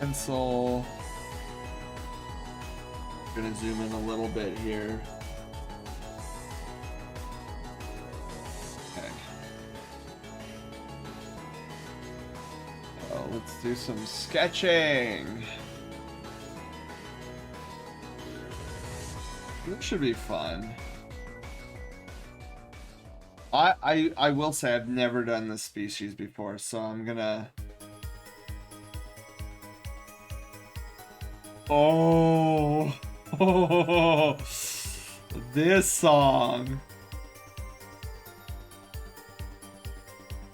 Pencil. Gonna zoom in a little bit here. Okay. Let's do some sketching. This should be fun. I will say I've never done this species before, so I'm gonna. Oh, this song.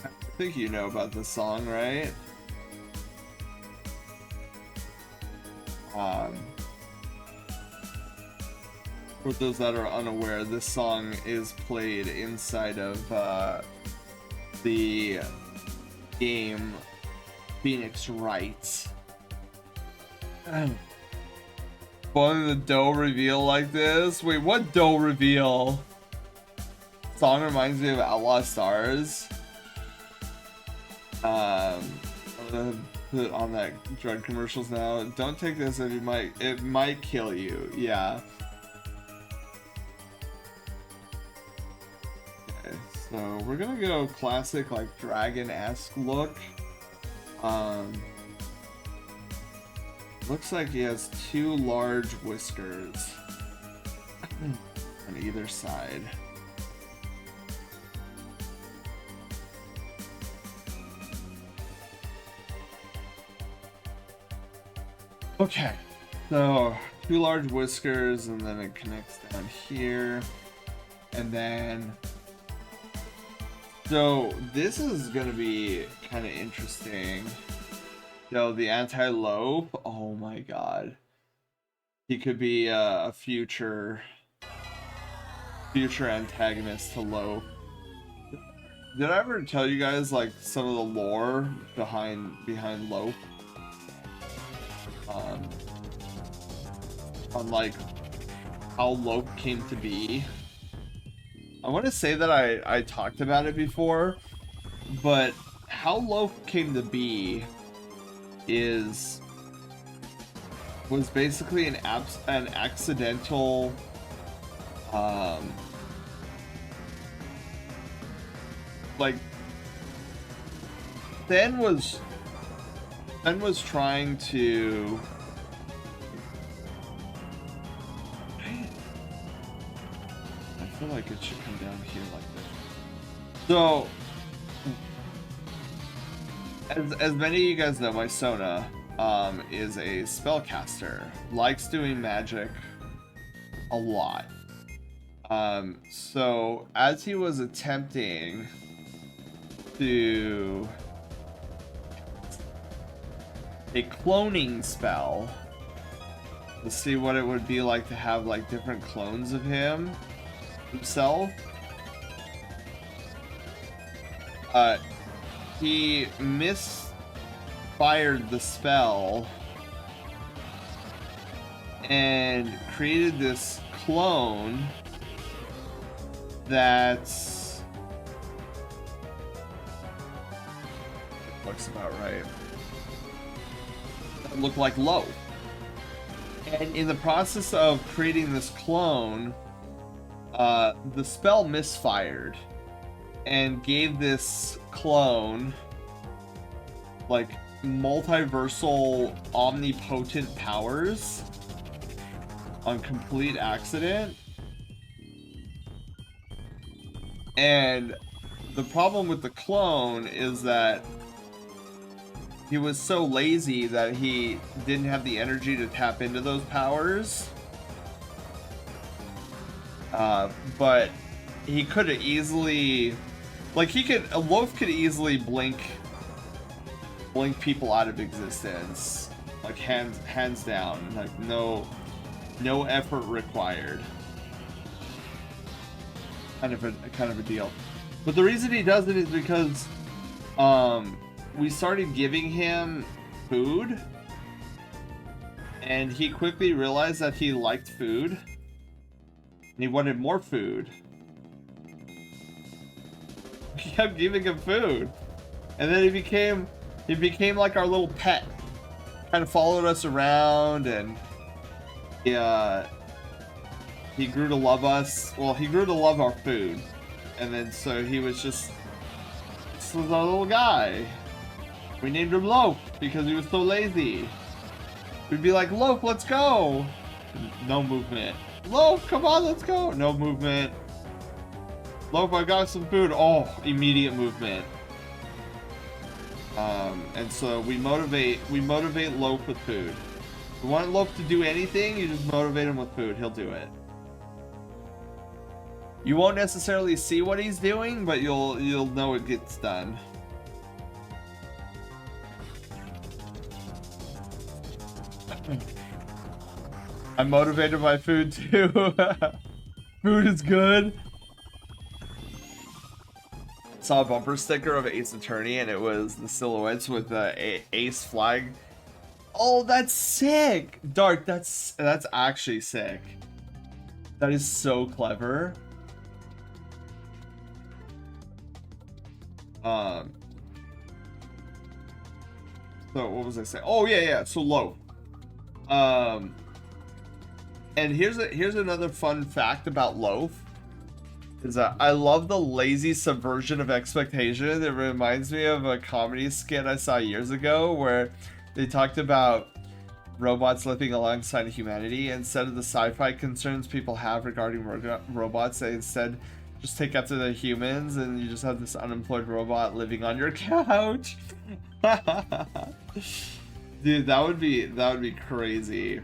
I think you know about this song, right? For those that are unaware, this song is played inside of the game Phoenix Wright. Fun the dough reveal like this? Wait, what dough reveal? Song reminds me of Outlaw Stars. I'm gonna put it on that drug commercials now. Don't take this if it might kill you. Yeah. Okay, so we're gonna go classic like dragon-esque look. Looks like he has two large whiskers on either side. Okay, so two large whiskers and then it connects down here. And then, so this is gonna be kind of interesting. So the antelope, oh my god, he could be a future antagonist to Lope. Did I ever tell you guys like some of the lore behind Lope? On like how Lope came to be. I want to say that I talked about it before, but how Lope came to be was basically an accidental like Ben was trying to I feel like it should come down here like this. So as many of you guys know, my Sona is a spellcaster, likes doing magic a lot. So as he was attempting to a cloning spell to see what it would be like to have like different clones of himself, he misfired the spell and created this clone that's looks about right. That looked like Lope. And in the process of creating this clone, the spell misfired and gave this clone like multiversal omnipotent powers on complete accident. And the problem with the clone is that he was so lazy that he didn't have the energy to tap into those powers. But he could have easily, like, Loaf could easily blink people out of existence, like hands down, like no effort required. Kind of a deal. But the reason he does it is because we started giving him food, and he quickly realized that he liked food and he wanted more food. We kept giving him food, and then he became like our little pet. Kind of followed us around, and he grew to love us. Well, he grew to love our food, and then so he was this was our little guy. We named him Loaf because he was so lazy. We'd be like, Loaf, let's go. No movement. Loaf, come on, let's go. No movement. Loaf, I got some food. Oh, immediate movement. And so we motivate Loaf with food. If you want Loaf to do anything, you just motivate him with food. He'll do it. You won't necessarily see what he's doing, but you'll know it gets done. I'm motivated by food too. Food is good. Saw a bumper sticker of Ace Attorney, and it was the silhouettes with the Ace flag. Oh, that's sick! Dark, that's actually sick. That is so clever. So what was I saying? Oh yeah. So Loaf. And here's another fun fact about Loaf. Is that I love the lazy subversion of expectation. It reminds me of a comedy skit I saw years ago where they talked about robots living alongside humanity. Instead of the sci-fi concerns people have regarding robots, they instead just take after the humans, and you just have this unemployed robot living on your couch. Dude, that would be crazy.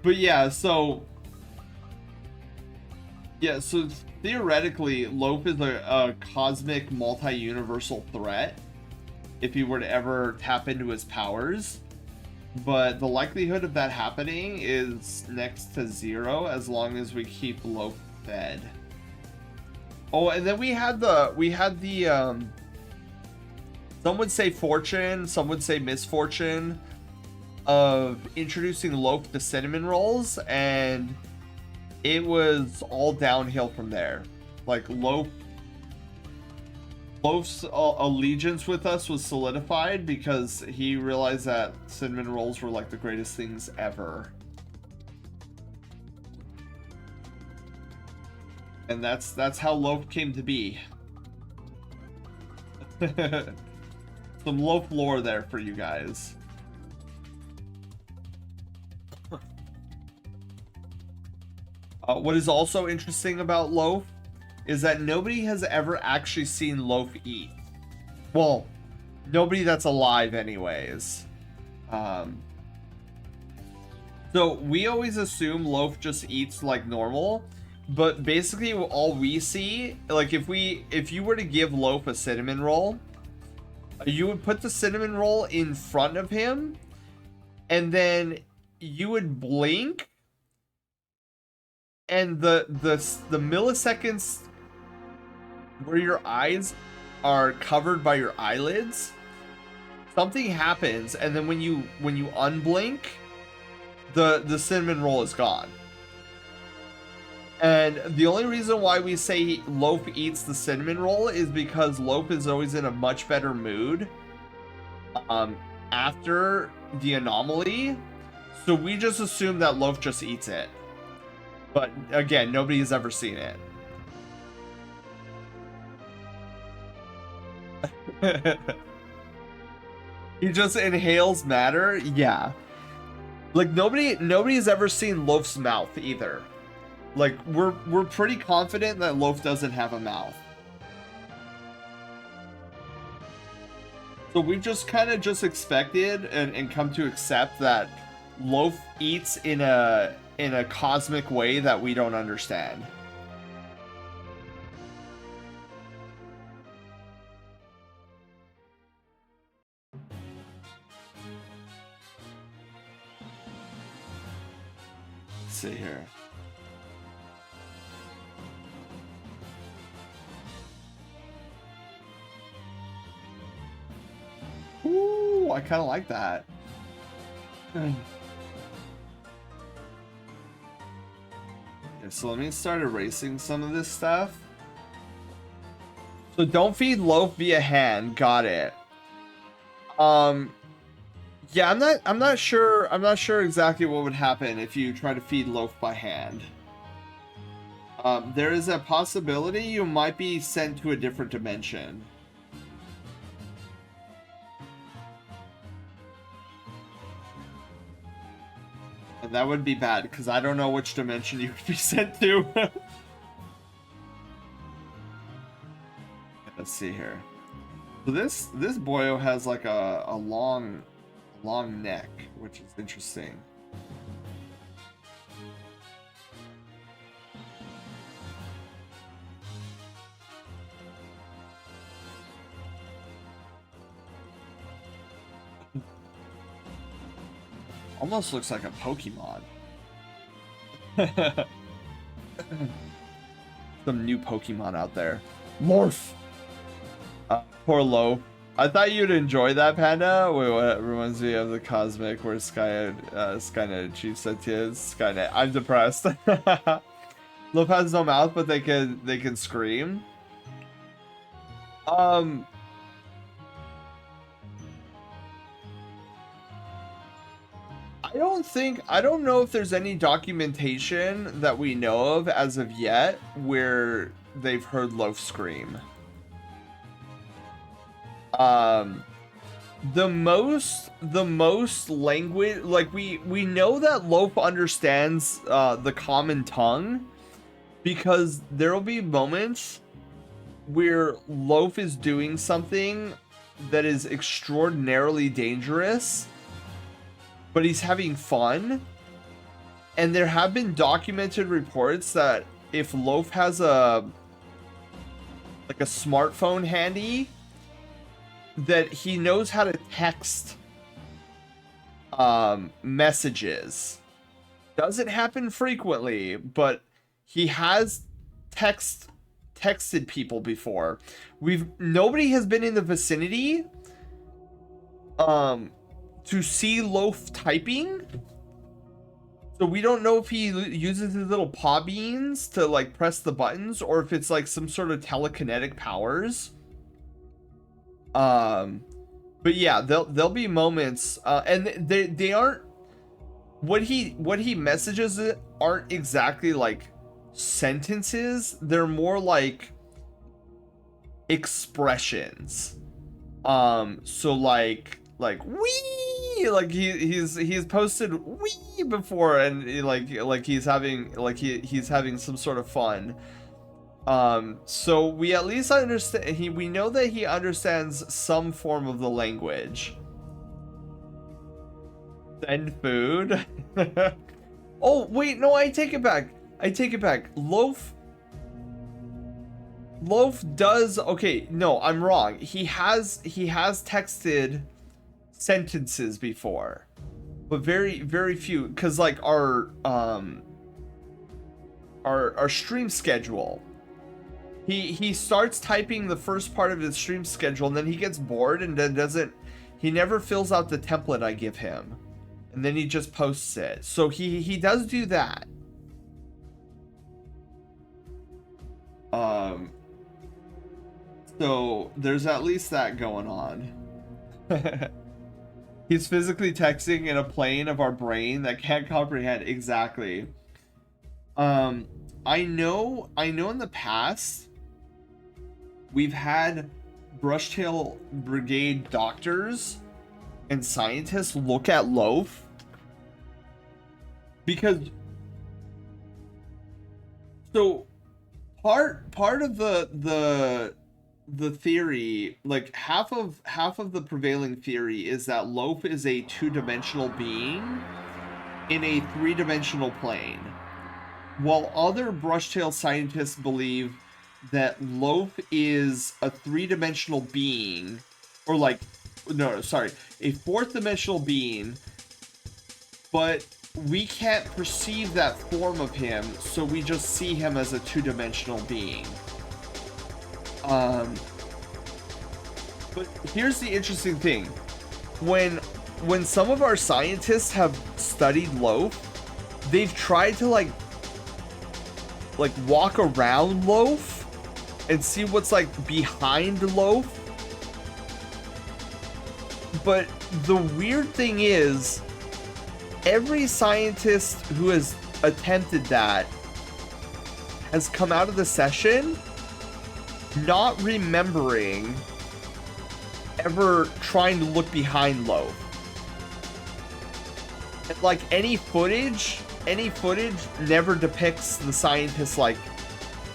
But yeah, so theoretically, Loaf is a cosmic multi-universal threat if he were to ever tap into his powers. But the likelihood of that happening is next to zero as long as we keep Loaf fed. Oh, and then we had the some would say fortune, some would say misfortune of introducing Loaf to cinnamon rolls, and it was all downhill from there. Like Loaf's allegiance with us was solidified because he realized that cinnamon rolls were like the greatest things ever. And that's how Loaf came to be. Some Loaf lore there for you guys. What is also interesting about Loaf is that nobody has ever actually seen Loaf eat. Well, nobody that's alive anyways. So we always assume Loaf just eats like normal, but basically all we see, like if you were to give Loaf a cinnamon roll, you would put the cinnamon roll in front of him, and then you would blink, and the milliseconds where your eyes are covered by your eyelids, something happens, and then when you unblink, the cinnamon roll is gone. And the only reason why we say Loaf eats the cinnamon roll is because Loaf is always in a much better mood after the anomaly. So we just assume that Loaf just eats it. But again, nobody has ever seen it. He just inhales matter? Yeah. Like nobody's ever seen Loaf's mouth either. Like we're pretty confident that Loaf doesn't have a mouth. So we've just kind of just expected and come to accept that Loaf eats in a cosmic way that we don't understand. Let's see here. Ooh, I kind of like that. Yeah, so let me start erasing some of this stuff. So don't feed Loaf via hand. Got it. Yeah, I'm not sure exactly what would happen if you try to feed Loaf by hand. There is a possibility you might be sent to a different dimension. And that would be bad, because I don't know which dimension you would be sent to. Let's see here. So this boyo has like a long neck, which is interesting. Almost looks like a Pokemon. Some new Pokemon out there. Morph! Poor Loaf. I thought you'd enjoy that, Panda. Wait, what reminds me of the Cosmic where Skynet Chief Sentience. Skynet. I'm depressed. Loaf has no mouth, but they can scream. I don't know if there's any documentation that we know of as of yet where they've heard Loaf scream. The most language, like we know that Loaf understands the common tongue, because there will be moments where Loaf is doing something that is extraordinarily dangerous, but he's having fun. And there have been documented reports that if Loaf has a smartphone handy, that he knows how to text messages. Doesn't happen frequently, but he has texted people before. Nobody has been in the vicinity to see Loaf typing, so we don't know if he uses his little paw beans to like press the buttons, or if it's like some sort of telekinetic powers. But yeah, there'll be moments, and they aren't, what he messages aren't exactly like sentences. They're more like expressions. So like wee, like he's posted wee before, and he's having some sort of fun. So we at least understand, we know that he understands some form of the language. Send food. Oh wait, no, I take it back. Loaf does, okay, no, I'm wrong. He has texted sentences before, but very, very few, because like our stream schedule, he starts typing the first part of his stream schedule, and then he gets bored and then he never fills out the template I give him, and then he just posts it. So he does do that. So there's at least that going on. He's physically texting in a plane of our brain that can't comprehend. Exactly. I know in the past we've had Brushtail Brigade doctors and scientists look at Loaf, because so part of the the theory, like half of the prevailing theory is that Loaf is a two-dimensional being in a three-dimensional plane, while other brushtail scientists believe that Loaf is a three-dimensional being, or like, no, sorry, a fourth-dimensional being, but we can't perceive that form of him, so we just see him as a two-dimensional being. But here's the interesting thing. When some of our scientists have studied Loaf, they've tried to like walk around Loaf and see what's like behind Loaf. But the weird thing is, every scientist who has attempted that has come out of the session not remembering ever trying to look behind Loaf. Like any footage never depicts the scientist like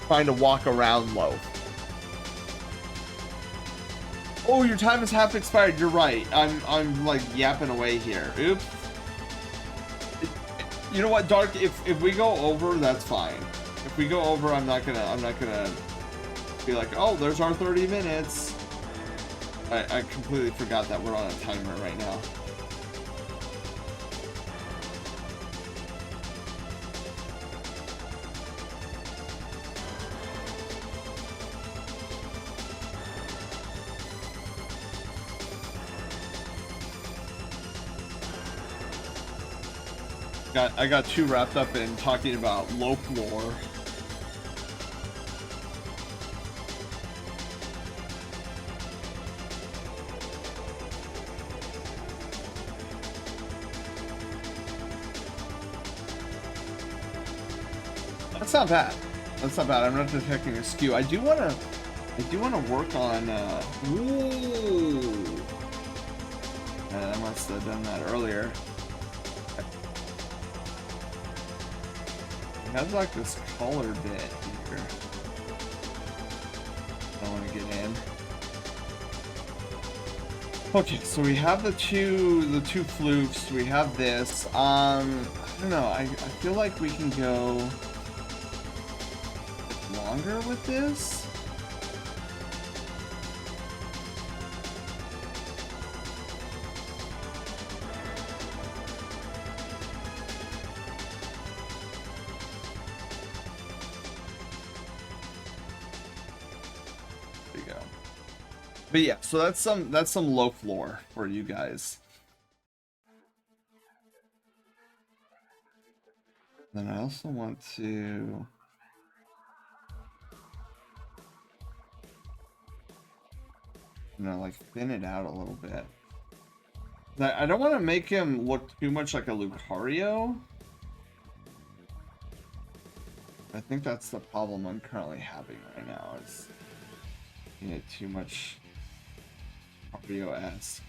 trying to walk around Loaf. Oh, your time is half expired. You're right. I'm like yapping away here. Oops. You know what, Dark? If we go over, that's fine. If we go over, I'm not gonna be like, oh, there's our 30 minutes. I completely forgot that we're on a timer right now. I got too wrapped up in talking about Loaf lore. That's not bad. That's not bad. I'm not detecting a skew. I do wanna work on ooh. I must have done that earlier. I have like this color bit here. I want to get in. Okay, so we have the two floofs. We have this. I don't know. I feel like we can go longer with this. But yeah, so that's some Loaf lore for you guys. Then I also want to like thin it out a little bit. I don't want to make him look too much like a Lucario. I think that's the problem I'm currently having right now, is too much Lucario-esque.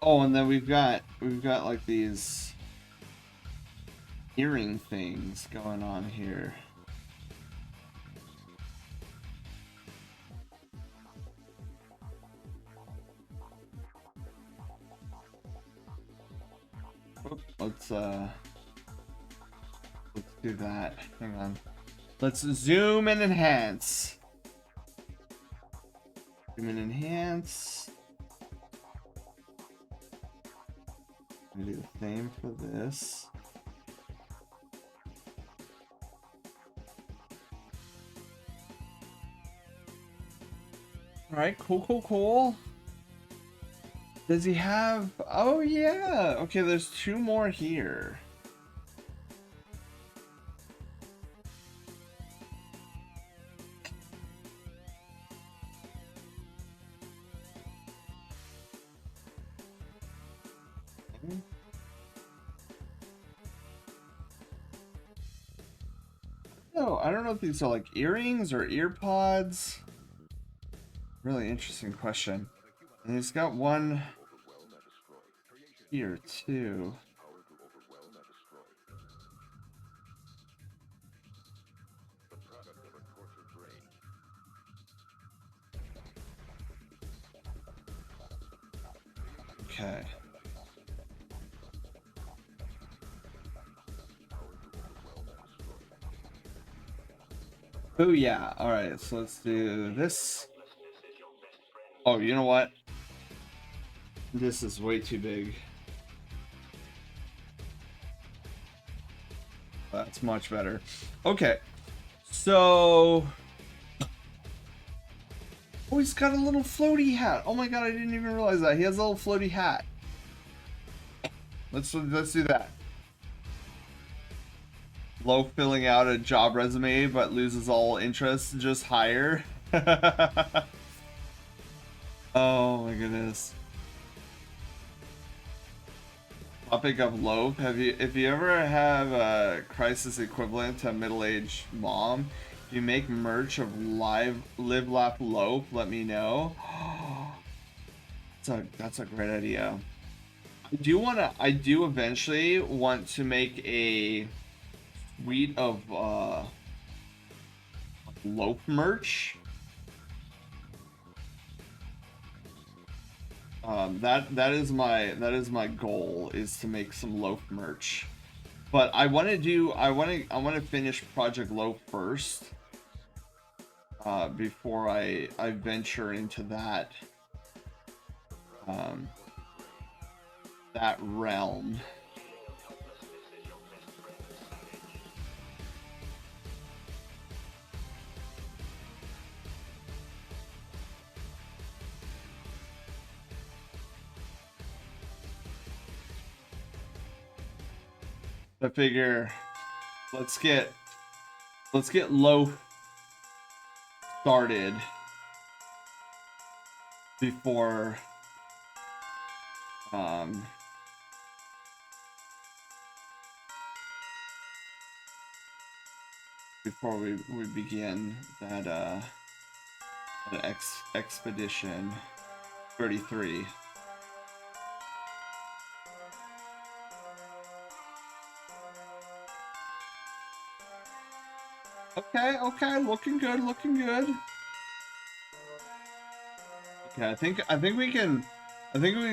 Oh, and then we've got like these earring things going on here. Let's do that. Hang on. Let's zoom and enhance. Zoom and enhance. I'm gonna do the same for this. Alright, cool. Does he have... Oh, yeah! Okay, there's two more here. No, I don't know if these are like earrings or ear pods. Really interesting question. And he's got one here too. Okay. Oh yeah, alright, so let's do this. Oh, you know what? This is way too big. That's much better. Okay, so... Oh, he's got a little floaty hat. Oh my god, I didn't even realize that. He has a little floaty hat. Let's do that. Low filling out a job resume, but loses all interest. Just hire. Oh my goodness. Topic of Loaf. If you ever have a crisis equivalent to a middle-aged mom, if you make merch of Live Laugh Loaf, let me know. That's a great idea. I do eventually want to make a suite of loaf merch. That is my goal, is to make some loaf merch. But I want to finish Project Loaf first before I venture into that that realm. I figure let's get Loaf started before we begin that expedition 33. Okay, looking good. Okay, I think we can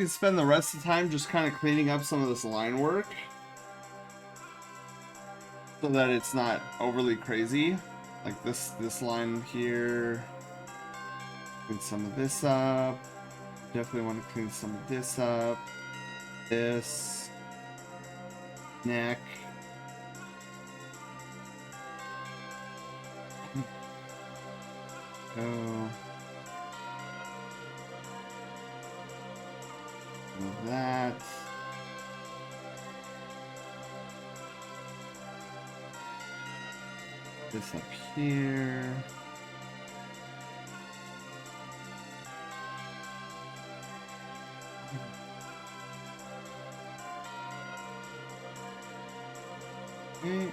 spend the rest of the time just kind of cleaning up some of this line work so that it's not overly crazy. Like this line here. Clean some of this up. Definitely want to clean some of this up. This neck. Go. That. This up here. Okay.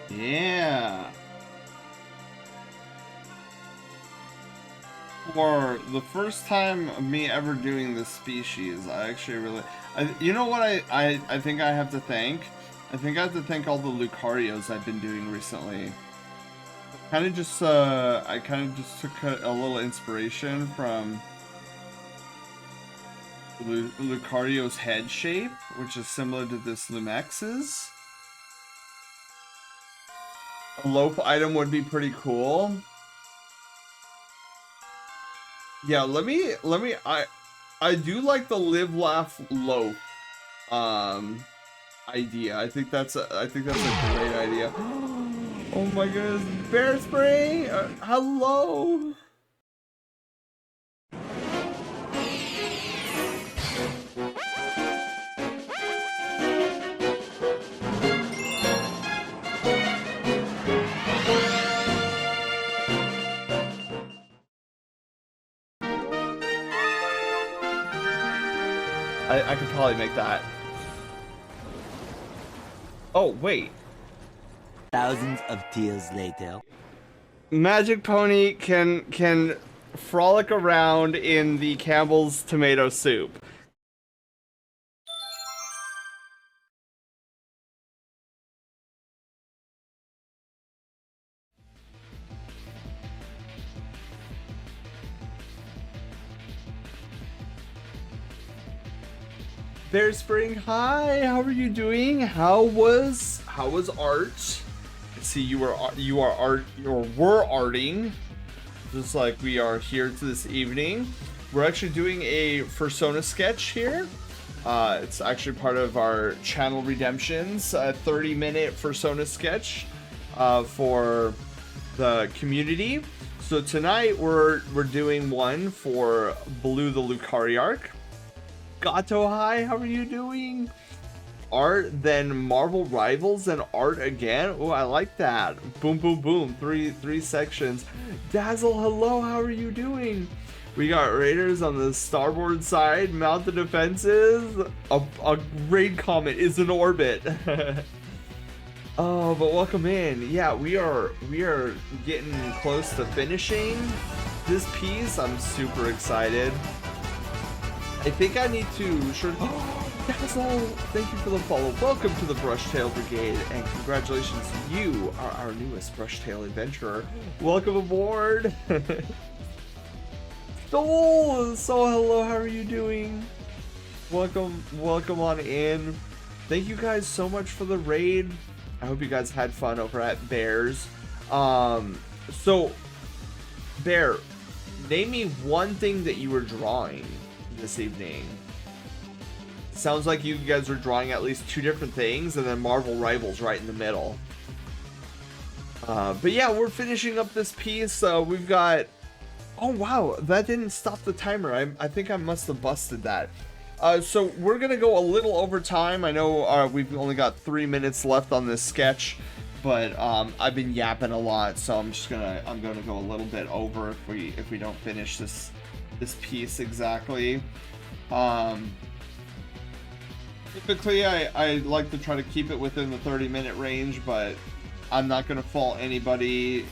Yeah. For the first time of me ever doing this species, I actually really... you know what I think I have to thank? I think I have to thank all the Lucarios I've been doing recently. I kind of just took a little inspiration from Lucario's head shape, which is similar to this Lumex's. A loaf item would be pretty cool. Yeah, let me I do like the Live Laugh Loaf idea. I think that's a great idea. Oh my goodness, Bear Spray! Hello! I could probably make that. Oh, wait. Thousands of tears later. Magic Pony can frolic around in the Campbell's tomato soup. Bear Spring, hi. How are you doing? How was art? See, you were arting, just like we are here to this evening. We're actually doing a Fursona sketch here. It's actually part of our channel redemptions, a 30-minute Fursona sketch for the community. So tonight we're doing one for Blue the Lucario. Gato, hi, how are you doing? Art, then Marvel Rivals, and art again. Oh, I like that. Boom, boom, boom. Three sections. Dazzle, hello, how are you doing? We got Raiders on the starboard side, mounted defenses. A raid comet is in orbit. Oh, but welcome in. Yeah, we are getting close to finishing this piece. I'm super excited. I think I need to Dazzle, thank you for the follow. Welcome to the Brushtail Brigade, and congratulations, you are our newest Brushtail adventurer. Welcome aboard. So hello, how are you doing? Welcome on in. Thank you guys so much for the raid. I hope you guys had fun over at Bears. So Bear, name me one thing that you were drawing this evening. Sounds like you guys are drawing at least 2 different things, and then Marvel Rivals right in the middle. But yeah, we're finishing up this piece. We've got... Oh wow, that didn't stop the timer. I think I must have busted that. So we're gonna go a little over time. I know we've only got 3 minutes left on this sketch, but I've been yapping a lot, so I'm gonna go a little bit over if we don't finish this piece exactly. Typically I like to try to keep it within the 30-minute range, but I'm not gonna fault anybody's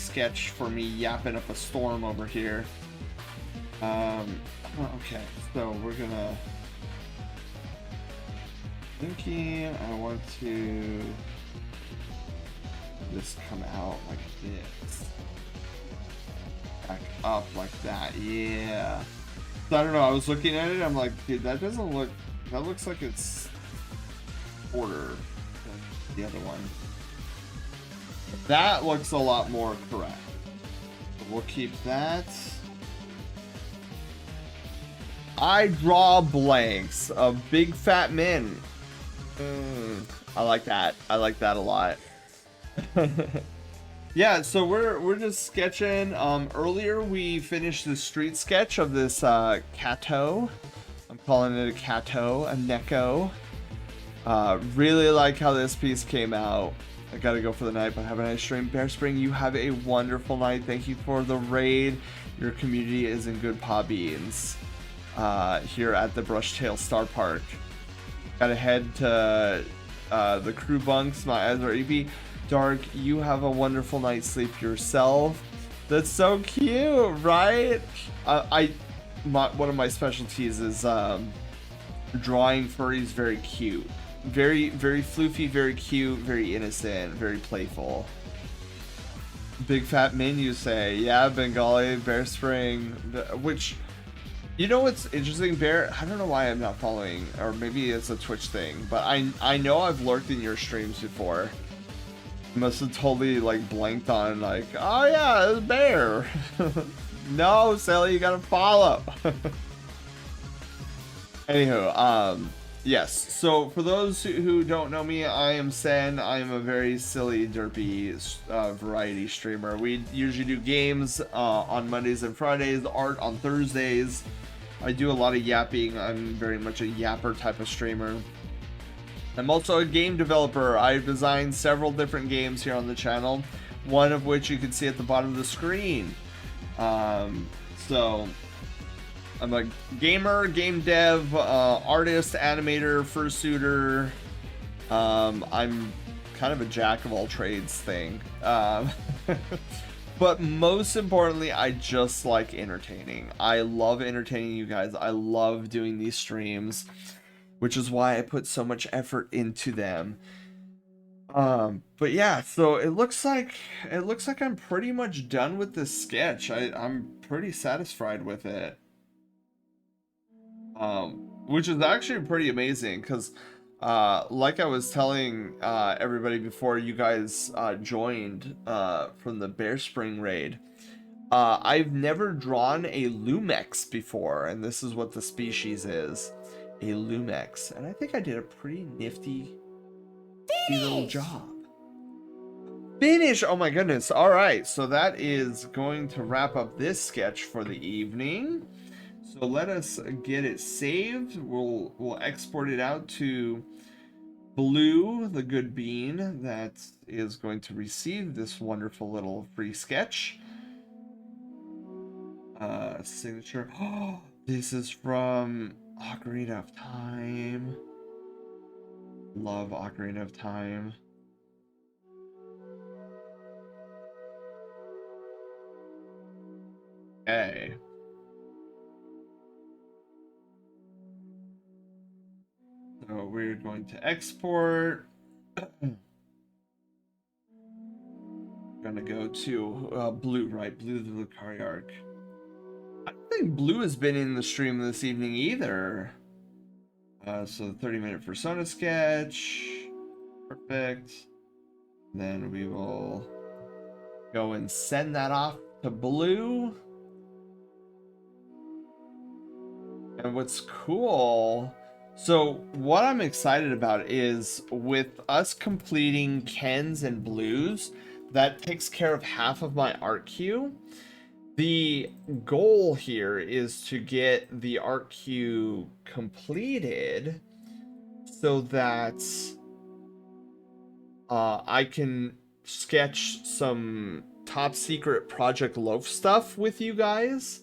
sketch for me yapping up a storm over here. Okay, so we're gonna thinking I want to just come out like this, back up like that. Yeah, so I don't know, I was looking at it, I'm like, dude, that looks like it's shorter than the other one. That looks a lot more correct. So we'll keep that. I draw blanks of big fat men. I like that. I like that a lot. Yeah, so we're just sketching. Earlier we finished the street sketch of this Kato. I'm calling it a Kato, a Neko. Really like how this piece came out. I gotta go for the night, but have a nice stream. Bear Spring, you have a wonderful night. Thank you for the raid. Your community is in good paw beans here at the Brushtail Star Park. Gotta head to the crew bunks. My eyes are eepy. Dark, you have a wonderful night's sleep yourself. That's so cute, right? One of my specialties is drawing furries very cute. Very, very floofy, very cute, very innocent, very playful. Big fat men, you say? Yeah, Bengali, Bear Spring, which, you know what's interesting, Bear? I don't know why I'm not following, or maybe it's a Twitch thing, but I know I've lurked in your streams before. I must have totally like blanked on like, oh yeah, it's Bear. No, Sally, you gotta follow. Anywho, yes, so for those who don't know me, I am Sen. I am a very silly, derpy variety streamer. We usually do games on Mondays and Fridays, art on Thursdays. I do a lot of yapping. I'm very much a yapper type of streamer. I'm also a game developer. I've designed several different games here on the channel, one of which you can see at the bottom of the screen. So I'm a gamer, game dev, artist, animator, fursuiter. I'm kind of a jack of all trades thing. But most importantly, I just like entertaining. I love entertaining you guys. I love doing these streams, which is why I put so much effort into them. But yeah, so it looks like I'm pretty much done with this sketch. I'm pretty satisfied with it. Which is actually pretty amazing because like I was telling everybody before you guys joined from the Bear Spring raid, I've never drawn a Lumex before, and this is what the species is, a Lumex, and I think I did a pretty nifty little job. Finish! Oh my goodness. All right, so that is going to wrap up this sketch for the evening. So let us get it saved. We'll export it out to Blue, the good bean that is going to receive this wonderful little free sketch. Signature. Oh, this is from Ocarina of Time. Love Ocarina of Time. Okay. So we're going to export. Gonna go to Blue, right? Blue the Lucario. I don't think Blue has been in the stream this evening either. So the 30-minute persona sketch. Perfect. Then we will go and send that off to Blue. And what's cool, so what I'm excited about is with us completing Kens and Blues, that takes care of half of my art queue. The goal here is to get the art queue completed so that I can sketch some top secret Project Loaf stuff with you guys.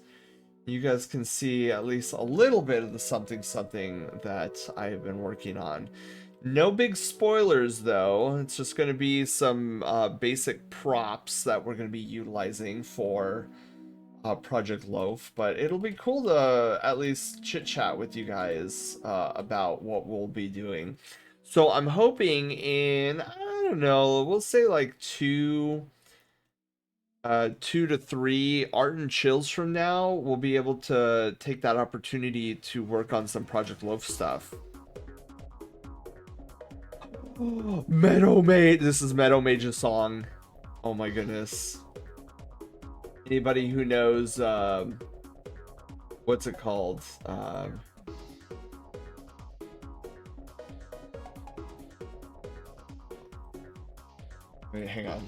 You guys can see at least a little bit of the something that I have been working on. No big spoilers though. It's just going to be some basic props that we're going to be utilizing for Project Loaf, but it'll be cool to at least chit chat with you guys about what we'll be doing. So I'm hoping in, I don't know, we'll say like 2 to 3 art and chills from now, we'll be able to take that opportunity to work on some Project Loaf stuff. Meadow Mage, this is Meadow Mage's song. Oh my goodness. Anybody who knows what's it called? Wait, hang on.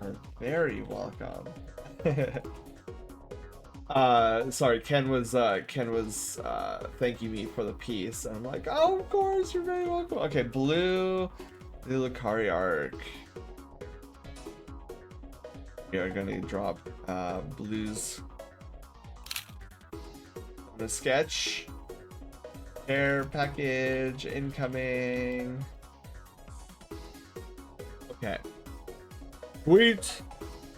You're very welcome. Sorry, Ken was thanking me for the piece, and I'm like, oh, of course, you're very welcome. Okay, Blue, the Lucario. We are going to drop Blue's the sketch. Care package incoming. Okay. Sweet.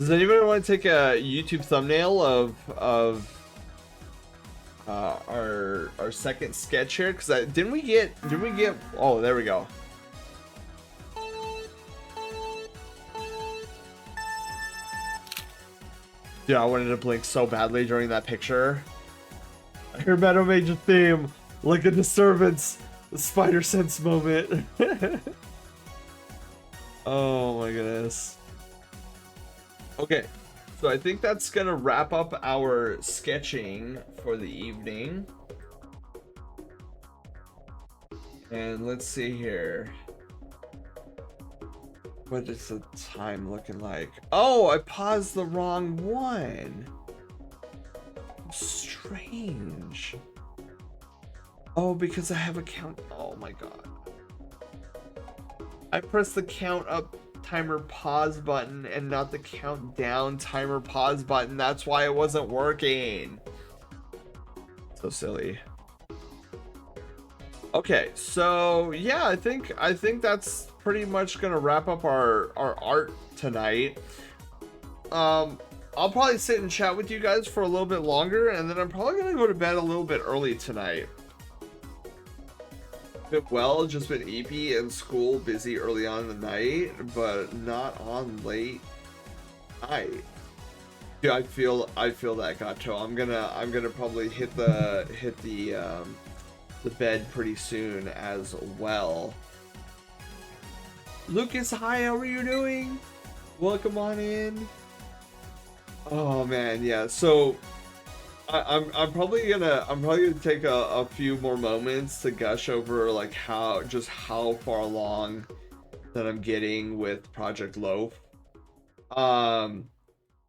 Does anybody want to take a YouTube thumbnail of our second sketch here? Because didn't we get? Oh, there we go. Dude, I wanted to blink so badly during that picture. I hear Meadow Mage's theme, like a disturbance, the spider sense moment. Oh my goodness. Okay, so I think that's gonna wrap up our sketching for the evening. And let's see here. What is the time looking like? Oh, I paused the wrong one. Strange. Oh, because I have a count. Oh my god. I pressed the count up timer pause button and not the countdown timer pause button. That's why it wasn't working. So silly. Okay, so yeah, I think that's pretty much gonna wrap up our art tonight. I'll probably sit and chat with you guys for a little bit longer, and then I'm probably gonna go to bed a little bit early tonight. Well, just been EP and school, busy early on in the night, but not on late night. Dude, I feel that, Gato. I'm gonna probably hit the bed pretty soon as well. Lucas, hi, how are you doing? Welcome on in. Oh man, yeah. So I'm probably gonna take a few more moments to gush over like how far along that I'm getting with Project Loaf.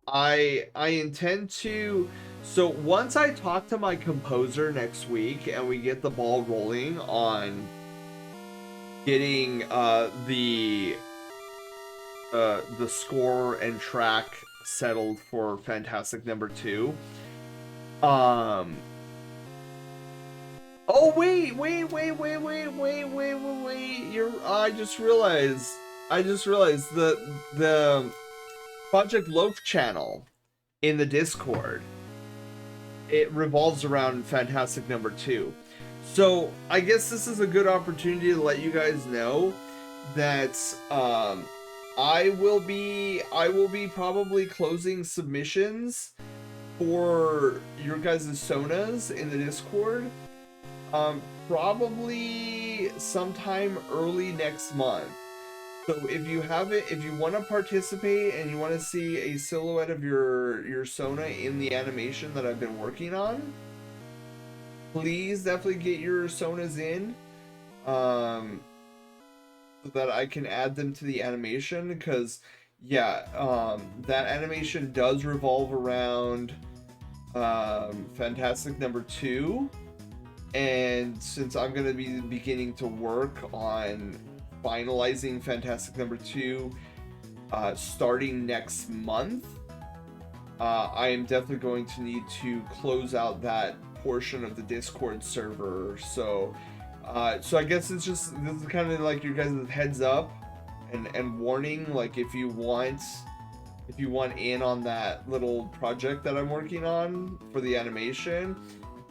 I intend to, so once I talk to my composer next week and we get the ball rolling on getting the score and track settled for Fantastic Number 2. Oh wait, I just realized the Project Loaf channel in the Discord, it revolves around Fantastic Number 2. So I guess this is a good opportunity to let you guys know that I will be probably closing submissions for your guys' sonas in the Discord probably sometime early next month. So if you want to participate and you want to see a silhouette of your Sona in the animation that I've been working on, please definitely get your Sonas in, so that I can add them to the animation, because yeah, that animation does revolve around Fantastic Number 2, and since I'm going to be beginning to work on finalizing Fantastic Number 2 starting next month, I am definitely going to need to close out that portion of the Discord server. So I guess this is kind of like your guys' heads up and warning, like if you want in on that little project that I'm working on for the animation,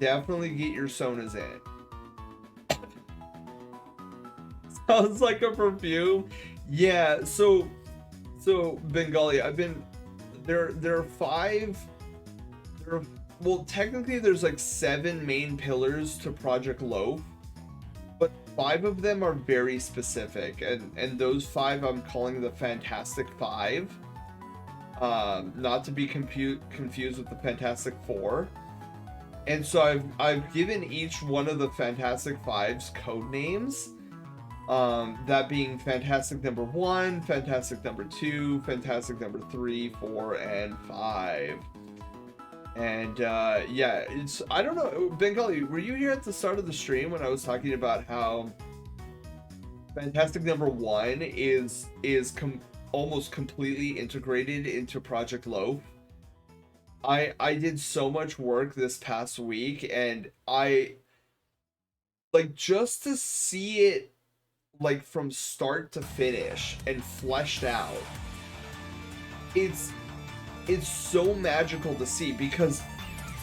definitely get your Sonas in. Sounds like a perfume. Yeah, so Bengali, well, technically there's like 7 main pillars to Project Loaf, but 5 of them are very specific, and those 5 I'm calling the Fantastic 5, not to be confused with the Fantastic 4. And so I've given each one of the Fantastic 5's code names. That being Fantastic Number 1, Fantastic Number 2, Fantastic Number 3, 4, and 5. And yeah, I don't know, Bengali, were you here at the start of the stream when I was talking about how Fantastic Number 1 is almost completely integrated into Project Loaf? I did so much work this past week, and I like just to see it like from start to finish and fleshed out. It's so magical to see, because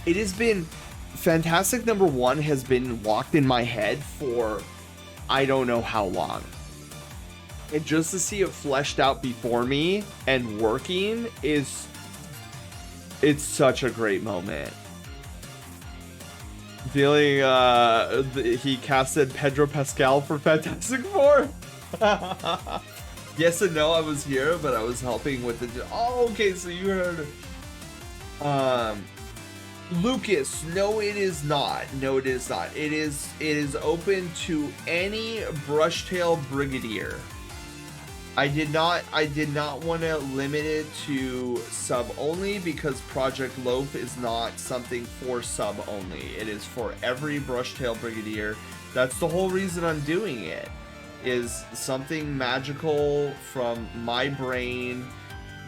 it has been, Fantastic Number 1 has been locked in my head for I don't know how long. And just to see it fleshed out before me and working it's such a great moment. Feeling he casted Pedro Pascal for Fantastic Four. Yes and no, I was here, but I was helping with the. Oh, okay, so you heard. Lucas, no, it is not. No, it is not. It is open to any Brushtail Brigadier. I did not want to limit it to sub only, because Project Loaf is not something for sub only. It is for every Brushtail Brigadier. That's the whole reason I'm doing it. Is something magical from my brain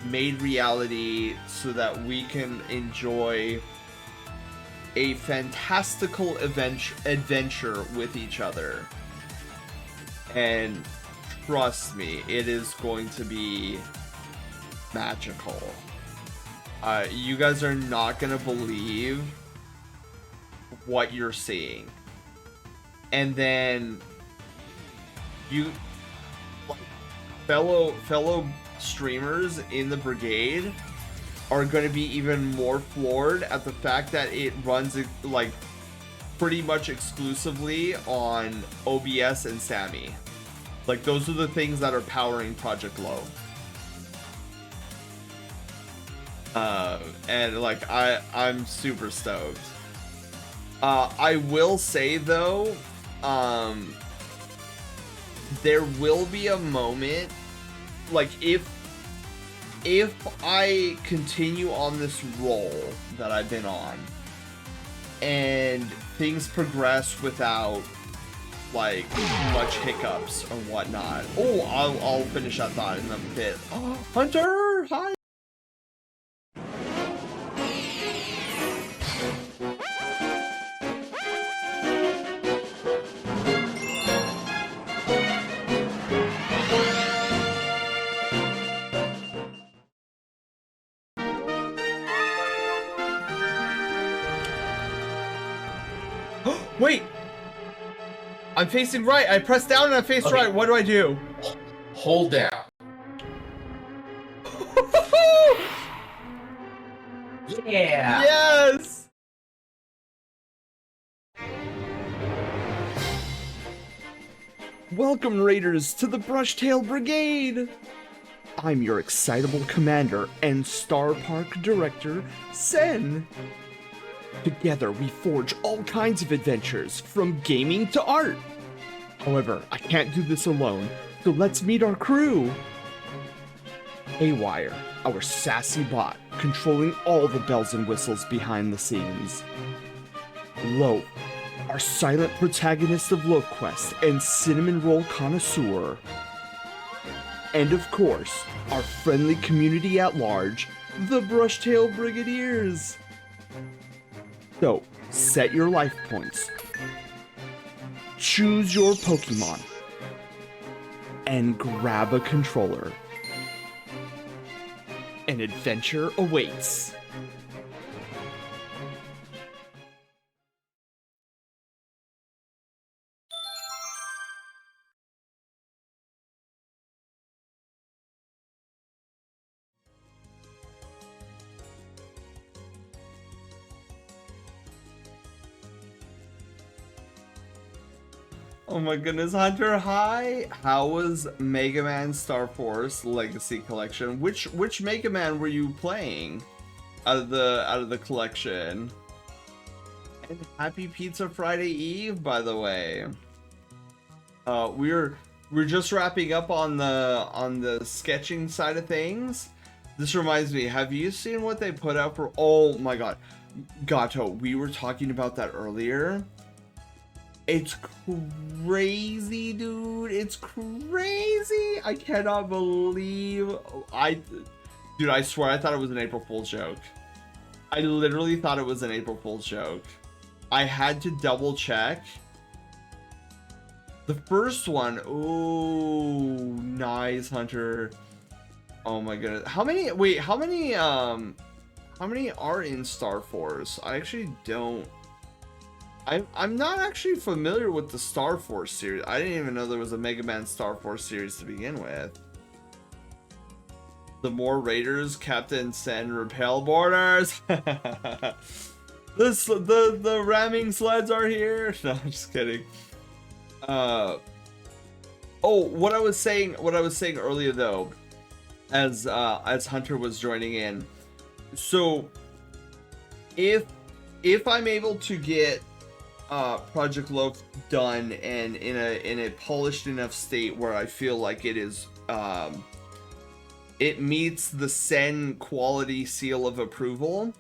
made reality so that we can enjoy a fantastical adventure with each other. And trust me, it is going to be magical. You guys are not gonna believe what you're seeing. And then you, fellow streamers in the brigade are going to be even more floored at the fact that it runs like pretty much exclusively on OBS and Sammy. Like, those are the things that are powering Project Low. And like, I'm super stoked. I will say though, there will be a moment, like if I continue on this roll that I've been on and things progress without like much hiccups or whatnot. Oh, I'll finish that thought in a bit. Oh, Hunter, hi. Wait! I'm facing right. I pressed down and I faced right. What do I do? Hold down. Yeah. Yes! Welcome, Raiders, to the Brushtail Brigade! I'm your excitable commander and Star Park director, Sen. Together, we forge all kinds of adventures, from gaming to art. However, I can't do this alone, so let's meet our crew. Haywire, our sassy bot, controlling all the bells and whistles behind the scenes. Loaf, our silent protagonist of LoafQuest and cinnamon roll connoisseur. And of course, our friendly community at large, the Brushtail Brigadiers. So, set your life points, choose your Pokemon, and grab a controller. An adventure awaits. Oh my goodness, Hunter, hi! How was Mega Man Star Force Legacy Collection? Which Mega Man were you playing out of the collection? And happy Pizza Friday Eve, by the way. We're just wrapping up on the sketching side of things. This reminds me, have you seen what they put out for, oh my god, Gato, we were talking about that earlier. It's crazy, dude. It's crazy. I cannot believe dude, I swear I thought it was an April Fool's joke. I literally thought it was an April Fool's joke. I had to double check. The first one, oh, nice, Hunter. Oh my goodness. How many are in Star Force? I actually don't. I'm not actually familiar with the Star Force series. I didn't even know there was a Mega Man Star Force series to begin with. The more Raiders, Captain Sen repel borders. The ramming sleds are here. No, I'm just kidding. Oh, what I was saying earlier though, as Hunter was joining in. So if I'm able to get Project Loaf done and in a polished enough state where I feel like it is it meets the Sen quality seal of approval,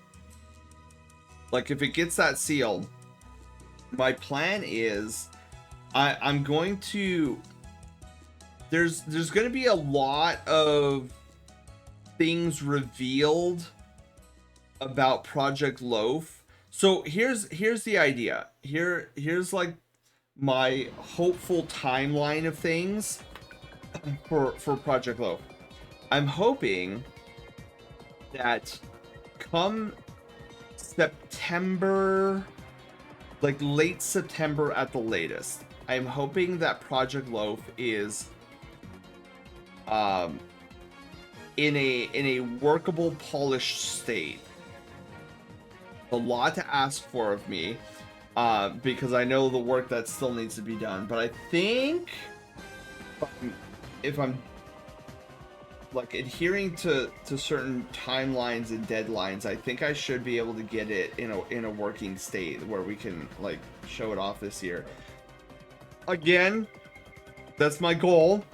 like if it gets that seal, my plan is I'm going to, there's going to be a lot of things revealed about Project Loaf. So here's the idea. Here's like my hopeful timeline of things for Project Loaf. I'm hoping that come September, like late September at the latest, I'm hoping that Project Loaf is in a workable, polished state. A lot to ask for of me, because I know the work that still needs to be done. But I think if I'm like adhering to certain timelines and deadlines, I think I should be able to get it in a working state where we can like show it off this year. Again, that's my goal.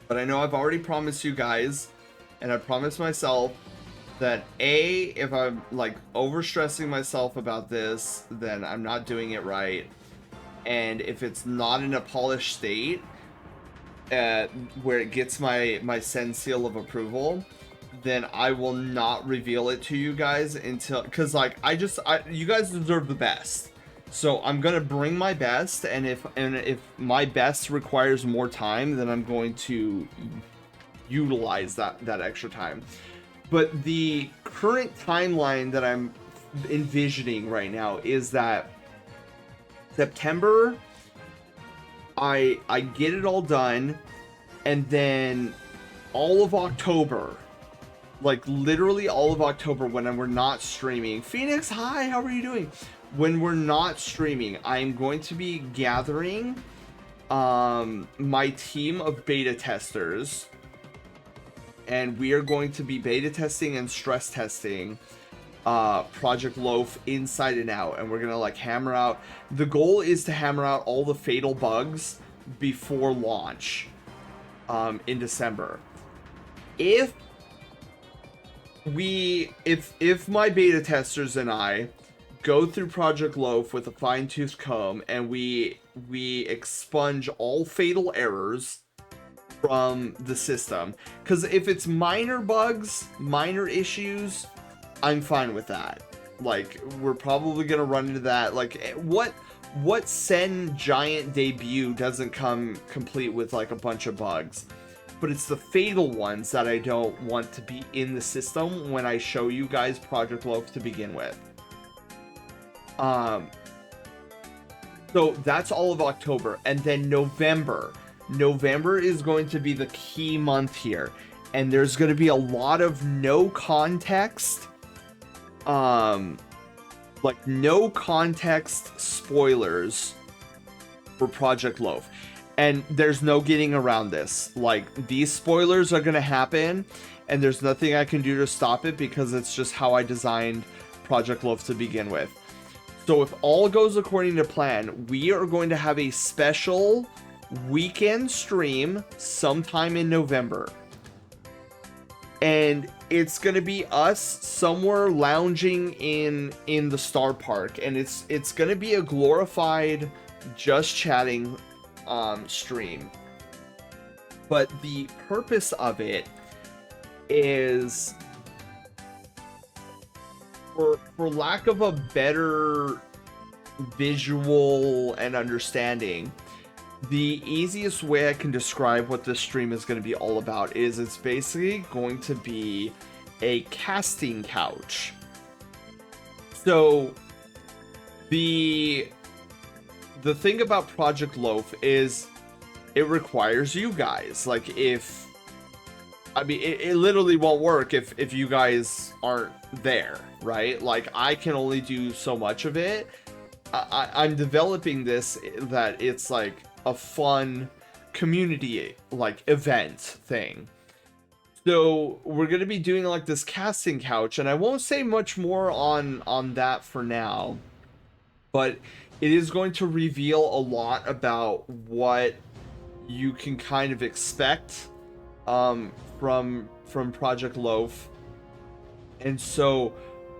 But I know I've already promised you guys, and I promised myself that if I'm like overstressing myself about this, then I'm not doing it right. And if it's not in a polished state, where it gets my send seal of approval, then I will not reveal it to you guys until, because like you guys deserve the best. So I'm gonna bring my best, and if my best requires more time, then I'm going to utilize that extra time. But the current timeline that I'm envisioning right now is that September, I get it all done, and then all of October, like literally all of October, when we're not streaming. Phoenix, hi, how are you doing? When we're not streaming, I'm going to be gathering my team of beta testers, and we are going to be beta testing and stress testing Project Loaf inside and out, and we're gonna like hammer out. The goal is to hammer out all the fatal bugs before launch in December. If my beta testers and I go through Project Loaf with a fine-tooth comb, and we expunge all fatal errors from the system, because if it's minor bugs, minor issues, I'm fine with that. Like, we're probably gonna run into that. Like, what Sen Giant debut doesn't come complete with like a bunch of bugs? But it's the fatal ones that I don't want to be in the system when I show you guys Project Loaf to begin with. So that's all of October, and then November is going to be the key month here, and there's going to be a lot of no context spoilers for Project Loaf, and there's no getting around this. Like, these spoilers are going to happen, and there's nothing I can do to stop it, because it's just how I designed Project Loaf to begin with. So if all goes according to plan, we are going to have a special weekend stream sometime in November. And it's going to be us somewhere lounging in the Star Park, and it's going to be a glorified just chatting stream. But the purpose of it is, for lack of a better visual and understanding, the easiest way I can describe what this stream is going to be all about is it's basically going to be a casting couch. So the thing about Project Loaf is it requires you guys. Like, it literally won't work if you guys aren't there, right? Like, I can only do so much of it. I'm developing this that it's like a fun community like event thing. So we're going to be doing like this casting couch, and I won't say much more on that for now, but it is going to reveal a lot about what you can kind of expect from Project Loaf. And so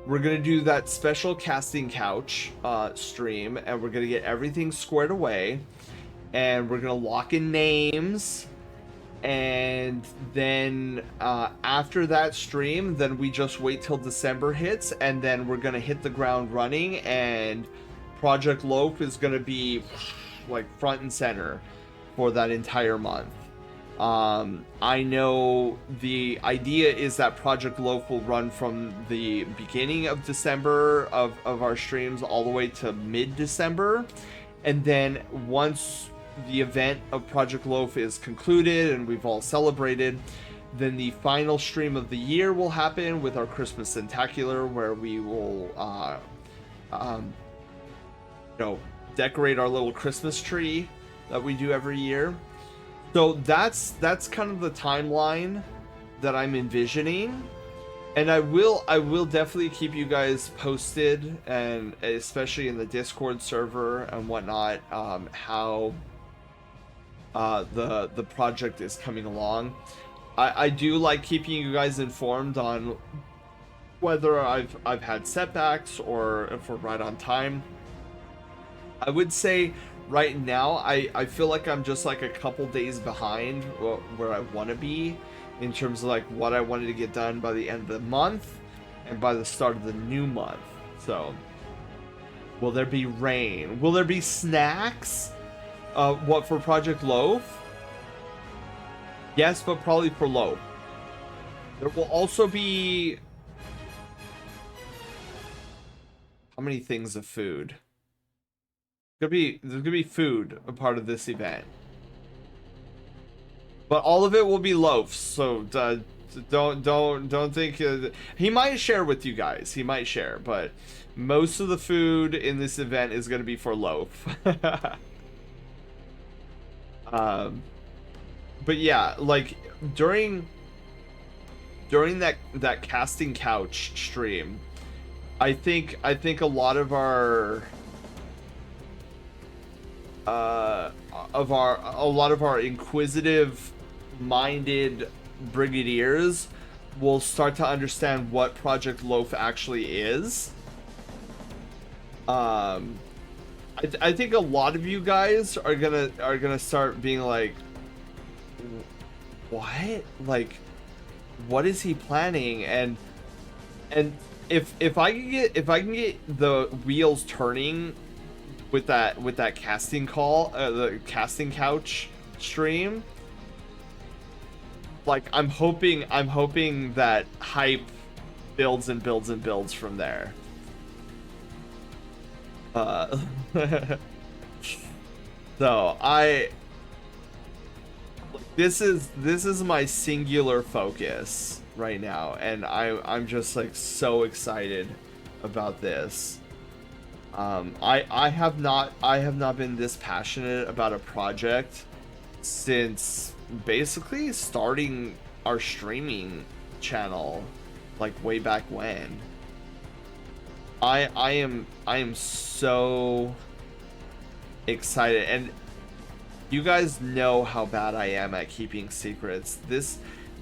we're going to do that special casting couch stream, and we're going to get everything squared away, and we're going to lock in names, And then after that stream, then we just wait till December hits, and then we're gonna hit the ground running, and Project Loaf is gonna be like front and center for that entire month. I know the idea is that Project Loaf will run from the beginning of December of our streams all the way to mid-December, and then once the event of Project Loaf is concluded and we've all celebrated, then the final stream of the year will happen with our Christmas Centacular, where we will decorate our little Christmas tree that we do every year. So that's kind of the timeline that I'm envisioning, and I will definitely keep you guys posted, and especially in the Discord server and whatnot, how the project is coming along. I do like keeping you guys informed on whether I've had setbacks or if we're right on time. I would say right now I feel like I'm just like a couple days behind where I want to be in terms of like what I wanted to get done by the end of the month and by the start of the new month. So will there be rain? Will there be snacks? What, for Project Loaf? Yes, but probably for Loaf. There will also be... How many things of food? There's gonna be food a part of this event. But all of it will be loaves, so don't think... he might share with you guys. He might share, but most of the food in this event is gonna be for Loaf. But yeah, like during that casting couch stream, I think a lot of our inquisitive minded brigadiers will start to understand what Project Loaf actually is. I think a lot of you guys are gonna start being like, what? Like, what is he planning? And if I can get the wheels turning with that casting call, the casting couch stream, like I'm hoping that hype builds and builds and builds from there. So this is my singular focus right now, and I'm just like so excited about this. I have not been this passionate about a project since basically starting our streaming channel, like way back when. I am so excited, and you guys know how bad I am at keeping secrets. This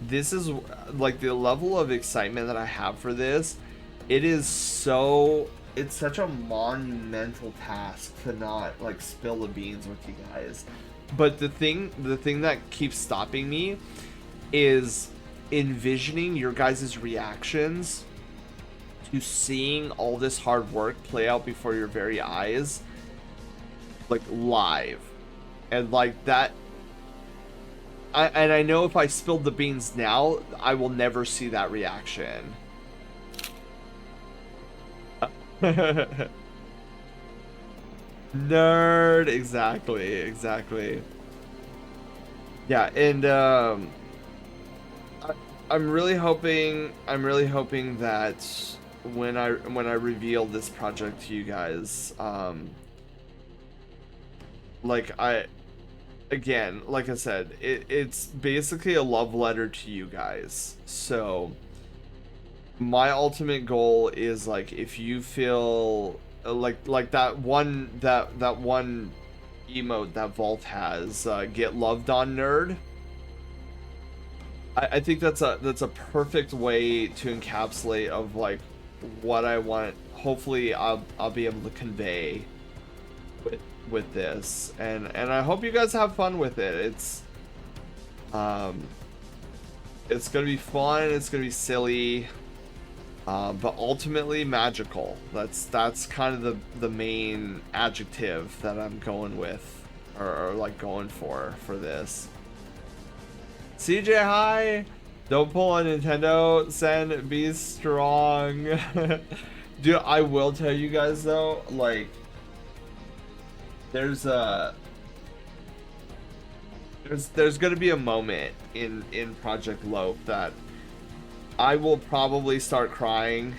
is like the level of excitement that I have for this. It's such a monumental task to not like spill the beans with you guys. But the thing that keeps stopping me is envisioning your guys' reactions to seeing all this hard work play out before your very eyes, like live. And like that, I know if I spilled the beans now, I will never see that reaction. Nerd, exactly. Yeah, and I'm really hoping that when I reveal this project to you guys, like I said, it's basically a love letter to you guys. So my ultimate goal is like, if you feel like that one emote that Vault has, get loved on nerd. I think that's a perfect way to encapsulate of like what I want. Hopefully I'll be able to convey with this, and I hope you guys have fun with it. It's gonna be fun, it's gonna be silly, but ultimately magical. That's kind of the main adjective that I'm going with, or like going for this. CJ, hi. Don't pull a Nintendo. Send, be strong. Dude, I will tell you guys though, like, there's gonna be a moment in Project Loaf that I will probably start crying.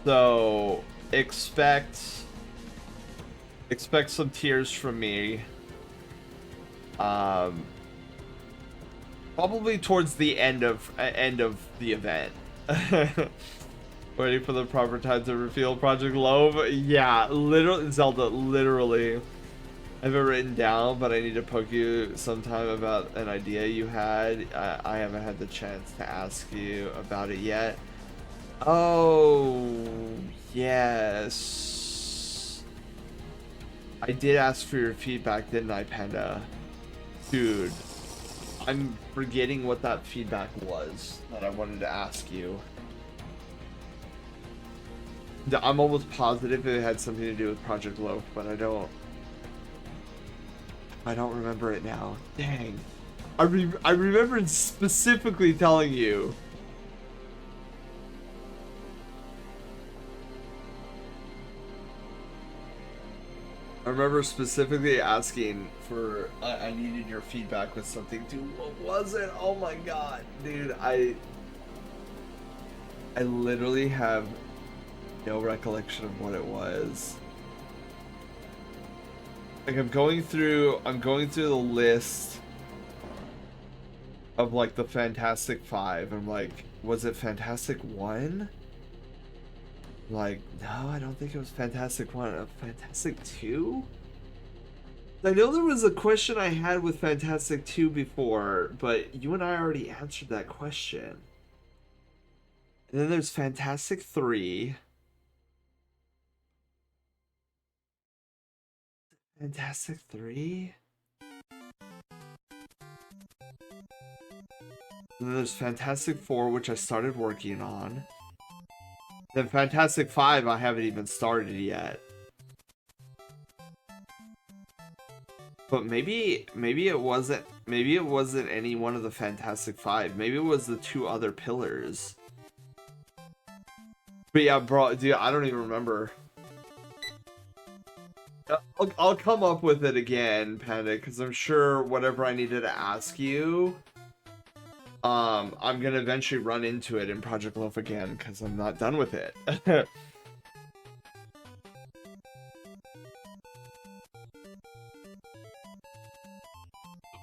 So expect some tears from me. Probably towards the end of the event. Waiting for the proper time to reveal Project Loaf. Yeah, literally, Zelda, literally. I have it written down, but I need to poke you sometime about an idea you had. I haven't had the chance to ask you about it yet. Oh, yes. I did ask for your feedback, didn't I, Panda? Dude, I'm forgetting what that feedback was that I wanted to ask you. I'm almost positive it had something to do with Project Loaf, but I don't remember it now. Dang. I remembered specifically telling you. I remember specifically asking for, I needed your feedback with something too. What was it? Oh my god, dude, I literally have no recollection of what it was. Like, I'm going through the list of like the Fantastic Five. I'm like, was it Fantastic 1? Like, no, I don't think it was Fantastic 1. Fantastic 2? I know there was a question I had with Fantastic 2 before, but you and I already answered that question. And then there's Fantastic 3. Fantastic 3? And then there's Fantastic 4, which I started working on. Then Fantastic 5, I haven't even started yet. But maybe it wasn't any one of the Fantastic 5. Maybe it was the 2 other pillars. But yeah, bro, dude, I don't even remember. I'll come up with it again, Panda, because I'm sure whatever I needed to ask you, I'm gonna eventually run into it in Project Loaf again, because I'm not done with it.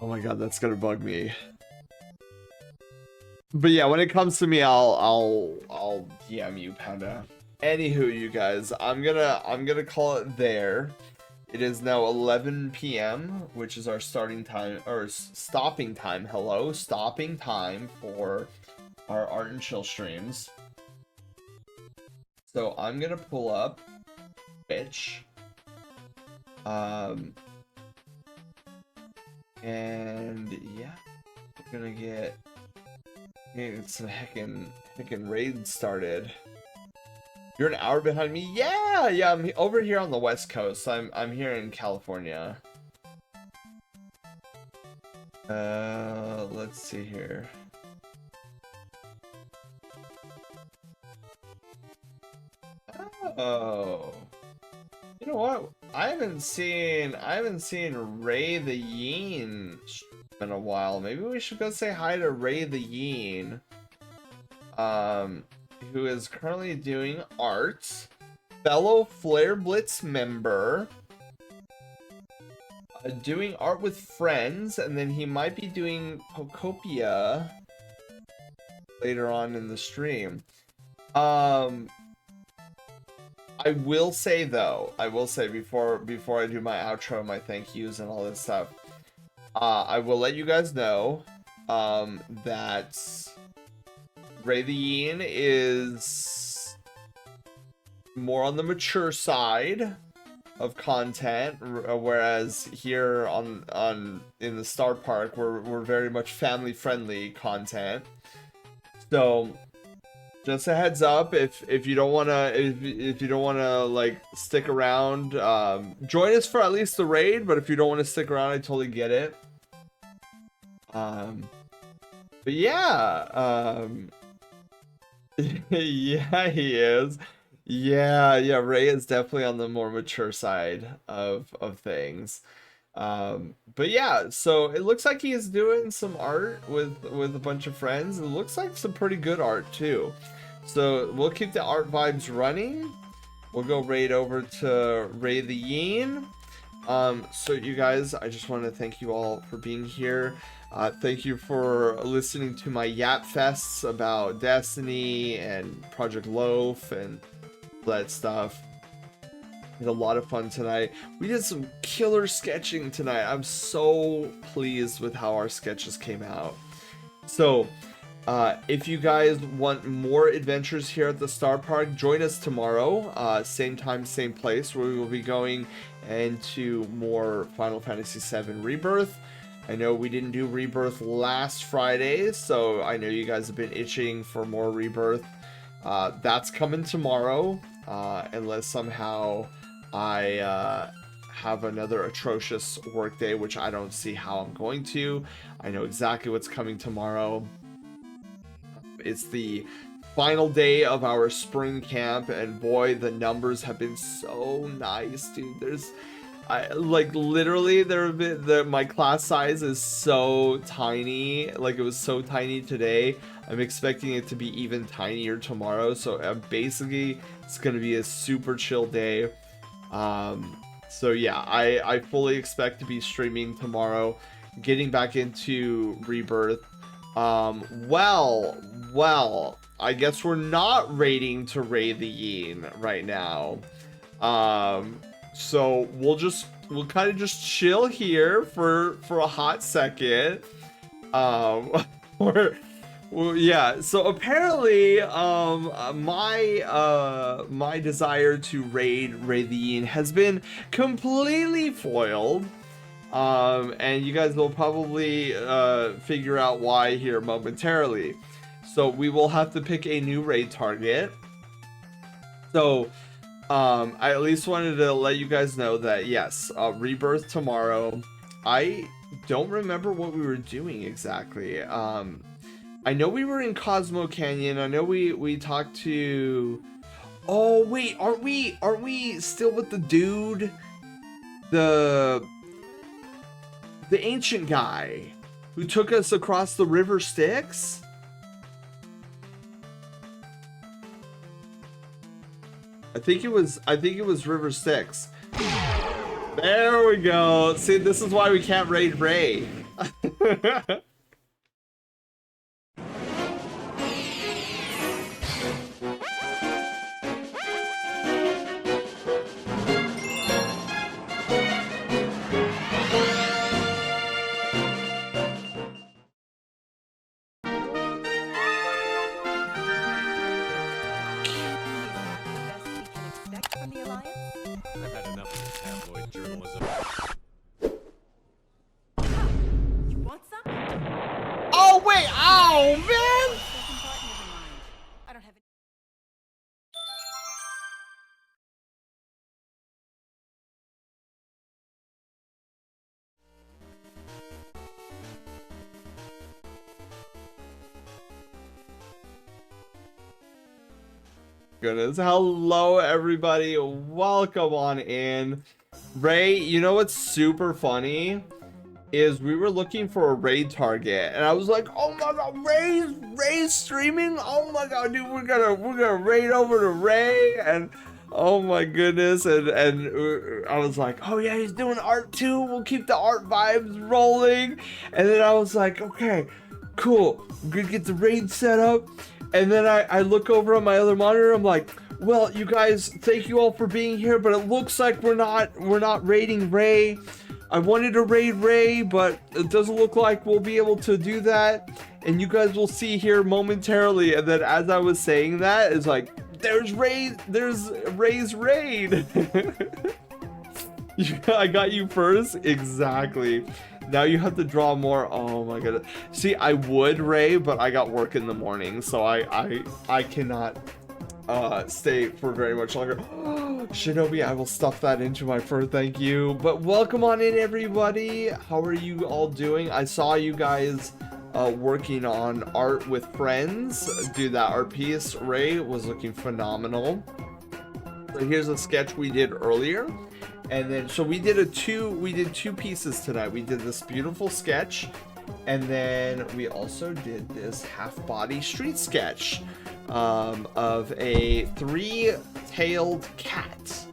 Oh my god, that's gonna bug me. But yeah, when it comes to me, I'll DM you, Panda. Anywho, you guys, I'm gonna call it there. It is now 11 p.m., which is our starting time, or stopping time. Hello, stopping time for our Art and Chill streams. So I'm gonna pull up Twitch. And yeah, we're gonna get some heckin' raids started. You're an hour behind me? Yeah, I'm over here on the West Coast. I'm here in California. Let's see here. Oh. You know what? I haven't seen Ray the Yeen in a while. Maybe we should go say hi to Ray the Yeen. Who is currently doing art, fellow Flare Blitz member, doing art with friends, and then he might be doing Pokopia later on in the stream. I will say though, before I do my outro, my thank yous and all this stuff, I will let you guys know that Ray the Yeen is more on the mature side. of content, whereas here in the Star Park we're very much family friendly content. So just a heads up, if you don't wanna if you don't wanna like stick around, join us for at least the raid. But if you don't want to stick around, I totally get it. But yeah, yeah, he is. Yeah, Ray is definitely on the more mature side of things. But yeah, so it looks like he is doing some art with a bunch of friends. It looks like some pretty good art too. So we'll keep the art vibes running. We'll go right over to Ray the Yin. So you guys, I just want to thank you all for being here. Thank you for listening to my yap fests about Destiny and Project Loaf and that stuff. We had a lot of fun tonight. We did some killer sketching tonight. I'm so pleased with how our sketches came out. So if you guys want more adventures here at the Star Park, join us tomorrow, same time, same place, where we will be going into more Final Fantasy VII Rebirth. I know we didn't do Rebirth last Friday, so I know you guys have been itching for more Rebirth. That's coming tomorrow, unless somehow I have another atrocious work day, which I don't see how I'm going to. I know exactly what's coming tomorrow. It's the final day of our spring camp, and boy, the numbers have been so nice, dude. Like literally my class size is so tiny. Like it was so tiny today. I'm expecting it to be even tinier tomorrow. So basically it's gonna be a super chill day. So yeah, I fully expect to be streaming tomorrow, getting back into Rebirth. Well, I guess we're not raiding to Ray the Yin right now. So we'll kind of just chill here for a hot second. Yeah, so apparently my desire to raid Ray the Yin has been completely foiled. And you guys will probably figure out why here momentarily. So we will have to pick a new raid target. So I at least wanted to let you guys know that yes, Rebirth tomorrow. I don't remember what we were doing exactly. I know we were in Cosmo Canyon. I know we talked to... Oh wait, aren't we still with the dude? The ancient guy who took us across the River Styx? I think it was River Styx. There we go. See, this is why we can't raid Ray. I've had enough of this tabloid journalism. You want some? Oh wait, oh man! I don't have it. Goodness, hello everybody, welcome on in. Ray, you know what's super funny is we were looking for a raid target and I was like, oh my god, Ray's streaming, oh my god, dude, we're gonna raid over to Ray. And oh my goodness, and I was like, oh yeah, he's doing art too, we'll keep the art vibes rolling. And then I was like, okay, cool, we're gonna get the raid set up. And then I look over on my other monitor, I'm like, well, you guys, thank you all for being here, but it looks like we're not raiding Ray. I wanted to raid Ray, but it doesn't look like we'll be able to do that. And you guys will see here momentarily. And then as I was saying that, it's like, there's Ray's raid. I got you first. Exactly. Now you have to draw more. Oh my god. See, I would, Ray, but I got work in the morning, so I cannot stay for very much longer. Shinobi, I will stuff that into my fur, thank you. But welcome on in, everybody. How are you all doing? I saw you guys working on art with friends. Dude, that art piece, Ray, was looking phenomenal. So here's a sketch we did earlier. And then, so we did two pieces tonight. We did this beautiful sketch, and then we also did this half-body street sketch of a three-tailed cat.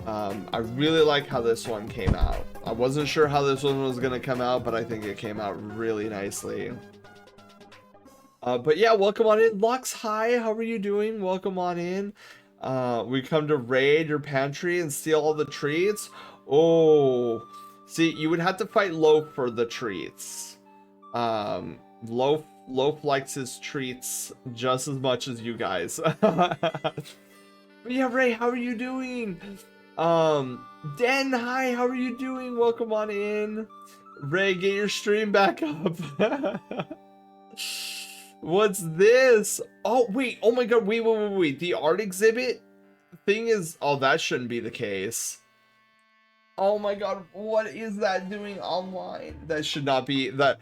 I really like how this one came out. I wasn't sure how this one was gonna come out, but I think it came out really nicely. But yeah, welcome on in. Lux, hi, how are you doing? Welcome on in. We come to raid your pantry and steal all the treats. Oh, see, you would have to fight Loaf for the treats. Loaf likes his treats just as much as you guys. But yeah, Ray, how are you doing? Den, hi, how are you doing? Welcome on in. Ray, get your stream back up. What's this? Oh, wait. Oh my god. Wait. The art exhibit thing is... Oh, that shouldn't be the case. Oh my god. What is that doing online? That should not be... That...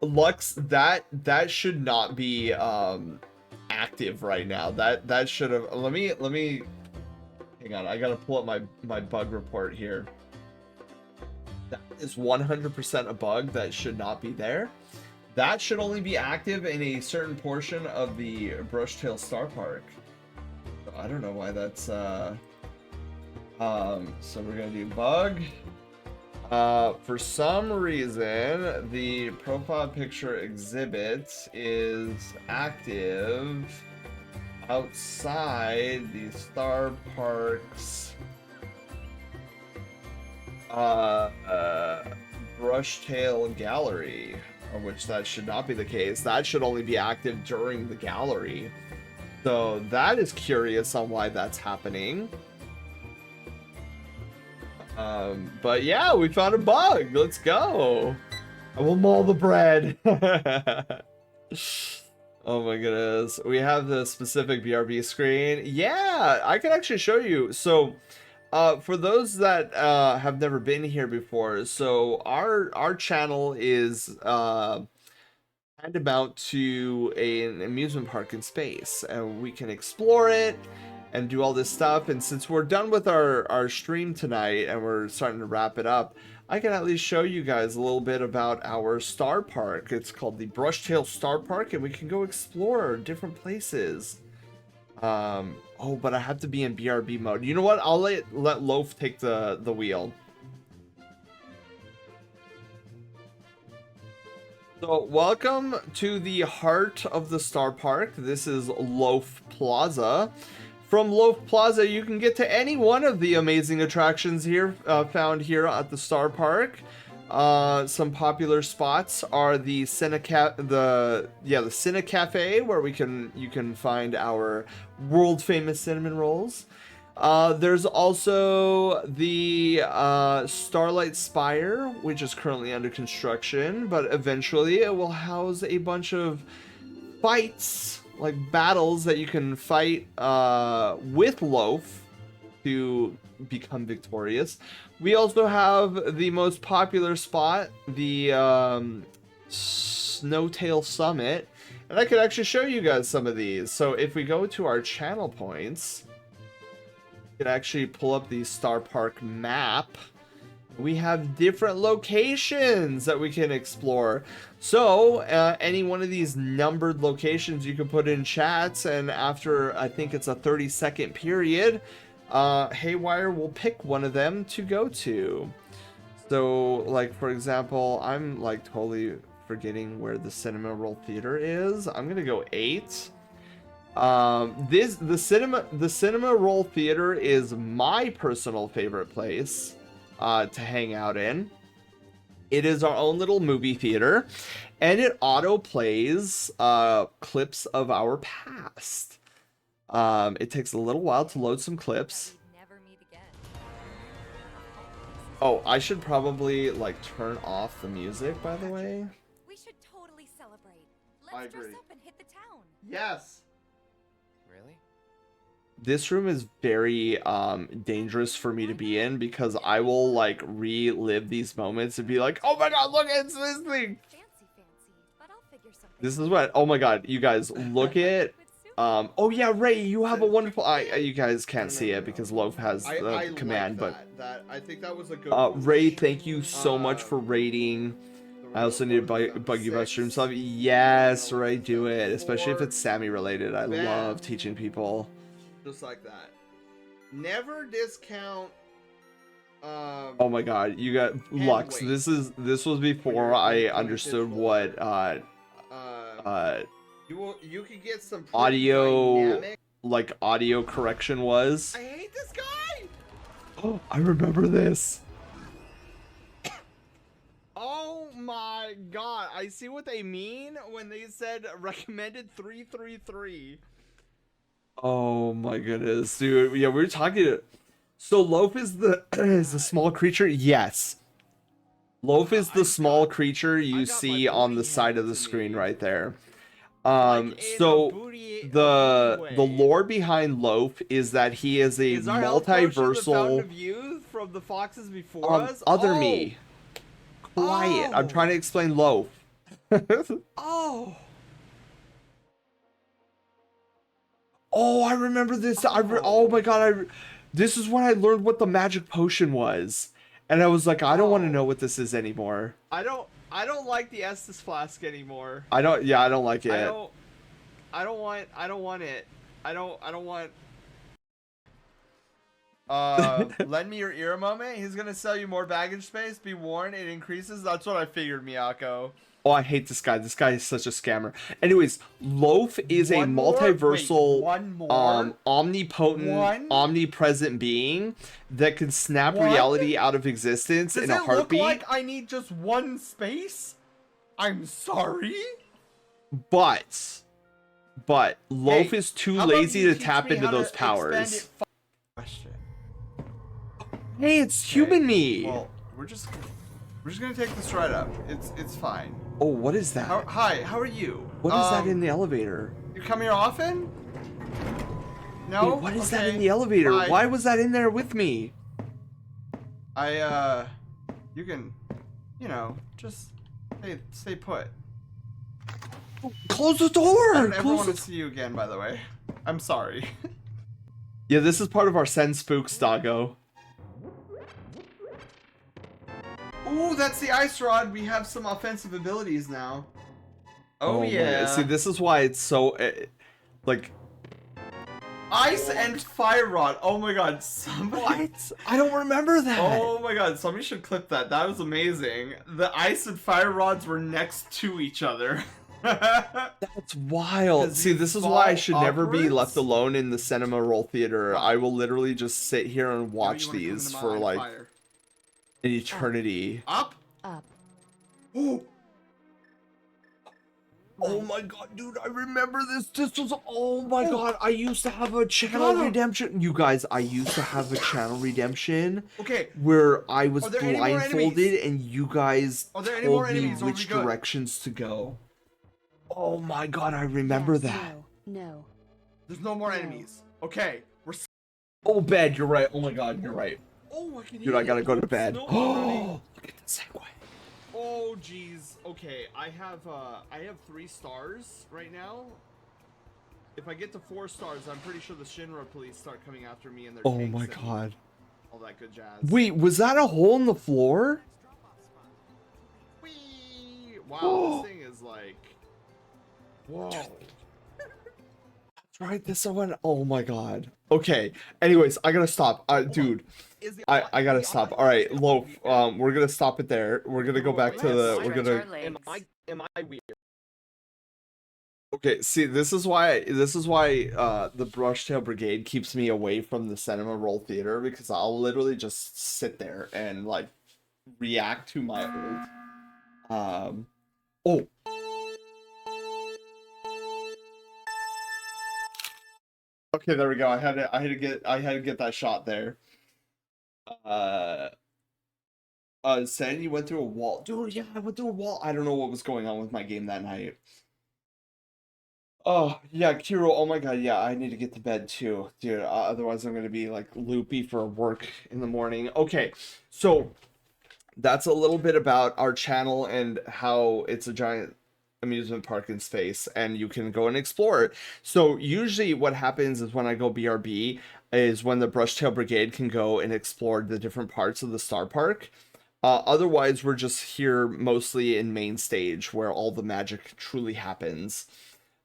Lux, that should not be active right now. That should have... Let me... Hang on. I gotta pull up my bug report here. That is 100% a bug that should not be there. That should only be active in a certain portion of the Brushtail Star Park. I don't know why that's so we're gonna do bug. For some reason the profile picture exhibit is active outside the Star Park's Brushtail Gallery. Which that should not be the case. That should only be active during the gallery. So that is curious on why that's happening. But yeah, we found a bug. Let's go. I will maul the bread. Oh my goodness. We have the specific BRB screen. Yeah, I can actually show you. So for those that have never been here before, so our channel is tantamount to an amusement park in space, and we can explore it and do all this stuff. And since we're done with our stream tonight and we're starting to wrap it up, I can at least show you guys a little bit about our Star Park. It's called the Brushtail Star Park, and we can go explore different places. Oh, but I have to be in BRB mode. You know what? I'll let Loaf take the wheel. So, welcome to the heart of the Star Park. This is Loaf Plaza. From Loaf Plaza, you can get to any one of the amazing attractions here, found here at the Star Park. Some popular spots are the Cine Cafe, where you can find our world famous cinnamon rolls. There's also the Starlight Spire, which is currently under construction, but eventually it will house a bunch of fights, like battles that you can fight with Loaf to become victorious. We also have the most popular spot, the Snowtail Summit, and I could actually show you guys some of these. So if we go to our channel points, we can actually pull up the Star Park map. We have different locations that we can explore. So any one of these numbered locations you can put in chats, and after I think it's a 30-second period, Haywire will pick one of them to go to. So, like, for example, I'm like totally forgetting where the Cinema Roll Theater is. I'm gonna go 8. The Cinema Roll Theater is my personal favorite place to hang out in. It is our own little movie theater, and it auto plays clips of our past. It takes a little while to load some clips. Oh, I should probably like turn off the music, by the way. We should totally celebrate. I Let's dress agree. up and hit the town. Yes. Really? This room is very dangerous for me to be in because I will like relive these moments and be like, "Oh my god, look, it's this thing." Fancy, but I'll figure something. This is what. Oh my god, you guys, look at oh yeah, Ray, you have a wonderful you guys can't see it because Loaf has the command, but that I think that was a good Ray, thank you so much for rating. I also need to bug you about stream stuff. Yes, Ray, do it, especially if it's Sammy related. I love teaching people. just like that. Never discount Oh my god, you got Lux. weight. This was before I understood what you could get some pretty audio dynamic- like audio correction was. I hate this guy. Oh, I remember this. Oh my god, I see what they mean when they said recommended 333. Oh my goodness, dude. Yeah, we were talking. So Loaf is the is the small creature. Yes, Loaf is the small creature you see on the side of the screen right there. So the lore behind Loaf is that he is a multiversal. Of youth from the foxes before us? Other me. Quiet. I'm trying to explain Loaf. Oh. Oh, I remember this. Oh my god, this is when I learned what the magic potion was. And I was like, I don't want to know what this is anymore. I don't like the Estus flask anymore. I don't like it. I don't want it. I don't want lend me your ear moment. He's gonna sell you more baggage space. Be warned, it increases. That's what I figured, Miyako. Oh, I hate this guy. This guy is such a scammer. Anyways, Loaf is a One more? multiversal, Wait, one more? omnipotent, omnipresent being that can snap What? reality out of existence Does in it a heartbeat. look like I need just one space? I'm sorry. But Loaf Hey, is too how about lazy you to teach tap me into how to those expand powers. it Question. Hey, it's human me. Well, we're just gonna take this right up. It's fine. Oh, what is that? Hi, how are you? What is that in the elevator? You come here often? No. Wait, what is that in Okay, the elevator? bye. Why was that in there with me? You can, just stay put. Close the door. I don't ever Close want to the... see you again, by the way. I'm sorry. Yeah, this is part of our Send Spooks, doggo. Ooh, that's the ice rod. We have some offensive abilities now. Oh, my yeah. God. See, this is why it's so like Ice and fire rod. Oh my god, somebody. what? I don't remember that. Oh my god, somebody should clip that. That was amazing. The ice and fire rods were next to each other. That's wild. Does See, he this is why I fall should never be upwards? left alone in the cinema roll theater. I will literally just sit here and Now watch you wanna come these into my for line of like fire. an eternity. Up. Up. Ooh. Oh my god, dude, I remember this. This was, oh my god, I used to have a channel redemption. You guys, I used to have a channel redemption Okay. where I was Are there any more blindfolded enemies? and you guys Are there any told more me enemies, or are which we good? directions to go. Oh my god, I remember Yes, that. No. There's no more No. enemies. Okay. We're. Oh, bed, you're right. Oh my god, you're right. Oh, I can Dude, I gotta go to bed. Snow Oh, running. look at the segue. Oh jeez. Okay, I have 3 stars right now. If I get to 4 stars, I'm pretty sure the Shinra police start coming after me and their Oh tanks my and god. all that good jazz. Wait, was that a hole in the floor? Whee! Wow, this thing is like. Whoa. That's right, this one. Oh my god. Okay. Anyways, I gotta stop. Dude, Is the I gotta stop. All right, Loaf. We're gonna stop it there. We're gonna go back to the. We're gonna. Am I weird? Okay. See, this is why. The Brushtail Brigade keeps me away from the cinema roll theater because I'll literally just sit there and like react to my old. Oh. Okay, there we go. I had to get that shot there. Saying you went through a wall. Dude, yeah, I went through a wall. I don't know what was going on with my game that night. Oh, yeah, Kiro, oh my god, yeah, I need to get to bed too, dude. Otherwise, I'm gonna be like loopy for work in the morning. Okay, so that's a little bit about our channel and how it's a giant amusement park in space, and you can go and explore it. So usually what happens is when I go BRB is when the Brushtail Brigade can go and explore the different parts of the Star Park. Otherwise, we're just here mostly in main stage where all the magic truly happens.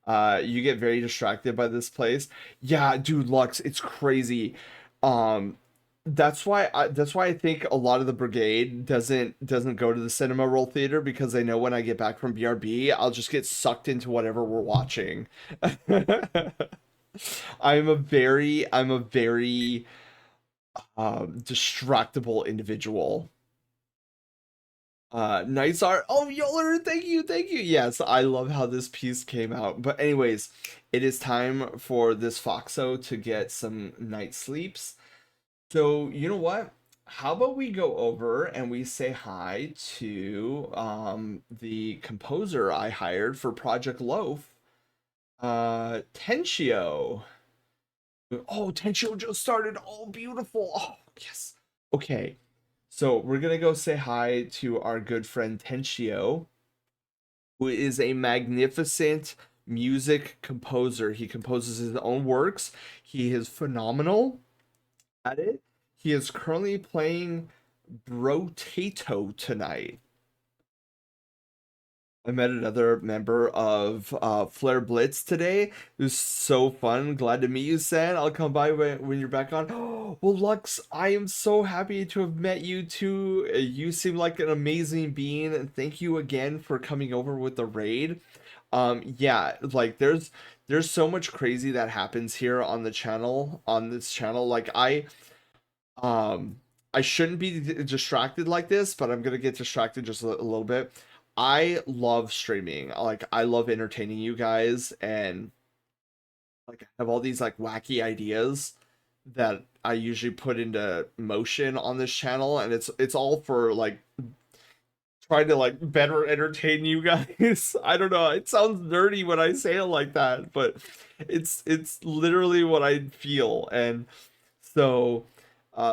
You get very distracted by this place. Yeah, dude, Lux, it's crazy. Um, that's why I think a lot of the brigade doesn't go to the Cinema Roll Theater because they know when I get back from BRB, I'll just get sucked into whatever we're watching. I'm a very distractible individual. Nights are, oh, Yoler, thank you, thank you. Yes, I love how this piece came out. But anyways, it is time for this Foxo to get some night sleeps. So you know what? How about we go over and we say hi to the composer I hired for Project Loaf, Tenshio. Oh, Tenshio just started. Oh, beautiful. Oh, yes. Okay. So we're gonna go say hi to our good friend Tenshio, who is a magnificent music composer. He composes his own works. He is phenomenal at it. He is currently playing Brotato tonight. I met another member of Flare Blitz today. It was so fun. Glad to meet you, San. I'll come by when you're back on. Well, Lux, I am so happy to have met you too. You seem like an amazing being, and thank you again for coming over with the raid. Yeah, like there's so much crazy that happens here on the channel, on this channel. Like I shouldn't be distracted like this, but I'm gonna get distracted just a little bit. I love streaming. Like I love entertaining you guys, and like I have all these like wacky ideas that I usually put into motion on this channel, and it's all for like trying to like better entertain you guys. I don't know. It sounds nerdy when I say it like that, but it's literally what I feel. And so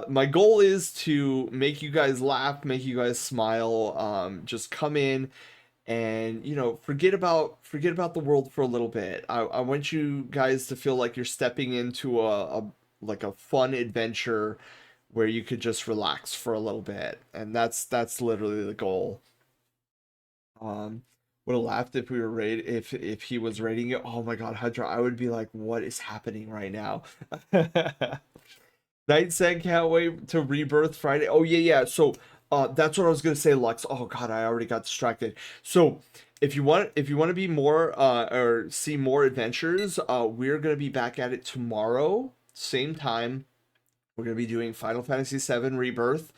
my goal is to make you guys laugh, make you guys smile. Just come in and forget about the world for a little bit. I want you guys to feel like you're stepping into a like a fun adventure where you could just relax for a little bit, and that's literally the goal. Would have laughed if we were if he was rating it. Oh my god, Hydra, I would be like, what is happening right now? Night said can't wait to Rebirth Friday. Oh yeah. So that's what I was gonna say, Lux. Oh god, I already got distracted. So if you want to be more or see more adventures, we're gonna be back at it tomorrow, same time. We're gonna be doing Final Fantasy VII Rebirth.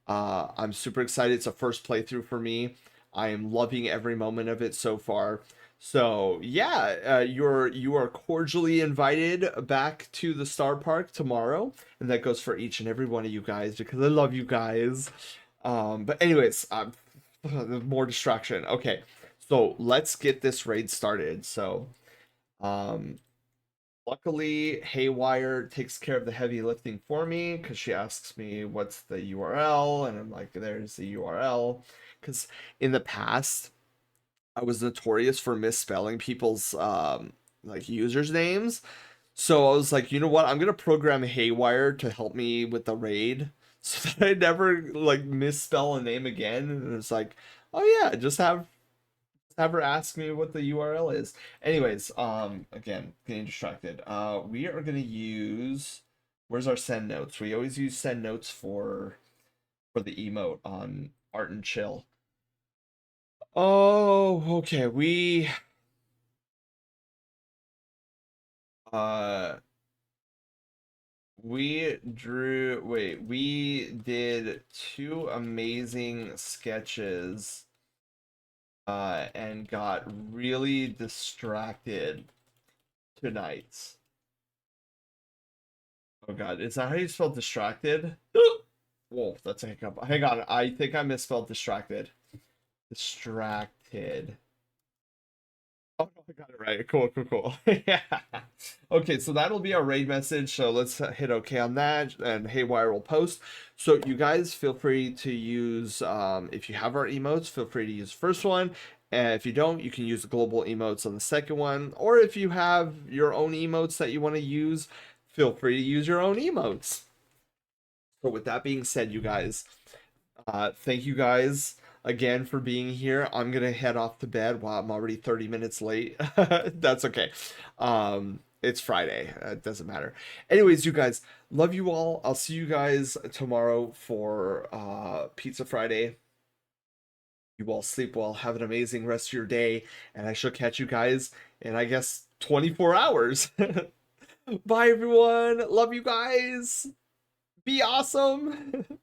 I'm super excited. It's a first playthrough for me. I am loving every moment of it so far. So yeah, you are cordially invited back to the Star Park tomorrow, and that goes for each and every one of you guys because I love you guys. But anyways, more distraction. Okay, so let's get this raid started. So, luckily, Haywire takes care of the heavy lifting for me because she asks me what's the URL, and I'm like, there's the URL. Because in the past, I was notorious for misspelling people's like users names. So I was like, you know what? I'm gonna program Haywire to help me with the raid so that I never like misspell a name again. And it's like, oh yeah, just have her ask me what the URL is. Anyways, again, getting distracted. We are gonna use, where's our send notes? We always use send notes for the emote on Art and Chill. Oh, okay. We did two amazing sketches and got really distracted tonight. Oh god, is that how you spell distracted? Whoa, that's a hiccup. Hang on, I think I misspelled distracted. Distracted. Oh, no, I got it right. Cool, cool, cool. Yeah. Okay, so that'll be our raid message. So let's hit OK on that, and Haywire will post. So you guys feel free to use, if you have our emotes, feel free to use the first one. And if you don't, you can use the global emotes on the second one. Or if you have your own emotes that you want to use, feel free to use your own emotes. So with that being said, you guys, thank you guys again for being here. I'm gonna head off to bed. Wow, I'm already 30 minutes late. That's okay. It's Friday. It doesn't matter. Anyways, you guys, love you all. I'll see you guys tomorrow for Pizza Friday. You all sleep well. Have an amazing rest of your day, and I shall catch you guys in, I guess, 24 hours. Bye, everyone. Love you guys. Be awesome.